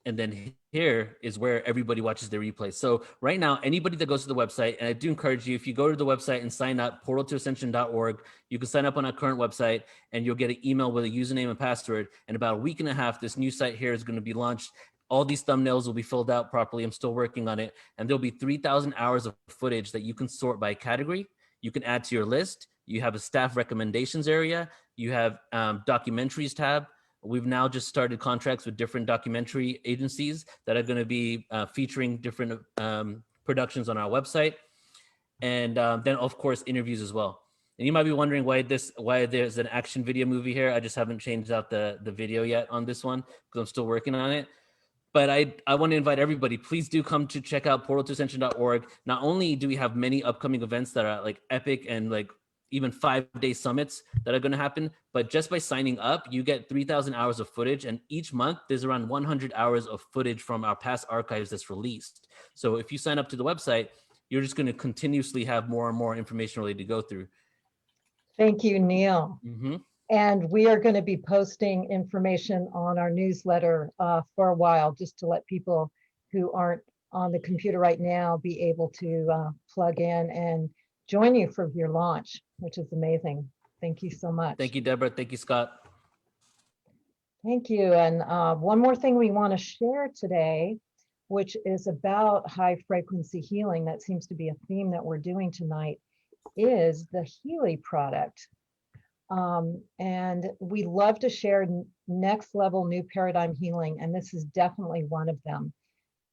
And then here is where everybody watches the replay. So right now, anybody that goes to the website, and I do encourage you, if you go to the website and sign up, portaltoascension.org, you can sign up on our current website and you'll get an email with a username and password. In about a week and a half, this new site here is going to be launched. All these thumbnails will be filled out properly. I'm still working on it. And there'll be 3,000 hours of footage that you can sort by category. You can add to your list. You have a staff recommendations area. You have documentaries tab. We've now just started contracts with different documentary agencies that are going to be featuring different productions on our website. And then, of course, interviews as well. And you might be wondering why there's an action video movie here. I just haven't changed out the video yet on this one because I'm still working on it. But I want to invite everybody, please do come to check out portaltoascension.org. Not only do we have many upcoming events that are like epic and like even 5-day summits that are going to happen, but just by signing up, you get 3,000 hours of footage. And each month there's around 100 hours of footage from our past archives that's released. So if you sign up to the website, you're just going to continuously have more and more information really to go through. Thank you, Neil. Mm-hmm. And we are going to be posting information on our newsletter for a while, just to let people who aren't on the computer right now be able to plug in and join you for your launch, which is amazing. Thank you so much. Thank you, Deborah. Thank you, Scott. Thank you. And one more thing we want to share today, which is about high frequency healing. That seems to be a theme that we're doing tonight, is the Healy product. And we love to share next level new paradigm healing, and this is definitely one of them.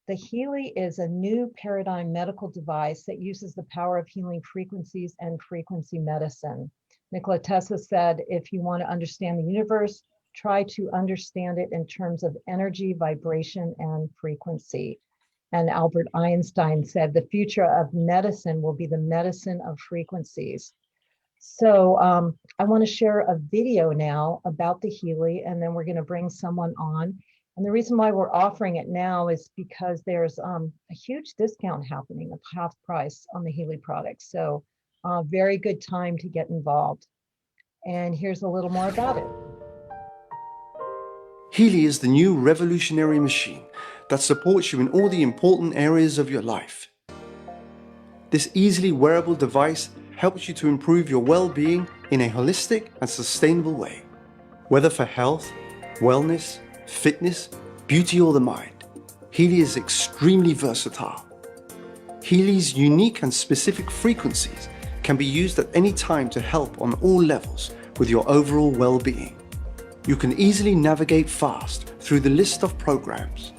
The Healy is a new paradigm medical device that uses the power of healing frequencies and frequency medicine. Nikola Tesla said, if you want to understand the universe, try to understand it in terms of energy, vibration, and frequency. And Albert Einstein said, the future of medicine will be the medicine of frequencies. So I want to share a video now about the Healy, and then we're going to bring someone on. And the reason why we're offering it now is because there's a huge discount happening of half price on the Healy products. So very good time to get involved. And here's a little more about it. Healy is the new revolutionary machine that supports you in all the important areas of your life. This easily wearable device helps you to improve your well-being in a holistic and sustainable way. Whether for health, wellness, fitness, beauty, or the mind, Healy is extremely versatile. Healy's unique and specific frequencies can be used at any time to help on all levels with your overall well-being. You can easily navigate fast through the list of programs.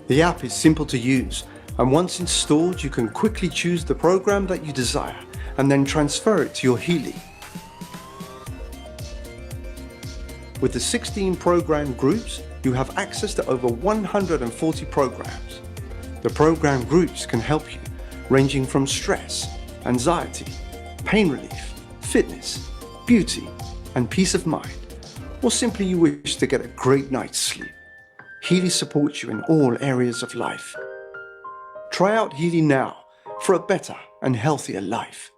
The app is simple to use, and once installed, you can quickly choose the program that you desire and then transfer it to your Healy. With the 16 program groups, you have access to over 140 programs. The program groups can help you, ranging from stress, anxiety, pain relief, fitness, beauty, and peace of mind, or simply you wish to get a great night's sleep. Healy supports you in all areas of life. Try out Healy now for a better and healthier life.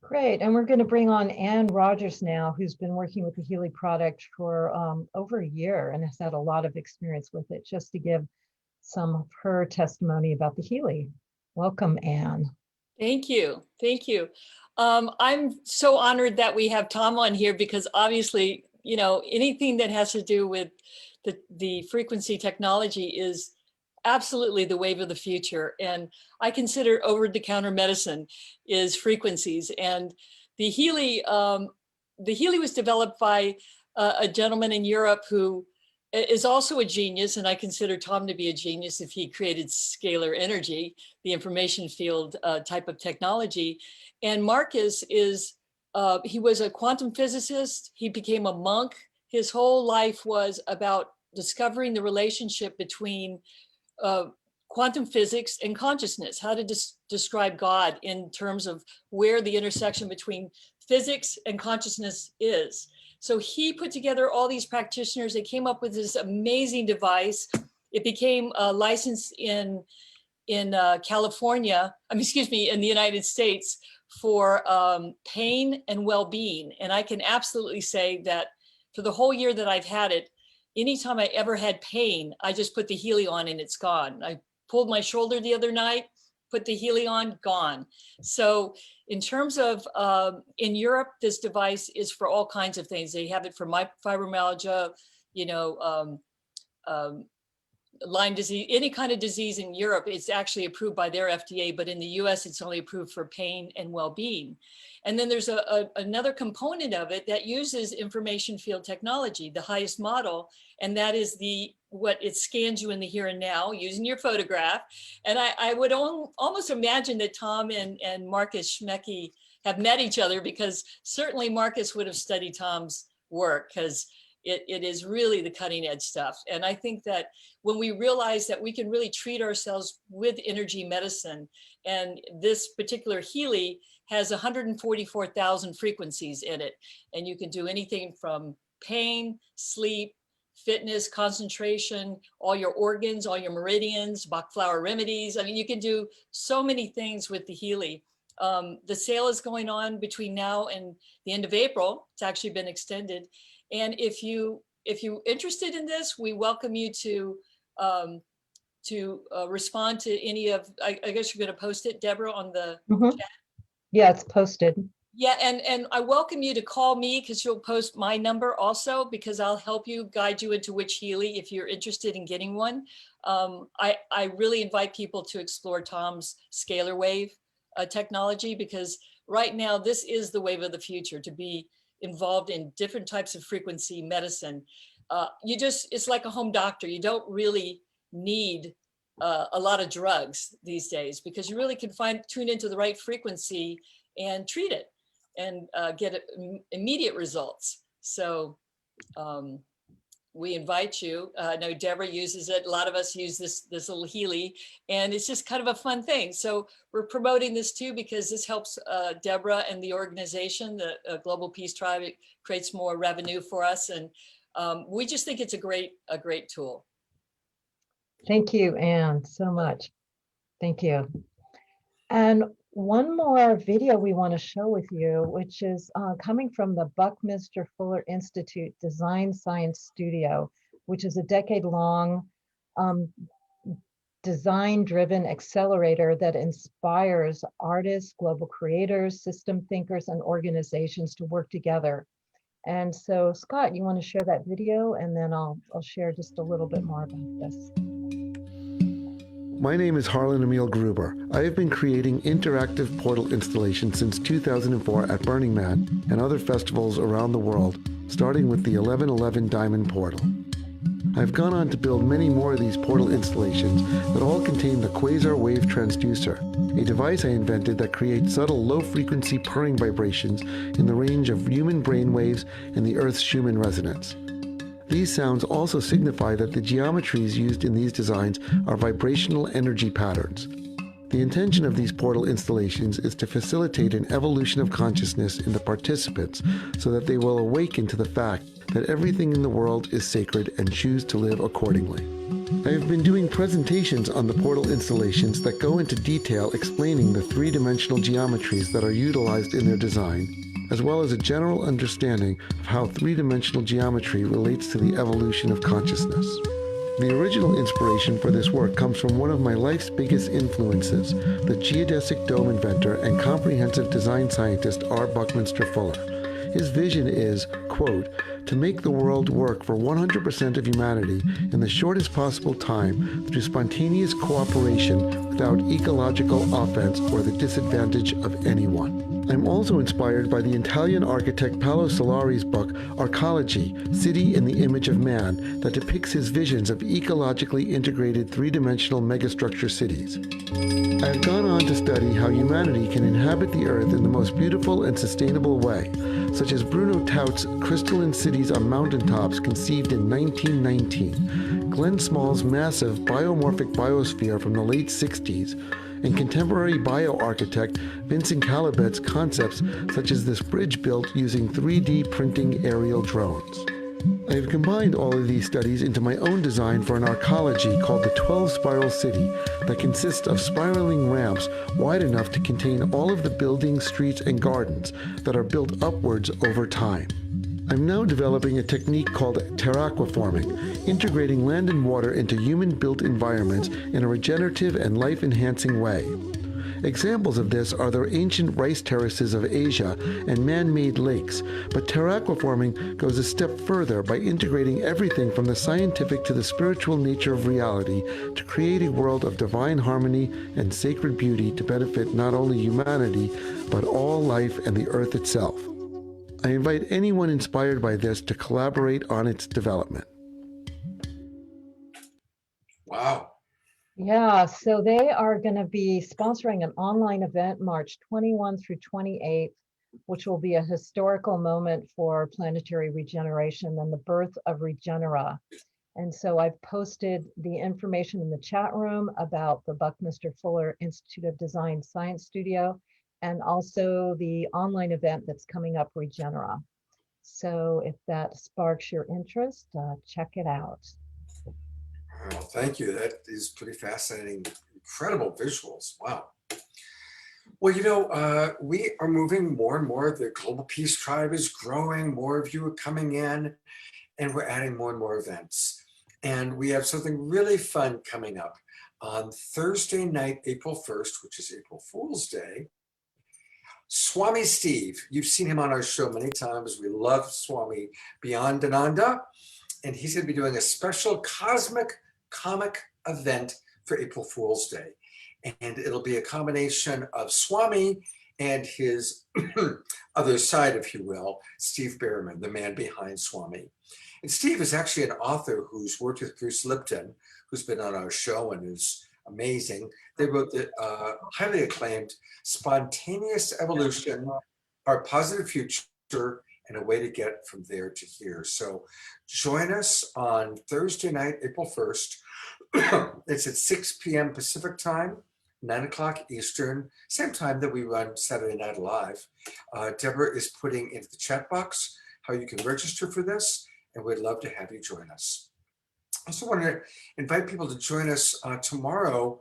Great, and we're going to bring on Ann Rogers now, who's been working with the Healy product for over a year and has had a lot of experience with it, just to give some of her testimony about the Healy. Welcome, Ann. Thank you. Thank you. I'm so honored that we have Tom on here because obviously, you know, anything that has to do with the frequency technology is absolutely the wave of the future. And I consider over-the-counter medicine is frequencies. And the Healy was developed by a gentleman in Europe who is also a genius, and I consider Tom to be a genius if he created scalar energy, the information field type of technology. And Marcus is, he was a quantum physicist. He became a monk. His whole life was about discovering the relationship between quantum physics and consciousness, how to describe God in terms of where the intersection between physics and consciousness is. So he put together all these practitioners. They came up with this amazing device. It became licensed in California, excuse me, in the United States for pain and well-being. And I can absolutely say that for the whole year that I've had it, anytime I ever had pain, I just put the Healy on and it's gone. I pulled my shoulder the other night, put the Healy on, gone. So in terms of, in Europe, this device is for all kinds of things. They have it for fibromyalgia, you know, Lyme disease, any kind of disease in Europe, it's actually approved by their FDA, but in the US, it's only approved for pain and well-being. And then there's another component of it that uses information field technology, the highest model, and that is what it scans you in the here and now using your photograph. And I would almost imagine that Tom and Marcus Schmecke have met each other, because certainly Marcus would have studied Tom's work, because it is really the cutting edge stuff. And I think that when we realize that we can really treat ourselves with energy medicine, and this particular Healy has 144,000 frequencies in it, and you can do anything from pain, sleep, fitness, concentration, all your organs, all your meridians, Bach flower remedies. I mean, you can do so many things with the Healy. The sale is going on between now and the end of April. It's actually been extended. And if you're interested in this, we welcome you to respond to any of, I guess you're going to post it, Deborah, on the chat. Yeah, it's posted. Yeah, and I welcome you to call me, because you'll post my number also, because I'll help you, guide you into which Healy if you're interested in getting one. I really invite people to explore Tom's scalar wave technology, because right now this is the wave of the future, to be involved in different types of frequency medicine. It's like a home doctor. You don't really need a lot of drugs these days, because you really can tune into the right frequency and treat it and get immediate results. So we invite you. I know Deborah uses it. A lot of us use this little Healy, and it's just kind of a fun thing. So we're promoting this too, because this helps Deborah and the organization, the Global Peace Tribe. It creates more revenue for us, and we just think it's a great tool. Thank you, Ann, so much. Thank you. And one more video we want to show with you, which is coming from the Buckminster Fuller Institute Design Science Studio, which is a decade-long design-driven accelerator that inspires artists, global creators, system thinkers, and organizations to work together. And so, Scott, you want to share that video, and then I'll share just a little bit more about this. My name is Harlan Emil Gruber. I have been creating interactive portal installations since 2004 at Burning Man and other festivals around the world, starting with the 1111 Diamond Portal. I've gone on to build many more of these portal installations that all contain the Quasar Wave Transducer, a device I invented that creates subtle low-frequency purring vibrations in the range of human brain waves and the Earth's Schumann resonance. These sounds also signify that the geometries used in these designs are vibrational energy patterns. The intention of these portal installations is to facilitate an evolution of consciousness in the participants so that they will awaken to the fact that everything in the world is sacred and choose to live accordingly. I have been doing presentations on the portal installations that go into detail explaining the three-dimensional geometries that are utilized in their design, as well as a general understanding of how three-dimensional geometry relates to the evolution of consciousness. The original inspiration for this work comes from one of my life's biggest influences, the geodesic dome inventor and comprehensive design scientist R. Buckminster Fuller. His vision is, quote, to make the world work for 100% of humanity in the shortest possible time through spontaneous cooperation without ecological offense or the disadvantage of anyone. I'm also inspired by the Italian architect Paolo Solari's book, Arcology, City in the Image of Man, that depicts his visions of ecologically integrated three-dimensional megastructure cities. I have gone on to study how humanity can inhabit the Earth in the most beautiful and sustainable way, such as Bruno Taut's crystalline cities on mountaintops conceived in 1919, Glenn Small's massive biomorphic biosphere from the late 60s, and contemporary bioarchitect Vincent Calabet's concepts such as this bridge built using 3D printing aerial drones. I have combined all of these studies into my own design for an arcology called the 12-Spiral City that consists of spiraling ramps wide enough to contain all of the buildings, streets, and gardens that are built upwards over time. I'm now developing a technique called terraquaforming, integrating land and water into human-built environments in a regenerative and life-enhancing way. Examples of this are the ancient rice terraces of Asia and man-made lakes, but terraquaforming goes a step further by integrating everything from the scientific to the spiritual nature of reality to create a world of divine harmony and sacred beauty to benefit not only humanity, but all life and the earth itself. I invite anyone inspired by this to collaborate on its development. Wow. Yeah, so they are going to be sponsoring an online event March 21 through 28, which will be a historical moment for planetary regeneration and the birth of Regenera. And so I've posted the information in the chat room about the Buckminster Fuller Institute of Design Science Studio and also the online event that's coming up, Regenera. So if that sparks your interest, check it out. Well, thank you. That is pretty fascinating. Incredible visuals. Wow. Well, we are moving more and more. The Global Peace Tribe is growing. More of you are coming in, and we're adding more and more events. And we have something really fun coming up on Thursday night, April 1st, which is April Fool's Day. Swami Steve, you've seen him on our show many times. We love Swami Beyond Ananda, and he's going to be doing a special cosmic comic event for April Fool's Day. And it'll be a combination of Swami and his other side, if you will, Steve Berman, the man behind Swami. And Steve is actually an author who's worked with Bruce Lipton, who's been on our show and is amazing. They wrote the highly acclaimed Spontaneous Evolution, Our Positive Future, and a Way to Get from There to Here. So join us on Thursday night, April 1st. It's at 6 p.m. Pacific time, 9 o'clock Eastern, same time that we run Saturday Night Live. Deborah is putting into the chat box how you can register for this, and we'd love to have you join us. I also want to invite people to join us tomorrow.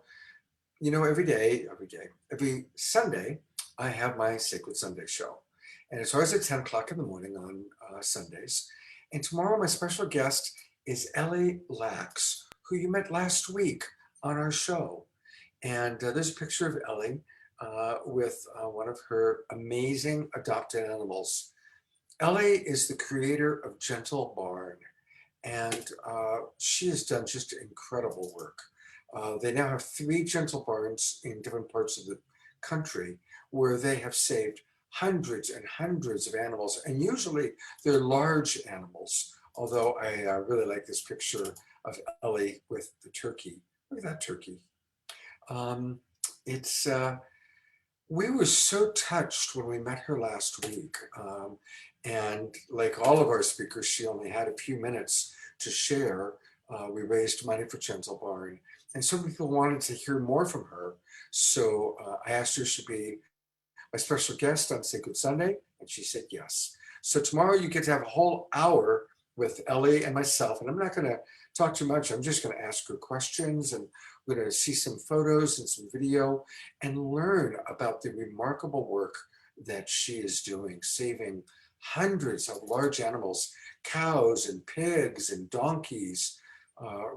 Every Sunday, I have my Sacred Sunday show. And it's always at 10 o'clock in the morning on Sundays. And tomorrow, my special guest is Ellie Lax, who you met last week on our show. And there's a picture of Ellie with one of her amazing adopted animals. Ellie is the creator of Gentle Barn, and she has done just incredible work. They now have 3 Gentle Barns in different parts of the country where they have saved hundreds and hundreds of animals, and usually they're large animals, although I really like this picture of Ellie with the turkey. Look at that turkey. It's We were so touched when we met her last week. And like all of our speakers, she only had a few minutes to share. We raised money for Gentle Barn, and some people wanted to hear more from her. So I asked her if she'd be my special guest on Sacred Sunday, and she said yes. So tomorrow you get to have a whole hour with Ellie and myself, and I'm not going to talk too much. I'm just going to ask her questions, and we're going to see some photos and some video and learn about the remarkable work that she is doing, saving hundreds of large animals, cows and pigs and donkeys.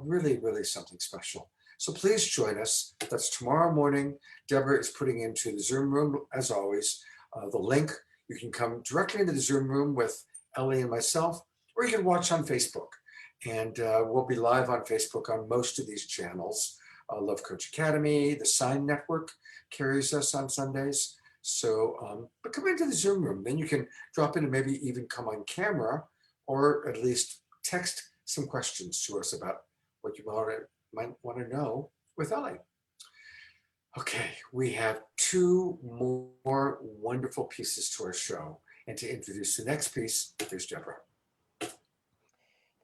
Really, really something special. So please join us. That's tomorrow morning. Deborah is putting into the Zoom room, as always, the link. You can come directly into the Zoom room with Ellie and myself, or you can watch on Facebook. And we'll be live on Facebook on most of these channels. Love Coach Academy, the Sign Network carries us on Sundays. So, but come into the Zoom room. Then you can drop in and maybe even come on camera, or at least text some questions to us about what you might want to know with Ellie. Okay, we have 2 more wonderful pieces to our show. And to introduce the next piece, here's Deborah.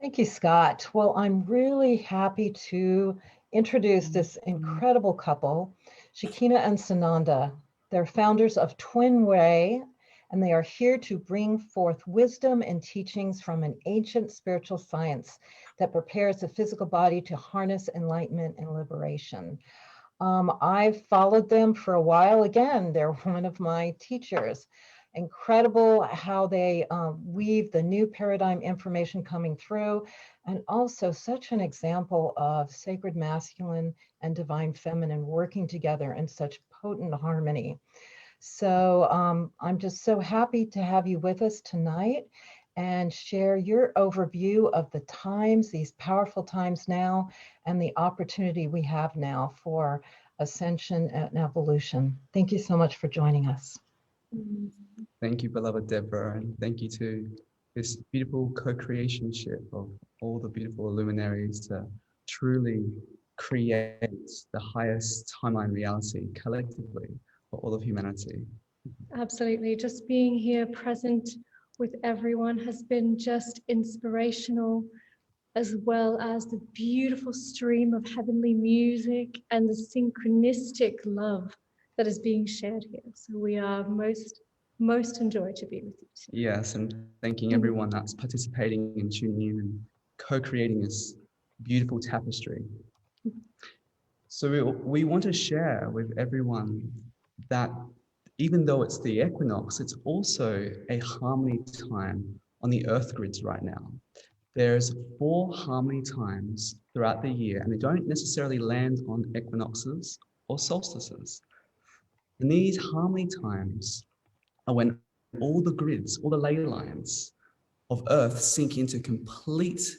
Thank you, Scott. Well, I'm really happy to introduce this incredible couple, Shakina and Sananda. They're founders of Twin Way, and they are here to bring forth wisdom and teachings from an ancient spiritual science that prepares the physical body to harness enlightenment and liberation. I've followed them for a while. Again, they're one of my teachers. Incredible how they weave the new paradigm information coming through, and also such an example of sacred masculine and divine feminine working together in such potent harmony. So I'm just so happy to have you with us tonight and share your overview of the times, these powerful times now, and the opportunity we have now for ascension and evolution. Thank you so much for joining us. Thank you, beloved Deborah, and thank you to this beautiful co-creationship of all the beautiful luminaries to truly create the highest timeline reality collectively for all of humanity. Absolutely. Just being here present with everyone has been just inspirational, as well as the beautiful stream of heavenly music and the synchronistic love that is being shared here. So we are most enjoyed to be with you today. Yes, and thanking everyone that's participating and tuning in and co-creating this beautiful tapestry. So we want to share with everyone that even though it's the equinox, it's also a harmony time on the earth grids right now. There's 4 harmony times throughout the year, and they don't necessarily land on equinoxes or solstices. And these harmony times are when all the grids, all the ley lines of Earth sink into complete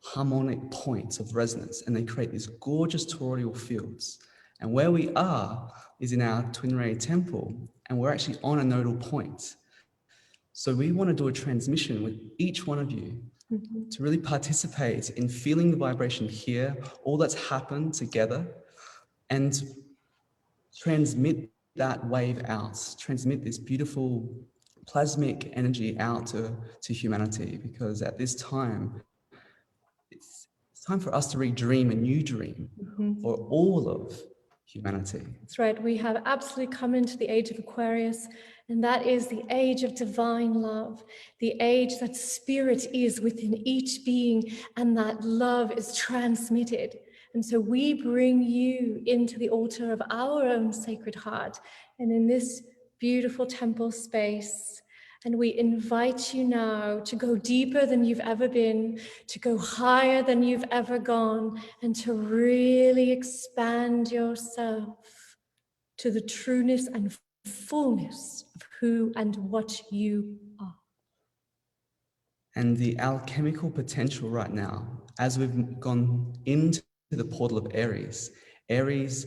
harmonic points of resonance, and they create these gorgeous toroidal fields. And where we are is in our Twin Ray temple, and we're actually on a nodal point. So we want to do a transmission with each one of you to really participate in feeling the vibration here, all that's happened together, and transmit that wave out, transmit this beautiful plasmic energy out to humanity, because at this time, it's time for us to redream a new dream for all of humanity. That's right. We have absolutely come into the age of Aquarius, and that is the age of divine love, the age that spirit is within each being, and that love is transmitted. And so we bring you into the altar of our own Sacred Heart, and in this beautiful temple space, And we invite you now to go deeper than you've ever been, to go higher than you've ever gone, and to really expand yourself to the trueness and fullness of who and what you are. And the alchemical potential right now, as we've gone into the portal of Aries, Aries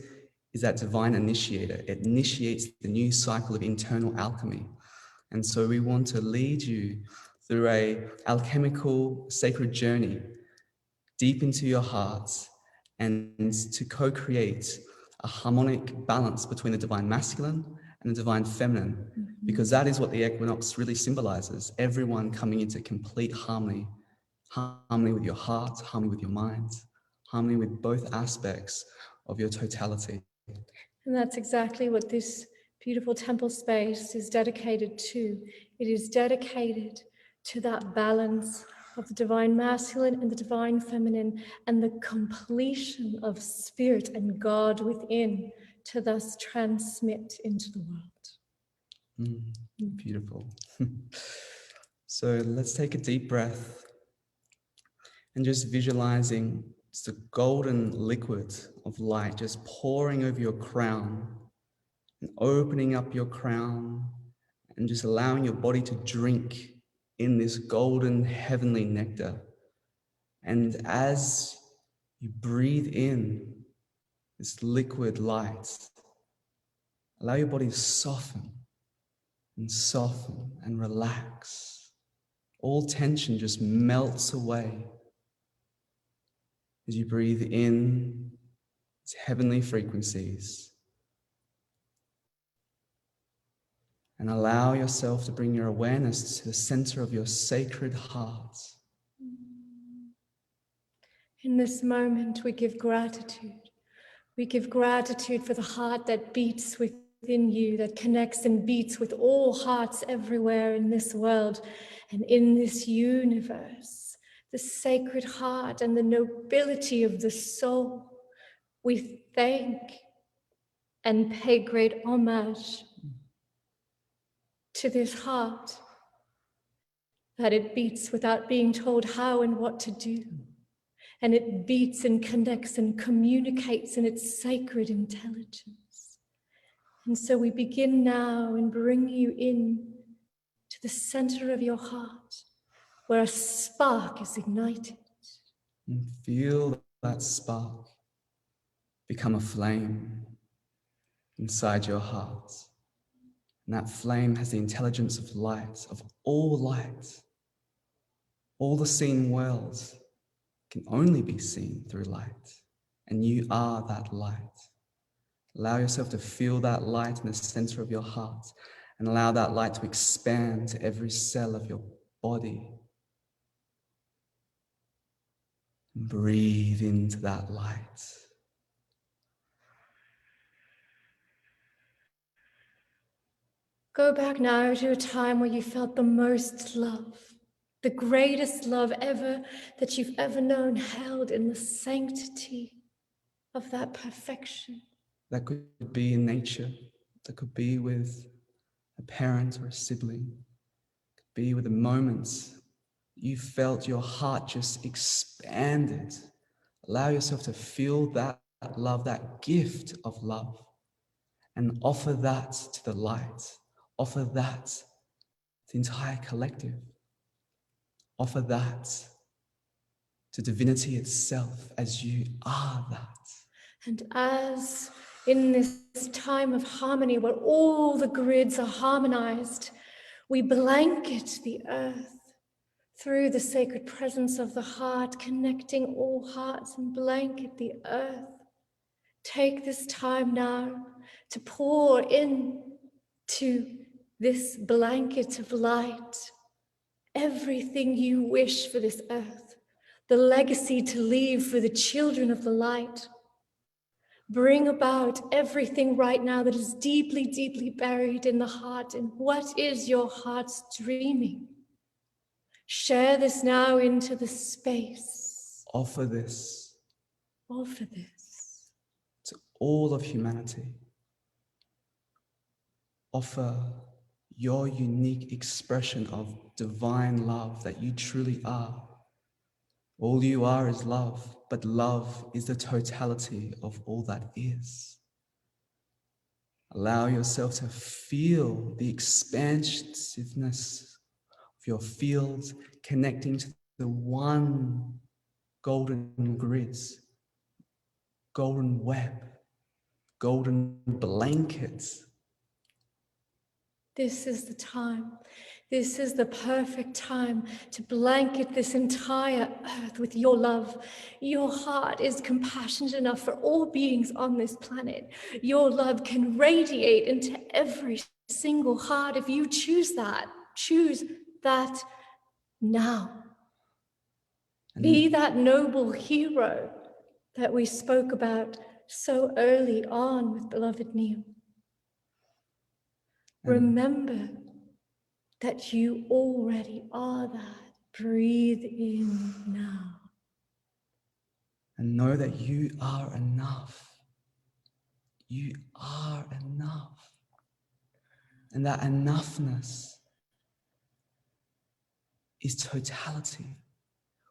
is that divine initiator. It initiates the new cycle of internal alchemy. And so we want to lead you through a alchemical sacred journey deep into your hearts and to co-create a harmonic balance between the divine masculine and the divine feminine, because that is what the equinox really symbolizes. Everyone coming into complete harmony, harmony with your heart, harmony with your mind, harmony with both aspects of your totality. And that's exactly what this beautiful temple space is dedicated to. It is dedicated to that balance of the divine masculine and the divine feminine, and the completion of spirit and God within, to thus transmit into the world. Beautiful. So let's take a deep breath and just visualizing just a golden liquid of light just pouring over your crown and opening up your crown and just allowing your body to drink in this golden heavenly nectar. And as you breathe in this liquid light, allow your body to soften and relax. All tension just melts away as you breathe in its heavenly frequencies. And allow yourself to bring your awareness to the center of your sacred heart. In this moment, we give gratitude. We give gratitude for the heart that beats within you, that connects and beats with all hearts everywhere in this world and in this universe. The sacred heart and the nobility of the soul. We thank and pay great homage to this heart, that it beats without being told how and what to do. And it beats and connects and communicates in its sacred intelligence. And so we begin now and bring you in to the center of your heart, where a spark is ignited. And feel that spark become a flame inside your heart. And that flame has the intelligence of light, of all light. All the seen worlds can only be seen through light. And you are that light. Allow yourself to feel that light in the center of your heart and allow that light to expand to every cell of your body. And breathe into that light. Go back now to a time where you felt the most love, the greatest love ever that you've ever known, held in the sanctity of that perfection. That could be in nature. That could be with a parent or a sibling. It could be with the moments you felt your heart just expanded. Allow yourself to feel that love, that gift of love, and offer that to the light. Offer that to the entire collective. Offer that to divinity itself, as you are that. And as in this time of harmony where all the grids are harmonized, we blanket the earth through the sacred presence of the heart, connecting all hearts, and blanket the earth. Take this time now to pour in to this blanket of light everything you wish for this earth, the legacy to leave for the children of the light. Bring about everything right now that is deeply, deeply buried in the heart. And what is your heart's dreaming? Share this now into the space. Offer this. Offer this To all of humanity. Offer your unique expression of divine love that you truly are. All you are is love, but love is the totality of all that is. Allow yourself to feel the expansiveness of your fields connecting to the one golden grids, golden web, golden blankets. This is the time. This is the perfect time to blanket this entire earth with your love. Your heart is compassionate enough for all beings on this planet. Your love can radiate into every single heart if you choose that. Choose that now. Be that noble hero that we spoke about so early on with beloved Neil. Remember that you already are that. Breathe in now. And know that you are enough. You are enough. And that enoughness is totality.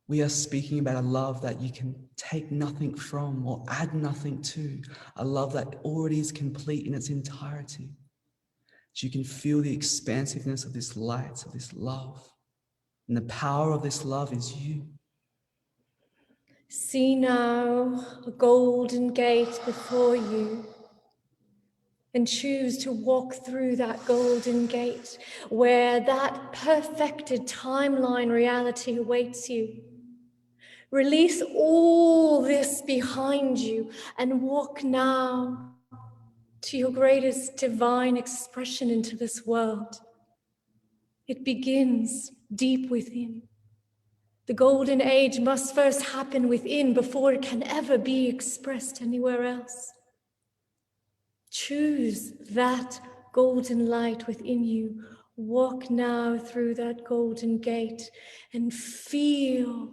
We are speaking about a love that you can take nothing from or add nothing to, a love that already is complete in its entirety. So you can feel the expansiveness of this light, of this love. And the power of this love is you. See now a golden gate before you, and choose to walk through that golden gate where that perfected timeline reality awaits you. Release all this behind you and walk now to your greatest divine expression into this world. It begins deep within. The golden age must first happen within before it can ever be expressed anywhere else. Choose that golden light within you. Walk now through that golden gate and feel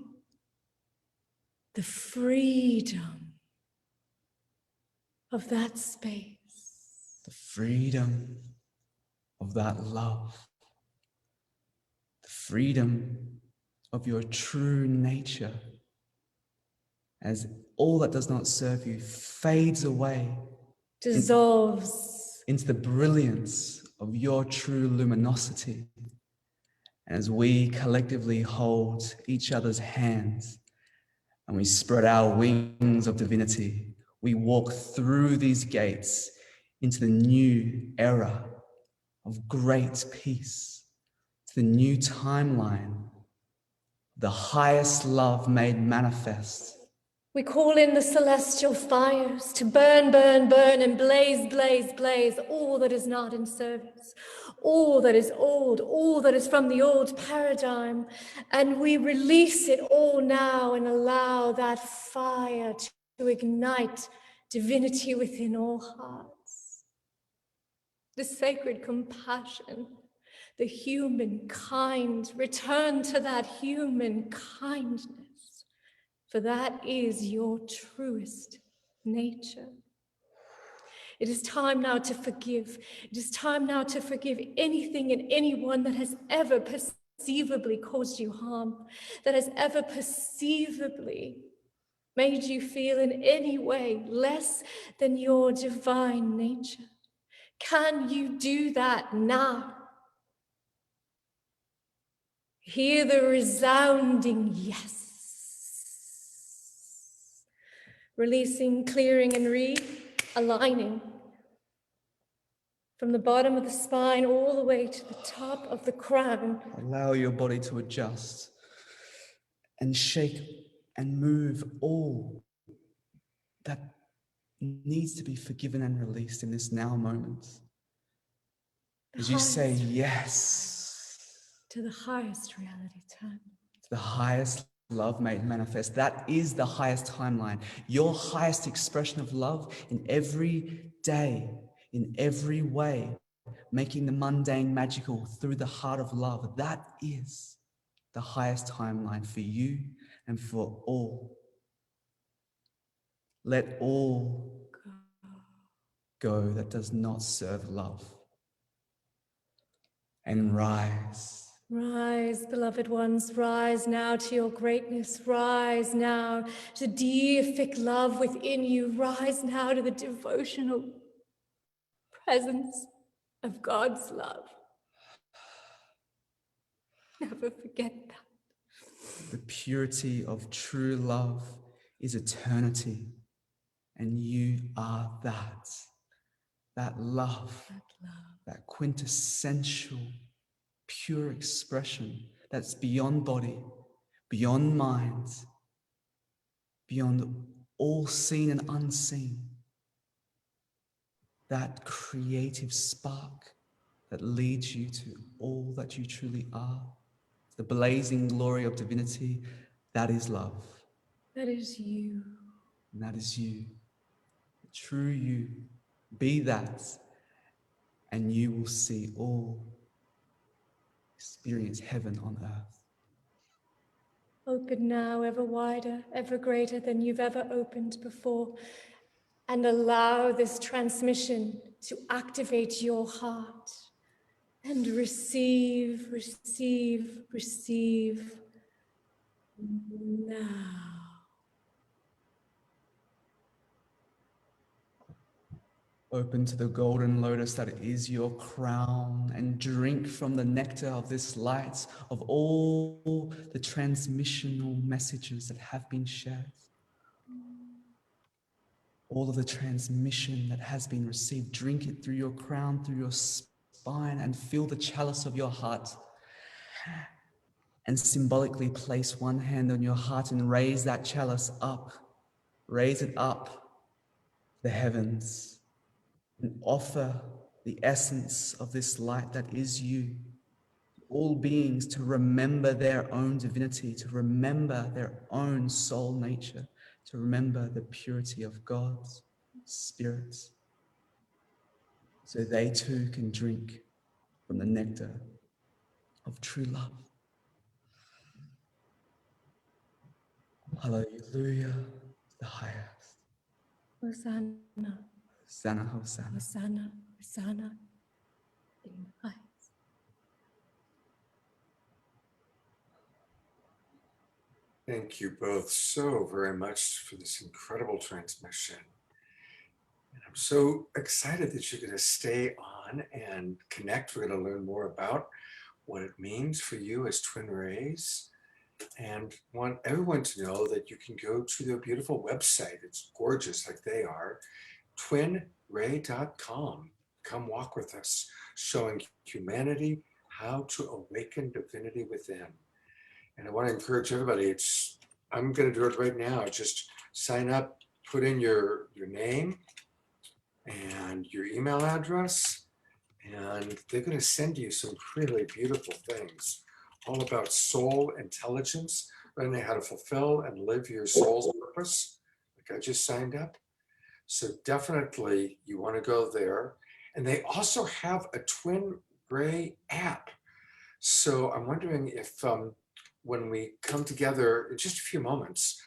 the freedom of that space. The freedom of that love. The freedom of your true nature, as all that does not serve you fades away, dissolves into the brilliance of your true luminosity. As we collectively hold each other's hands and we spread our wings of divinity, we walk through these gates into the new era of great peace, to the new timeline, the highest love made manifest. We call in the celestial fires to burn, burn, burn, and blaze, blaze, blaze all that is not in service, all that is old, all that is from the old paradigm. And we release it all now and allow that fire to ignite divinity within all hearts. The sacred compassion, the human kind, return to that human kindness. For that is your truest nature. It is time now to forgive. It is time now to forgive anything and anyone that has ever perceivably caused you harm, that has ever perceivably made you feel in any way less than your divine nature. Can you do that now? Hear the resounding yes. Releasing, clearing, and realigning from the bottom of the spine all the way to the top of the crown. Allow your body to adjust and shake and move all that needs to be forgiven and released in this now moment. As you say yes to the highest reality time, to the highest love made manifest. That is the highest timeline, your highest expression of love in every day, in every way, making the mundane magical through the heart of love. That is the highest timeline for you and for all. Let all go that does not serve love. and rise. Rise, beloved ones, rise now to your greatness. Rise now to deific love within you. Rise now to the devotional presence of God's love. Never forget that. The purity of true love is eternity, and you are that. That love, that quintessential, pure expression that's beyond body, beyond mind, beyond all seen and unseen. That creative spark that leads you to all that you truly are. The blazing glory of divinity, that is love. That is you. And that is you. The true you. Be that, and you will see all. Experience heaven on earth. Open now, ever wider, ever greater than you've ever opened before, and allow this transmission to activate your heart and receive, receive, receive now. Open to the golden lotus that is your crown and drink from the nectar of this light of all the transmissional messages that have been shared. All of the transmission that has been received, drink it through your crown, through your spine, and fill the chalice of your heart. And symbolically place one hand on your heart and raise that chalice up. Raise it up the heavens and offer the essence of this light that is you. All beings to remember their own divinity, to remember their own soul nature, to remember the purity of God's Spirit, so they too can drink from the nectar of true love. Hallelujah, the highest. Hosanna, Hosanna, Hosanna. Hosanna, Hosanna, in the highest. Thank you both so very much for this incredible transmission. And I'm so excited that you're going to stay on and connect. We're going to learn more about what it means for you as twin rays, and want everyone to know that you can go to their beautiful website. It's gorgeous like they are, twinray.com. Come walk with us, showing humanity how to awaken divinity within. And I want to encourage everybody, I'm going to do it right now. Just sign up, put in your name and your email address, and they're going to send you some really beautiful things all about soul intelligence, learning how to fulfill and live your soul's purpose, like I just signed up. So definitely you want to go there. And they also have a Twin Ray app. So I'm wondering if when we come together in just a few moments,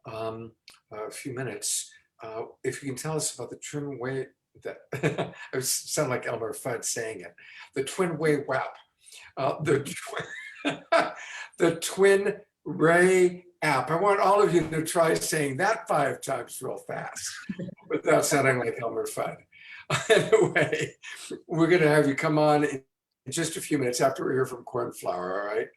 if you can tell us about the Twin Way, that I sound like Elmer Fudd saying it, the Twin Way WAP, the Twin Ray app. I want all of you to try saying that 5 times real fast without sounding like Elmer Fudd. Anyway, we're going to have you come on in just a few minutes after we hear from Cornflower, all right?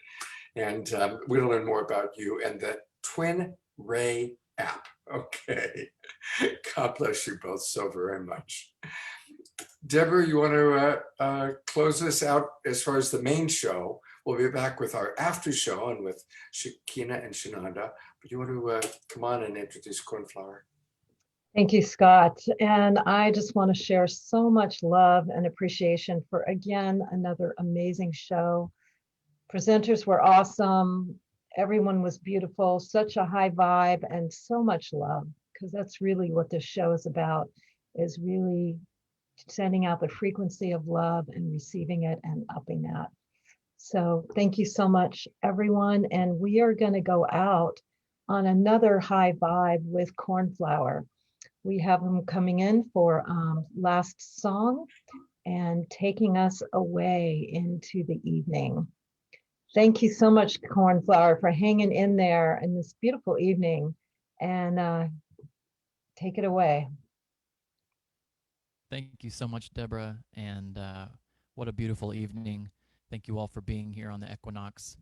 And we're going to learn more about you and the Twin Ray app. Okay. God bless you both so very much. Deborah, you want to close this out as far as the main show? We'll be back with our after show and with Shakina and Shananda. But you want to come on and introduce Cornflower? Thank you, Scott. And I just want to share so much love and appreciation for, again, another amazing show. Presenters were awesome. Everyone was beautiful, such a high vibe and so much love, because that's really what this show is about, is really sending out the frequency of love and receiving it and upping that. So thank you so much, everyone. And we are going to go out on another high vibe with Cornflower. We have them coming in for last song, and taking us away into the evening. Thank you so much, Cornflower, for hanging in there in this beautiful evening, and take it away. Thank you so much, Deborah, and what a beautiful evening. Thank you all for being here on the Equinox.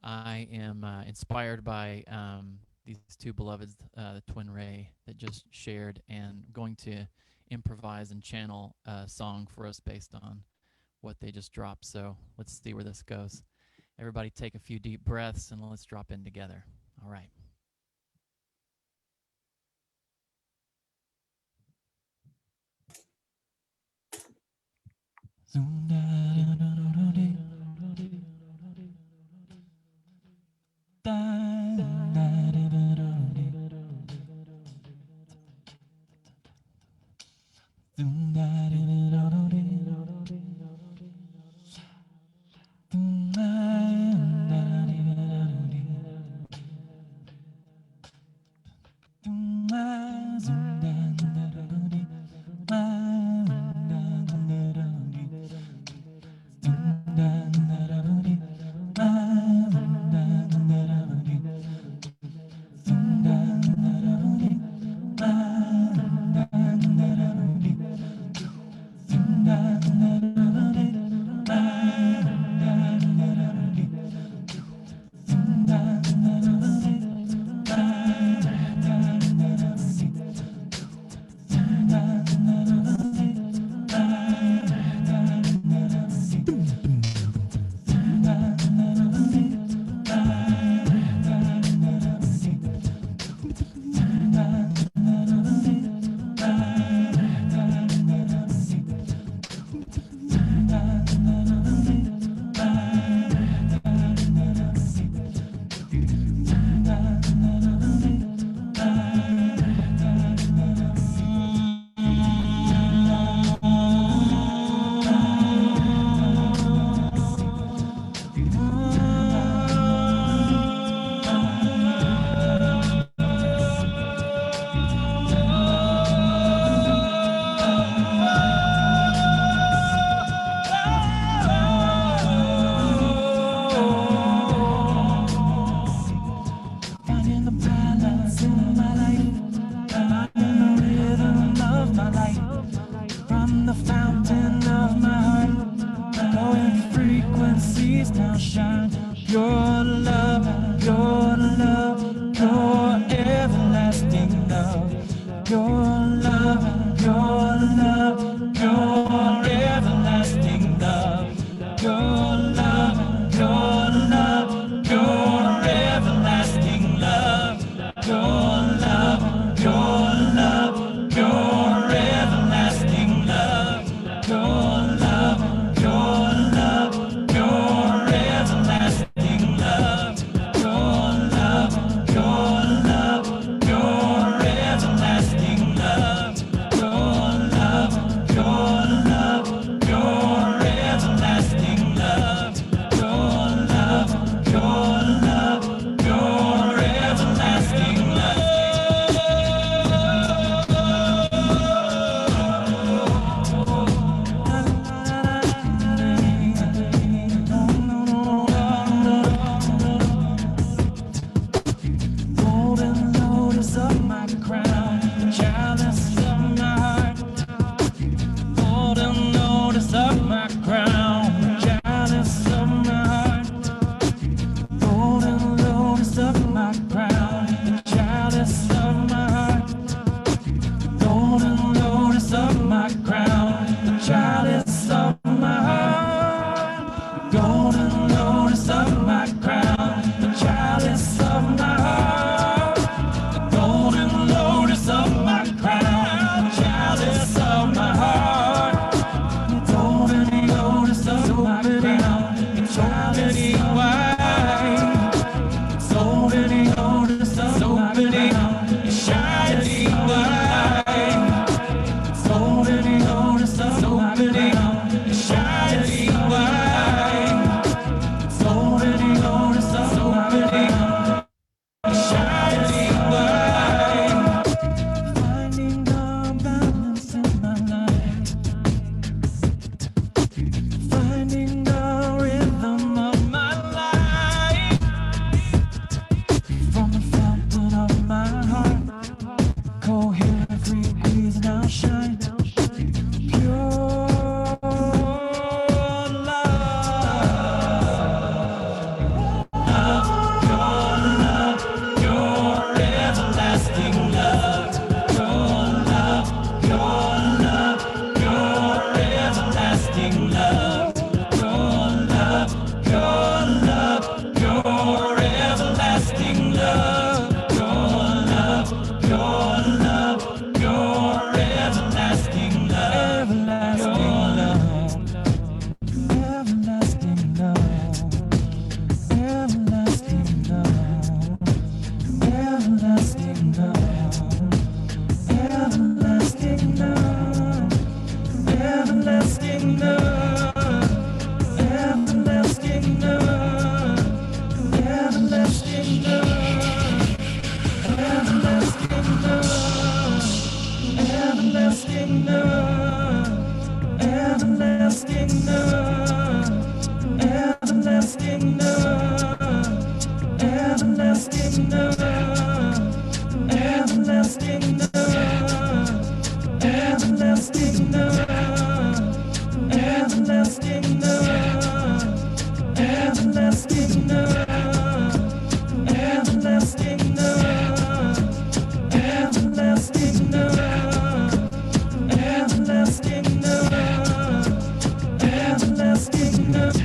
I am inspired by these two beloveds, the Twin Ray, that just shared, and going to improvise and channel a song for us based on what they just dropped. So let's see where this goes. Everybody take a few deep breaths and let's drop in together. All right. Your everlasting love, everlasting love, everlasting love, everlasting love, everlasting love, everlasting love, everlasting love, everlasting love, everlasting love, everlasting love, everlasting love.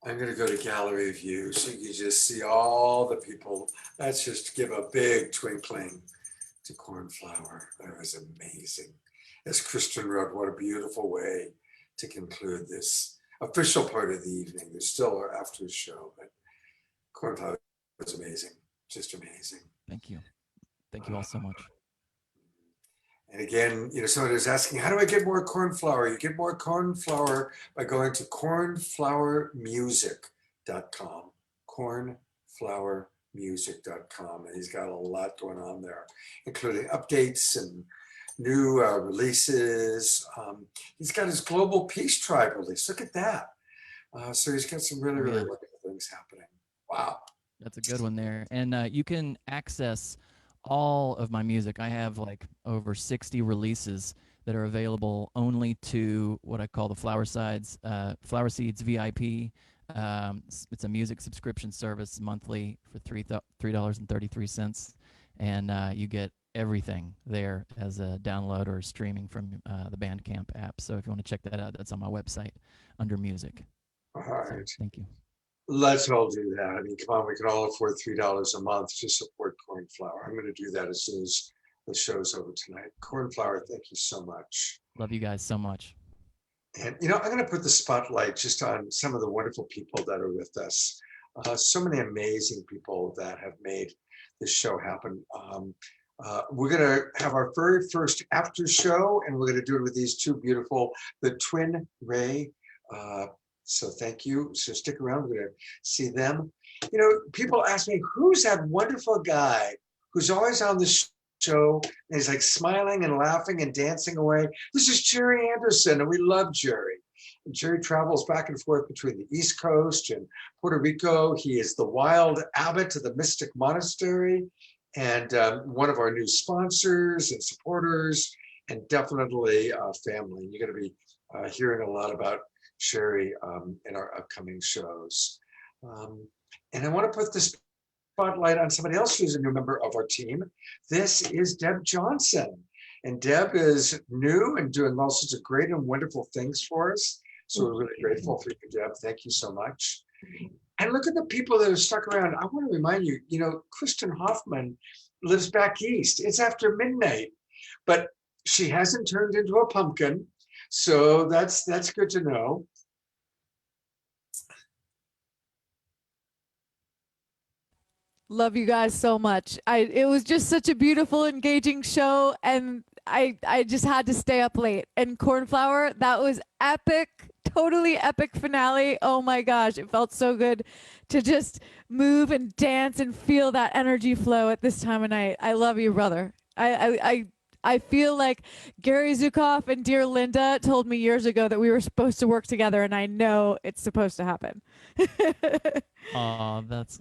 I'm going to go to gallery view so you can just see all the people. Let's just give a big twinkling to Cornflower. That was amazing. As Kristen wrote, what a beautiful way to conclude this official part of the evening. There's still our after show, but Cornflower was amazing, just amazing. Thank you. Thank you all so much. And again, somebody was asking, how do I get more corn flour? You get more corn flour by going to cornflowermusic.com. Cornflowermusic.com. And he's got a lot going on there, including updates and new releases. He's got his Global Peace Tribe release. Look at that. So he's got some really, Oh, really yeah. wonderful things happening. Wow. That's a good one there. And you can access all of my music. I have like over 60 releases that are available only to what I call the Flower Seeds VIP. It's a music subscription service monthly for $3.33, and you get everything there as a download or streaming from the Bandcamp app. So if you want to check that out, that's on my website under music. All So, right. thank you. Let's all do that. I mean, come on, we can all afford $3 a month to support corn flour. I'm going to do that as soon as the show's over tonight. Corn flour, thank you so much. Love you guys so much. And, I'm going to put the spotlight just on some of the wonderful people that are with us. So many amazing people that have made this show happen. We're going to have our very first after show, and we're going to do it with these two beautiful, the Twin Ray. So thank you. So stick around. We're going to see them. People ask me, who's that wonderful guy who's always on the show? And he's like smiling and laughing and dancing away. This is Jerry Anderson, and we love Jerry. And Jerry travels back and forth between the East Coast and Puerto Rico. He is the wild abbot to the Mystic Monastery, and one of our new sponsors and supporters, and definitely family. You're going to be hearing a lot about Sherry in our upcoming shows. And I want to put this spotlight on somebody else who's a new member of our team. This is Deb Johnson. And Deb is new and doing all sorts of great and wonderful things for us. So we're really grateful for you, Deb. Thank you so much. And look at the people that have stuck around. I want to remind you, Kristen Hoffman lives back east. It's after midnight, but she hasn't turned into a pumpkin. So that's good to know. Love you guys so much. It was just such a beautiful, engaging show, and I just had to stay up late. And Cornflower, that was epic, totally epic finale. Oh my gosh, it felt so good to just move and dance and feel that energy flow at this time of night. I love you, brother. I feel like Gary Zukoff and dear Linda told me years ago that we were supposed to work together, and I know it's supposed to happen. Oh, that's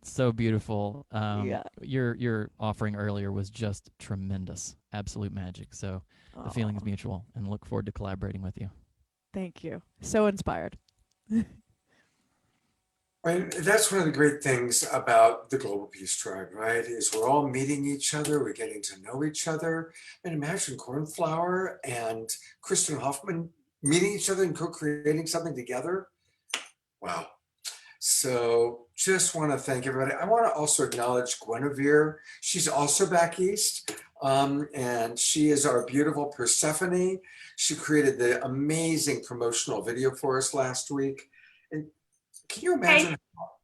so beautiful. Yeah. Your offering earlier was just tremendous, absolute magic. So the feeling is mutual, and look forward to collaborating with you. Thank you. So inspired. And that's one of the great things about the Global Peace Tribe, right? Is we're all meeting each other, we're getting to know each other. And imagine Cornflower and Kristen Hoffman meeting each other and co-creating something together. Wow. So just want to thank everybody. I want to also acknowledge Guinevere. She's also back east. And she is our beautiful Persephone. She created the amazing promotional video for us last week. And can you imagine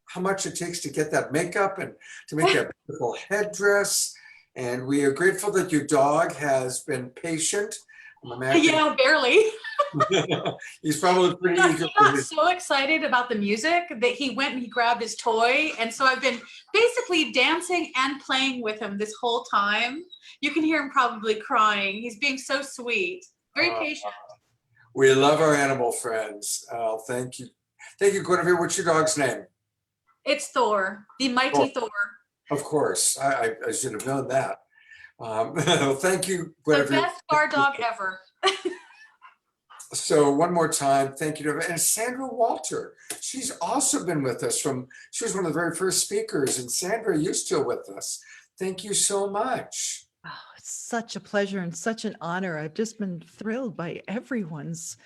how much it takes to get that makeup and to make that beautiful headdress? And we are grateful that your dog has been patient. Yeah, barely. He's probably pretty eager. He got so excited about the music that he went and he grabbed his toy. And so I've been basically dancing and playing with him this whole time. You can hear him probably crying. He's being so sweet, very patient. We love our animal friends. Thank you. Thank you, Guinevere. What's your dog's name? It's Thor, the mighty Thor. Of course. I should have known that. Well, thank you, Guinevere. The best guard dog ever. So one more time, thank you to everyone. And Sandra Walter, she's also been with us she was one of the very first speakers. And Sandra, you're still with us. Thank you so much. Oh, it's such a pleasure and such an honor. I've just been thrilled by everyone's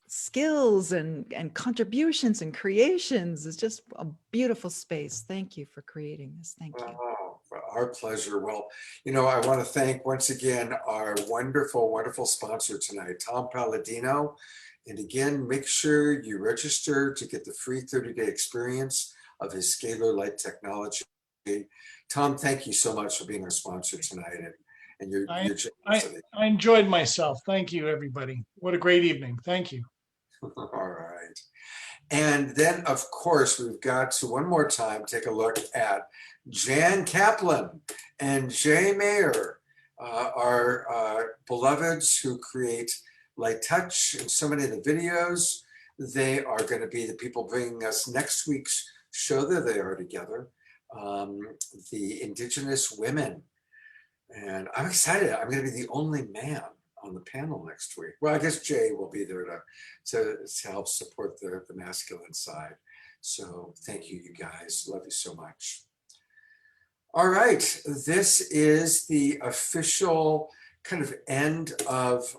skills and contributions and creations. It's just a beautiful space. Thank you for creating this. Thank you. Oh, our pleasure. Well, I want to thank once again our wonderful, wonderful sponsor tonight, Tom Palladino. And again, make sure you register to get the free 30-day experience of his scalar light technology. Tom, thank you so much for being our sponsor tonight. and your I, I, generosity. I enjoyed myself. Thank you, everybody. What a great evening. Thank you. All right. And then, of course, we've got to one more time take a look at Jan Kaplan and Jay Mayer, our beloveds who create Light Touch and so many of the videos. They are going to be the people bringing us next week's show. There they are together, the Indigenous women. And I'm excited. I'm going to be the only man on the panel next week. Well, I guess Jay will be there to help support the masculine side. So thank you, you guys. Love you so much. All right, this is the official kind of end of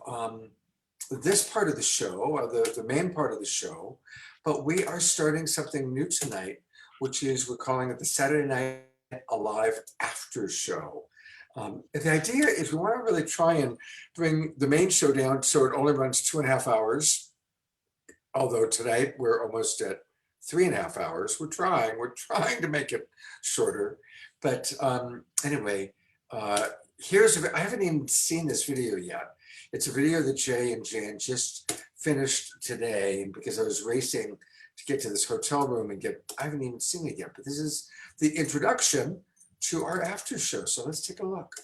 this part of the show, the main part of the show, but we are starting something new tonight, which is we're calling it the Saturday Night Alive After Show. The idea is we want to really try and bring the main show down so it only runs 2.5 hours. Although tonight we're almost at 3.5 hours. We're trying to make it shorter. But anyway, I haven't even seen this video yet. It's a video that Jay and Jan just finished today because I was racing to get to this hotel room I haven't even seen it yet, but this is the introduction to our after show. So let's take a look.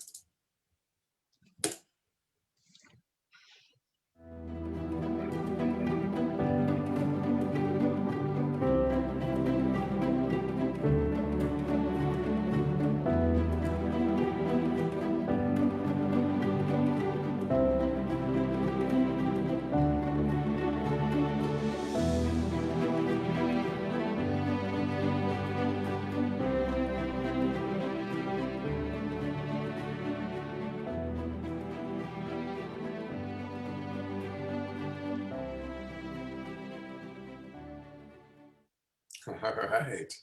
All right.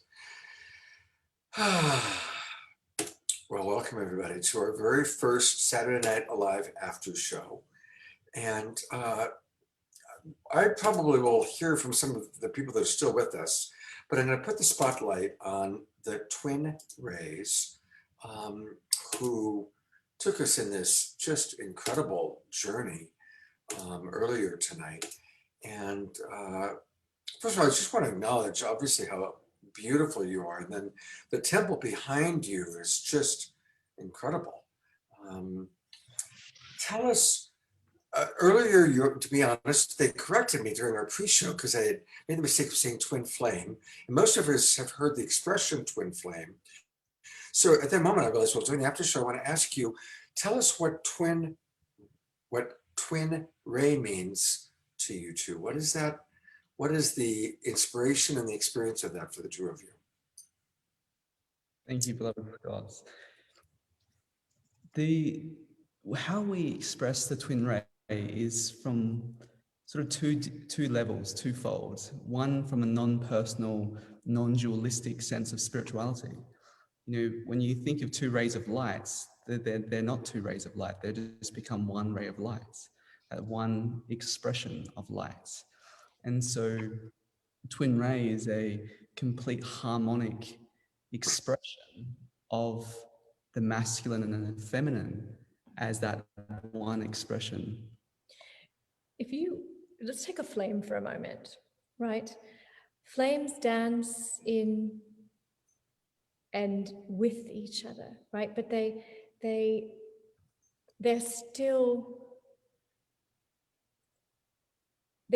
Well, welcome everybody to our very first Saturday Night Alive after show. And I probably will hear from some of the people that are still with us, but I'm going to put the spotlight on the twin Rays who took us in this just incredible journey earlier tonight. And first of all, I just want to acknowledge obviously how beautiful you are. And then the temple behind you is just incredible. Tell us, earlier, to be honest, they corrected me during our pre-show because I had made the mistake of saying twin flame. And most of us have heard the expression twin flame. So at that moment, I realized, well, during the after show, I want to ask you, tell us what twin ray means to you two. What is that? What is the inspiration and the experience of that for the two of you? Thank you, beloved gods. How we express the twin ray is from sort of two levels, twofold. One from a non-personal, non-dualistic sense of spirituality. You know, when you think of two rays of light, they're not two rays of light. They just become one ray of light, one expression of light. And so twin ray is a complete harmonic expression of the masculine and the feminine as that one expression. Let's take a flame for a moment, right? Flames dance in and with each other, right? But they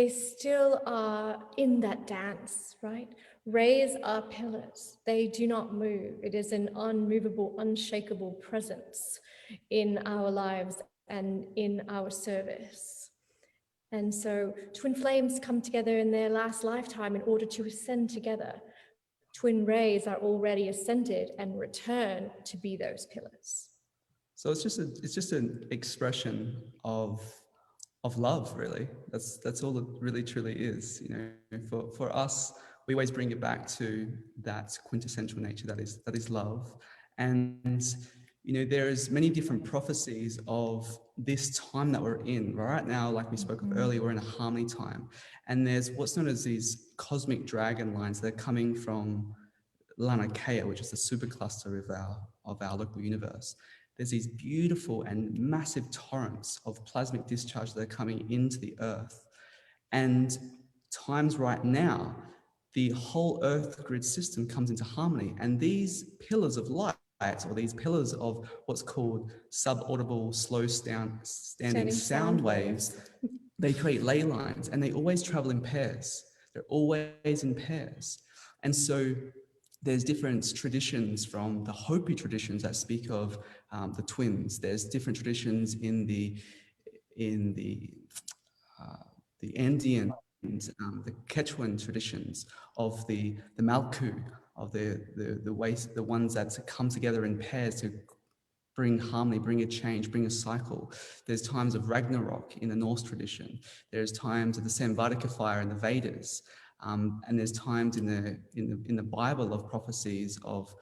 still are in that dance, right? Rays are pillars. They do not move. It is an unmovable, unshakable presence in our lives and in our service. And so twin flames come together in their last lifetime in order to ascend together. Twin rays are already ascended and return to be those pillars. So it's just an expression of love, really. That's all it really truly is. You know, for us, we always bring it back to that quintessential nature that is love. And you know, there's many different prophecies of this time that we're in. Right now, like we spoke of earlier, we're in a harmony time. And there's what's known as these cosmic dragon lines that are coming from Lana Kea, which is the supercluster of our local universe. there's these beautiful and massive torrents of plasmic discharge that are coming into the earth. And times right now, the whole earth grid system comes into harmony. And these pillars of light, or these pillars of what's called subaudible, standing sound waves, they create ley lines, and they always travel in pairs. They're always in pairs. And so there's different traditions from the Hopi traditions that speak of the twins. There's different traditions in the Andean, the Quechuan traditions of the Malku, of the ones that come together in pairs to bring harmony, bring a change, bring a cycle. There's times of Ragnarok in the Norse tradition. There's times of the Samvadika fire in the Vedas. And there's times in the Bible of prophecies of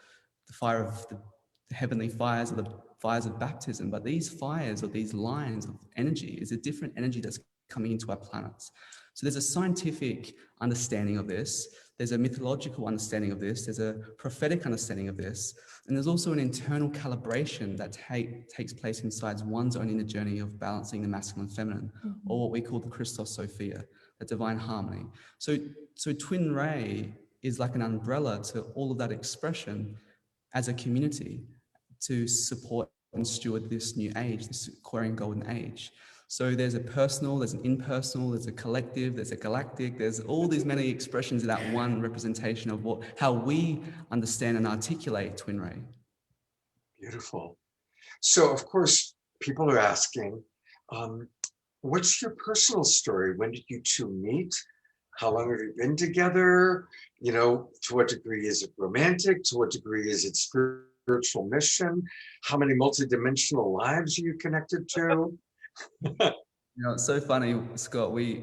the fire of the heavenly fires, or the fires of baptism. But these fires, or these lines of energy, is a different energy that's coming into our planets. So there's a scientific understanding of this. There's a mythological understanding of this. There's a prophetic understanding of this. And there's also an internal calibration that takes place inside one's own inner journey of balancing the masculine and feminine, or what we call the Christos Sophia, the divine harmony. So Twin Ray is like an umbrella to all of that expression as a community to support and steward this new age, this Aquarian golden age. So there's a personal, there's an impersonal, there's a collective, there's a galactic, there's all these many expressions of that one representation of how we understand and articulate Twin Ray. Beautiful. So of course, people are asking, what's your personal story? When did you two meet? How long have you been together? You know, to what degree is it romantic? To what degree is it spiritual mission? How many multidimensional lives are you connected to? You know, it's so funny, Scott. We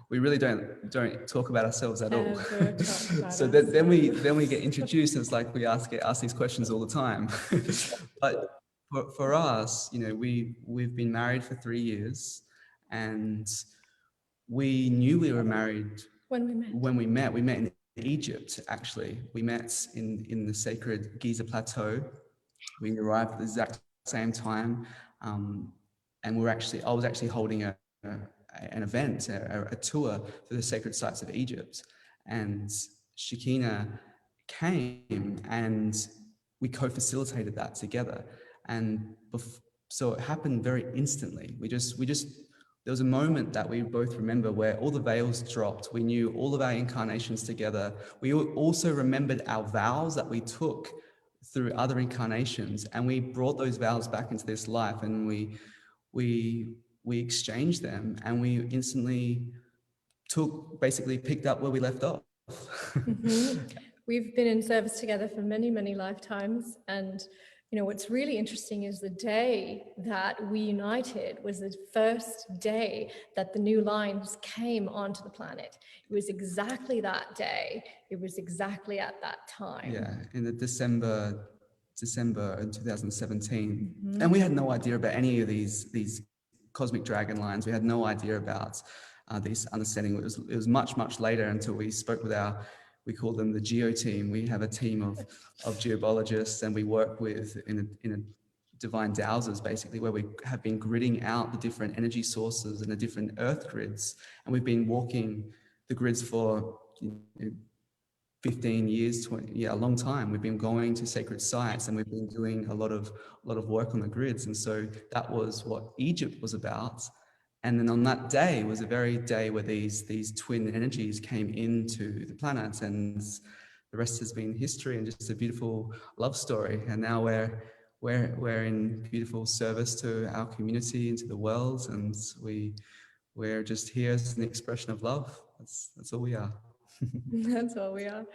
really don't talk about ourselves at all. So then we get introduced, and it's like we ask these questions all the time. But for us, you know, we've been married for 3 years, and we knew we were married when we met. We met in Egypt, actually. We met in the sacred Giza Plateau. We arrived at the exact same time. And I was actually holding an event, a tour for the sacred sites of Egypt. And Shekina came, and we co-facilitated that together. And so it happened very instantly. There was a moment that we both remember where all the veils dropped. We knew all of our incarnations together. We also remembered our vows that we took through other incarnations, and we brought those vows back into this life, and we exchanged them, and we instantly picked up where we left off. We've been in service together for many, many lifetimes. And, you know, what's really interesting is the day that we united was the first day that the new lines came onto the planet. It was exactly that day. It was exactly at that time. Yeah, in the December in 2017. And we had no idea about any of these cosmic dragon lines. We had no idea about these understanding. It was much, much later until we spoke with we call them the geo team. We have a team of geobiologists, and we work with in a divine dowsers, basically, where we have been gridding out the different energy sources and the different earth grids. And we've been walking the grids for 15 years, 20, a long time. We've been going to sacred sites, and we've been doing a lot of work on the grids. And so that was what Egypt was about. And then on that day was a very day where these twin energies came into the planet, and the rest has been history and just a beautiful love story. And now we're in beautiful service to our community and to the world, and we're just here as an expression of love. That's all we are. That's all we are.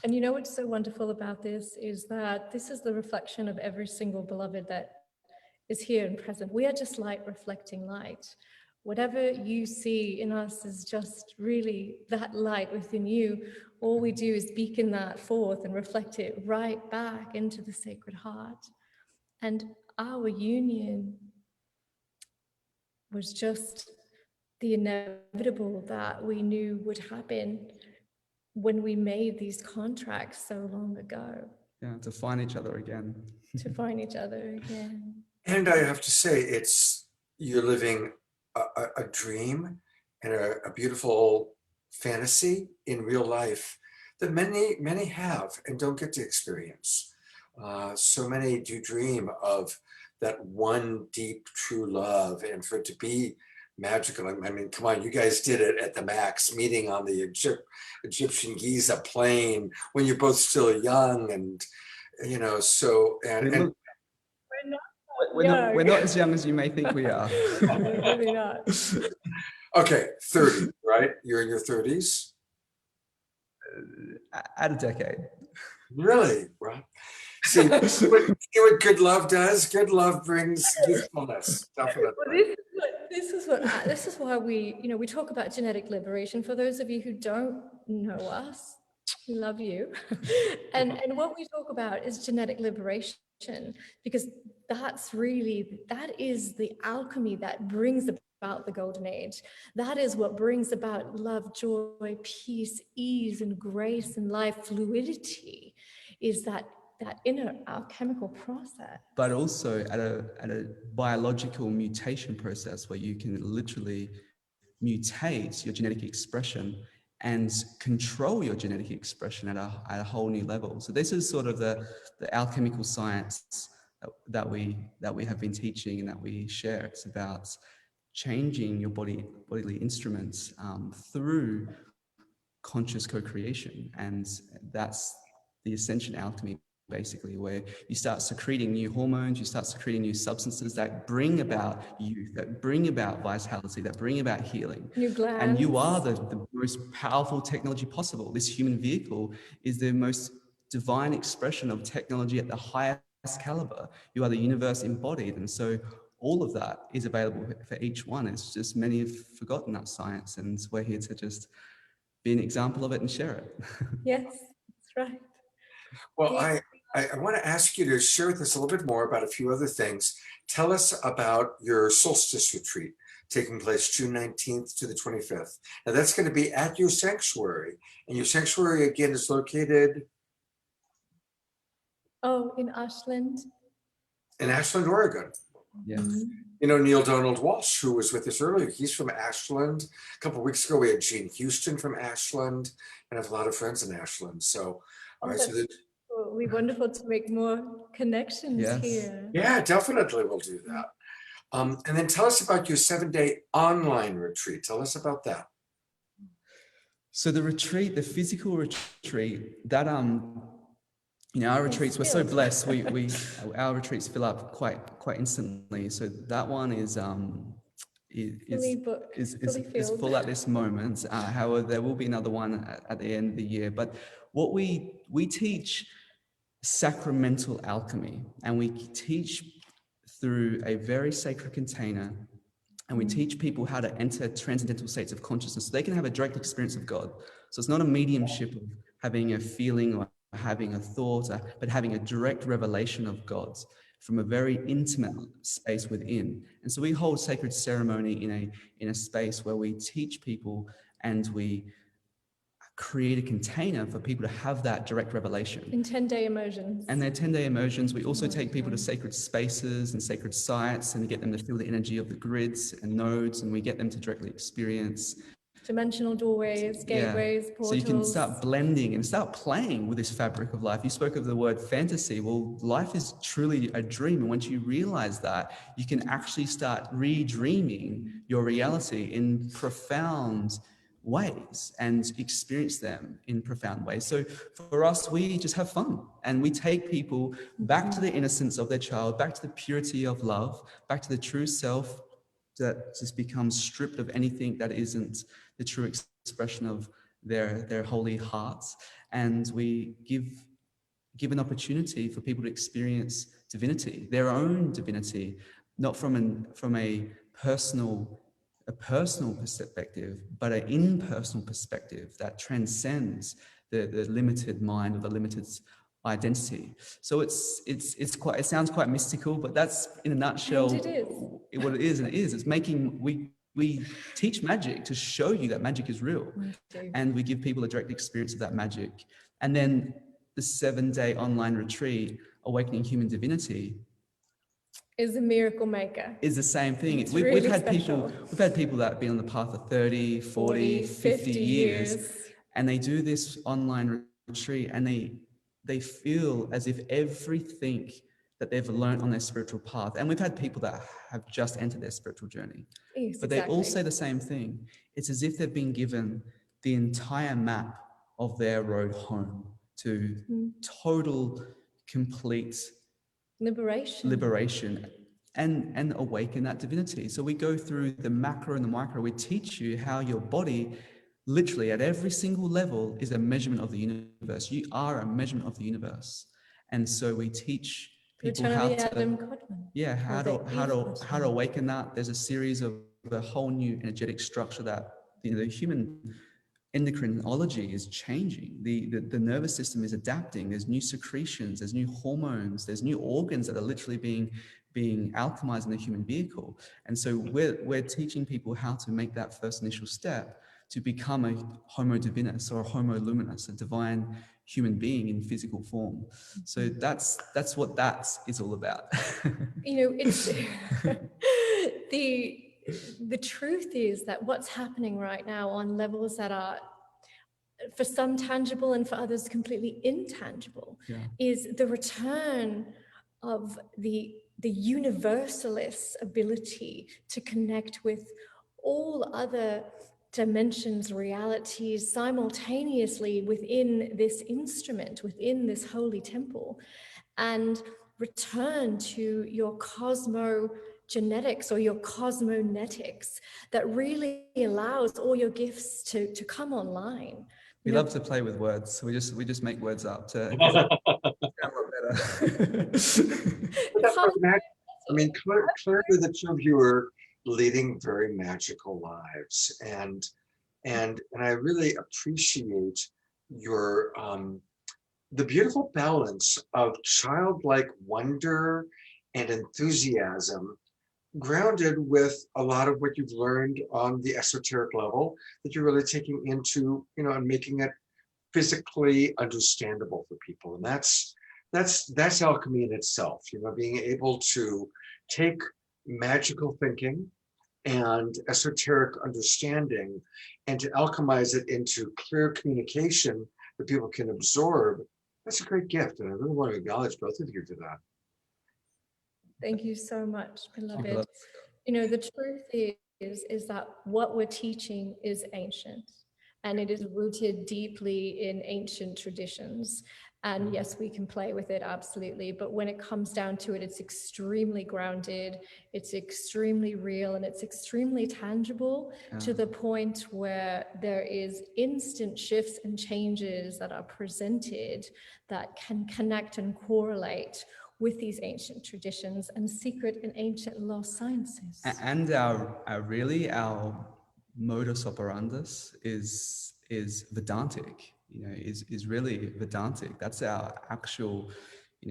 And you know what's so wonderful about this is that this is the reflection of every single beloved that is here and present. We are just light reflecting light. Whatever you see in us is just really that light within you. All we do is beacon that forth and reflect it right back into the Sacred Heart. And our union was just the inevitable that we knew would happen when we made these contracts so long ago. Yeah, to find each other again. To find each other again. And I have to say, you're living a dream and a beautiful fantasy in real life that many have and don't get to experience. So many do dream of that one deep, true love, and for it to be magical. I mean, come on, you guys did it at the Max, meeting on the Egyptian Giza plain when you're both still young, and so and We're not we're not as young as you may think we are. We're really not. Okay, 30, right? You're in your 30s? Add a decade. Really, Rob? See what good love does? Good love brings youthfulness, definitely. Well, this is why we talk about genetic liberation. For those of you who don't know us, we love you. and what we talk about is genetic liberation, because that is the alchemy that brings about the golden age. That is what brings about love, joy, peace, ease, and grace, and life fluidity, is that inner alchemical process. But also at a biological mutation process where you can literally mutate your genetic expression and control your genetic expression at a whole new level. So this is sort of the alchemical science that we have been teaching and that we share. It's about changing your bodily instruments through conscious co-creation, and that's the ascension alchemy, basically, where you start secreting new hormones, you start secreting new substances that bring about youth, that bring about vitality, that bring about healing. New glands. And you are the most powerful technology possible. This human vehicle is the most divine expression of technology at the highest caliber. You are the universe embodied. And so all of that is available for each one. It's just many have forgotten that science, and we're here to just be an example of it and share it. Yes, that's right. Well, I want to ask you to share with us a little bit more about a few other things. Tell us about your solstice retreat taking place June 19th to the 25th. Now that's going to be at your sanctuary, and your sanctuary again is located in Ashland. In Ashland, Oregon. Yes. Neil Donald Walsh, who was with us earlier, he's from Ashland. A couple of weeks ago, we had Gene Houston from Ashland, and I have a lot of friends in Ashland. So, It will be wonderful to make more connections here. Yeah, definitely we'll do that. And then tell us about your 7-day online retreat. Tell us about that. So the retreat, the physical retreat, that our retreats, we're so blessed. Our retreats fill up quite instantly. So that one is full at this moment. However, there will be another one at the end of the year. But what we teach sacramental alchemy, and we teach through a very sacred container, and we teach people how to enter transcendental states of consciousness so they can have a direct experience of God. So it's not a mediumship of having a feeling or having a thought, but having a direct revelation of God from a very intimate space within. And so we hold sacred ceremony in a space where we teach people and we create a container for people to have that direct revelation. In 10-day immersions. And they're 10-day immersions. We also take people to sacred spaces and sacred sites and get them to feel the energy of the grids and nodes, and we get them to directly experience dimensional doorways, gateways, portals. So you can start blending and start playing with this fabric of life. You spoke of the word fantasy. Well, life is truly a dream. And once you realize that, you can actually start redreaming your reality in profound ways and experience them in profound ways. So for us, we just have fun and we take people back to the innocence of their child, back to the purity of love, back to the true self that just becomes stripped of anything that isn't the true expression of their holy hearts. And we give an opportunity for people to experience divinity, their own divinity, not from a personal perspective, but an impersonal perspective that transcends the limited mind or the limited identity. So it sounds quite mystical, but that's in a nutshell what it is. And it is. It's making we teach magic to show you that magic is real, and we give people a direct experience of that magic. And then the 7-day online retreat, Awakening Human Divinity, is a miracle maker. is the same thing. It's We've really had special. we've had people that have been on the path of 30, 40, 50 years, and they do this online retreat, and they feel as if everything that they've learned on their spiritual path, and we've had people that have just entered their spiritual journey, Yes, but they all exactly. say the same thing. It's as if they've been given the entire map of their road home to total, complete liberation and awaken that divinity. So we go through the macro and the micro. We teach you how your body, literally at every single level, is a measurement of the universe. You are a measurement of the universe. And so we teach people how to awaken that. There's a series of a whole new energetic structure that the human endocrinology is changing. The nervous system is adapting. There's new secretions, there's new hormones, there's new organs that are literally being alchemized in the human vehicle. And so we're teaching people how to make that first initial step to become a homo divinus or a homo luminous, a divine human being in physical form. So that's what that is all about. It's the truth is that what's happening right now on levels that are for some tangible and for others completely intangible is the return of the universalist ability to connect with all other dimensions, realities simultaneously within this instrument, within this holy temple, and return to your cosmogenetics or your cosmonetics that really allows all your gifts to come online. We love to play with words. So we just make words up to sound a lot better. I mean, clearly the two of you are leading very magical lives, and I really appreciate your the beautiful balance of childlike wonder and enthusiasm, grounded with a lot of what you've learned on the esoteric level that you're really taking into, and making it physically understandable for people. And that's alchemy in itself, being able to take magical thinking and esoteric understanding and to alchemize it into clear communication that people can absorb. That's a great gift, and I really want to acknowledge both of you for that. Thank you so much, beloved. beloved. The truth is that what we're teaching is ancient, and it is rooted deeply in ancient traditions. And yes, we can play with it, absolutely. But when it comes down to it, it's extremely grounded, it's extremely real, and it's extremely tangible to the point where there is instant shifts and changes that are presented that can connect and correlate with these ancient traditions and secret and ancient lost sciences. And our modus operandus is Vedantic, is really Vedantic. That's our actual,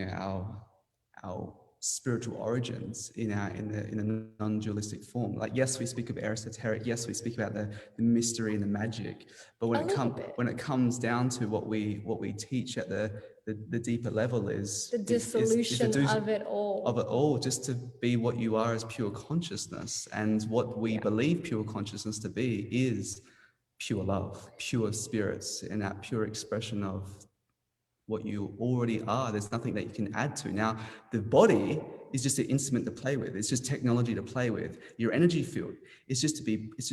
our spiritual origins in the non-dualistic form. Like, yes, we speak of esoteric, yes, we speak about the mystery and the magic, but when it comes down to what we teach at the deeper level is the dissolution of it all. Just to be what you are as pure consciousness. And what we believe pure consciousness to be is pure love, pure spirits, and that pure expression of what you already are. There's nothing that you can add to. Now, the body is just an instrument to play with. It's just technology to play with. Your energy field is just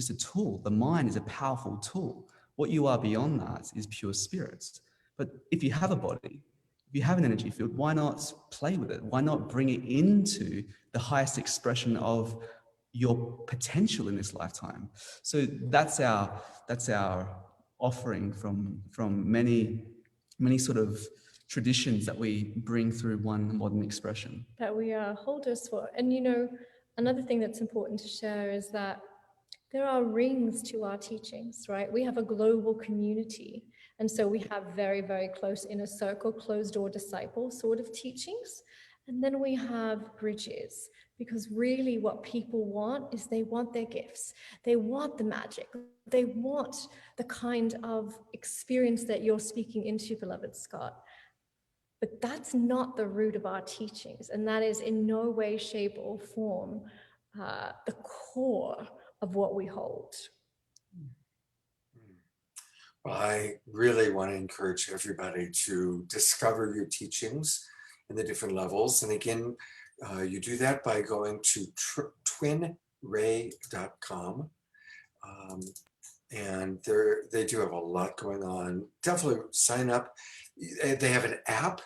a tool. The mind is a powerful tool. What you are beyond that is pure spirits. But if you have a body, if you have an energy field, why not play with it? Why not bring it into the highest expression of your potential in this lifetime? So that's our offering from many sort of traditions that we bring through one modern expression. That we are holders for. And another thing that's important to share is that there are rings to our teachings, right? We have a global community. And so we have very, very close inner circle, closed door disciple sort of teachings. And then we have bridges, because really what people want is they want their gifts. They want the magic. They want the kind of experience that you're speaking into, beloved Scott. But that's not the root of our teachings, and that is in no way, shape, or form the core of what we hold. Well, I really want to encourage everybody to discover your teachings in the different levels. And again, you do that by going to twinray.com. And they do have a lot going on. Definitely sign up. They have an app.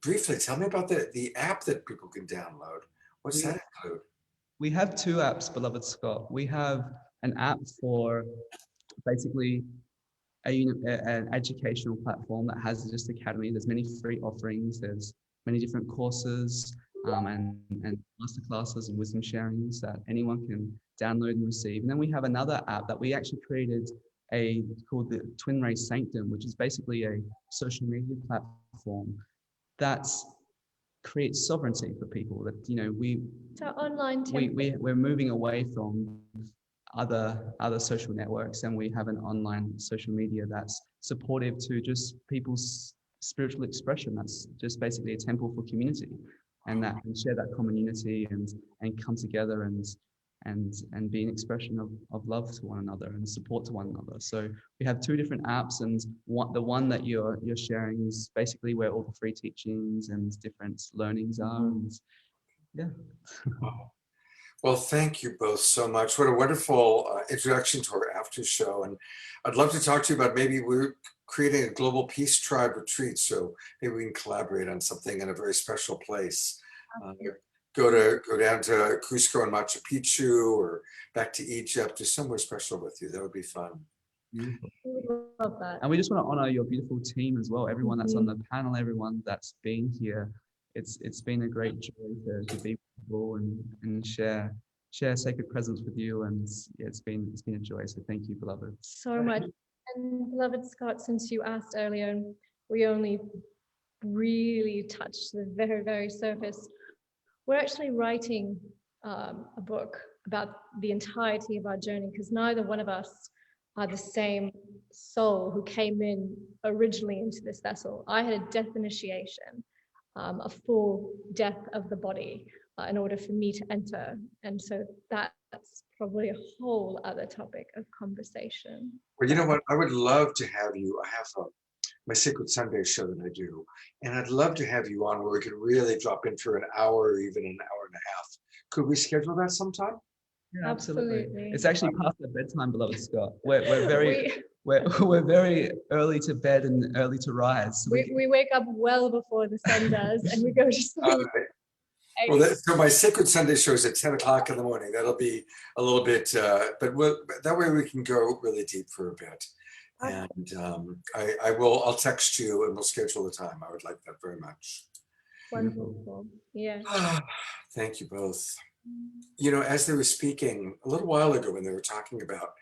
Briefly, tell me about the app that people can download. What's that include? We have two apps, beloved Scott. We have an app for basically an educational platform that has just academy. There's many free offerings. There's many different courses and masterclasses and wisdom sharings that anyone can download and receive. And then we have another app that we actually created called the Twin Ray Sanctum, which is basically a social media platform that creates sovereignty for people. That It's our online temple. we're moving away from other social networks, and we have an online social media that's supportive to just people's spiritual expression. That's just basically a temple for community, and that can share that common unity and come together and be an expression of love to one another and support to one another. So we have two different apps, and the one that you're sharing is basically where all the free teachings and different learnings are. And yeah. Well, thank you both so much. What a wonderful introduction to our after show. And I'd love to talk to you about maybe we're creating a global peace tribe retreat. So maybe we can collaborate on something in a very special place. Go down to Cusco and Machu Picchu, or back to Egypt, or somewhere special with you. That would be fun. Beautiful. We would love that. And we just want to honor your beautiful team as well. Everyone that's on the panel, everyone that's been here. It's been a great joy to be with you all and share sacred presence with you. And yeah, it's been a joy. So thank you, beloved. So much. And beloved Scott, since you asked earlier, we only really touched the very, very surface. We're actually writing a book about the entirety of our journey, because neither one of us are the same soul who came in originally into this vessel. I had a death initiation, a full death of the body in order for me to enter. And so that's probably a whole other topic of conversation. Well, you know what? I would love to have you. I have my Sacred Sunday show that I do, and I'd love to have you on where we could really drop in for an hour or even an hour and a half. Could we schedule that sometime? Yeah, absolutely. It's actually past our bedtime, beloved Scott. We're very early to bed and early to rise. So we wake up well before the sun does, and we go to sleep. Well, so my Sacred Sunday show is at 10 o'clock in the morning. That'll be a little bit, but that way we can go really deep for a bit. And I'll text you and we'll schedule the time. I would like that very much. Wonderful. Yeah. Thank you both. You know, as they were speaking a little while ago when they were talking about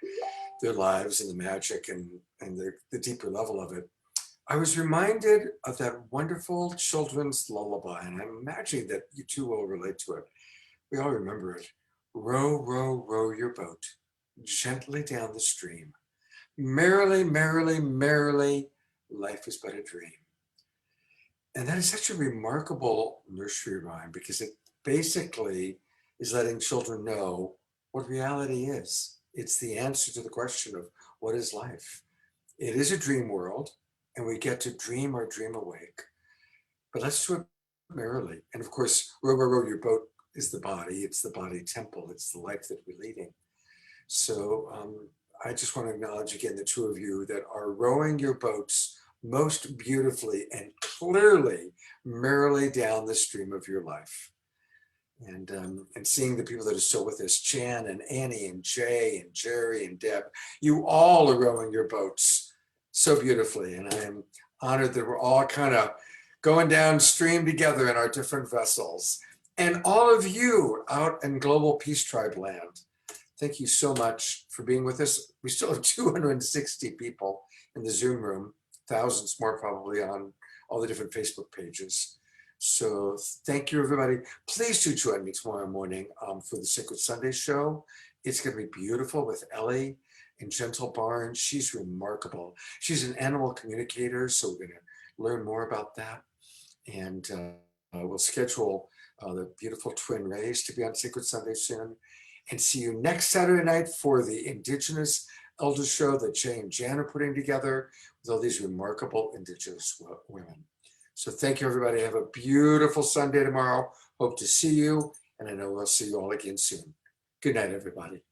their lives and the magic and the deeper level of it, I was reminded of that wonderful children's lullaby, and I'm imagining that you two will relate to it. We all remember it. Row, row, row your boat gently down the stream. Merrily, merrily, merrily, life is but a dream. And that is such a remarkable nursery rhyme, because it basically is letting children know what reality is. It's the answer to the question of what is life. It is a dream world, and we get to dream our dream awake. But let's do it merrily. And of course, row, row, row your boat is the body. It's the body temple. It's the life that we're leading. So I just want to acknowledge again the two of you that are rowing your boats most beautifully and clearly, merrily down the stream of your life. And seeing the people that are still with us, Chan and Annie and Jay and Jerry and Deb, you all are rowing your boats so beautifully. And I am honored that we're all kind of going downstream together in our different vessels. And all of you out in Global Peace Tribe land, thank you so much for being with us. We still have 260 people in the Zoom room, thousands more probably on all the different Facebook pages. So thank you, everybody. Please do join me tomorrow morning for the Sacred Sunday show. It's going to be beautiful with Ellie in Gentle Barn. She's remarkable. She's an animal communicator, so we're going to learn more about that. And we'll schedule the beautiful twin rays to be on Sacred Sunday soon. And see you next Saturday night for the Indigenous Elder Show that Jay and Jan are putting together with all these remarkable Indigenous women. So thank you, everybody. Have a beautiful Sunday tomorrow. Hope to see you. And I know we'll see you all again soon. Good night, everybody.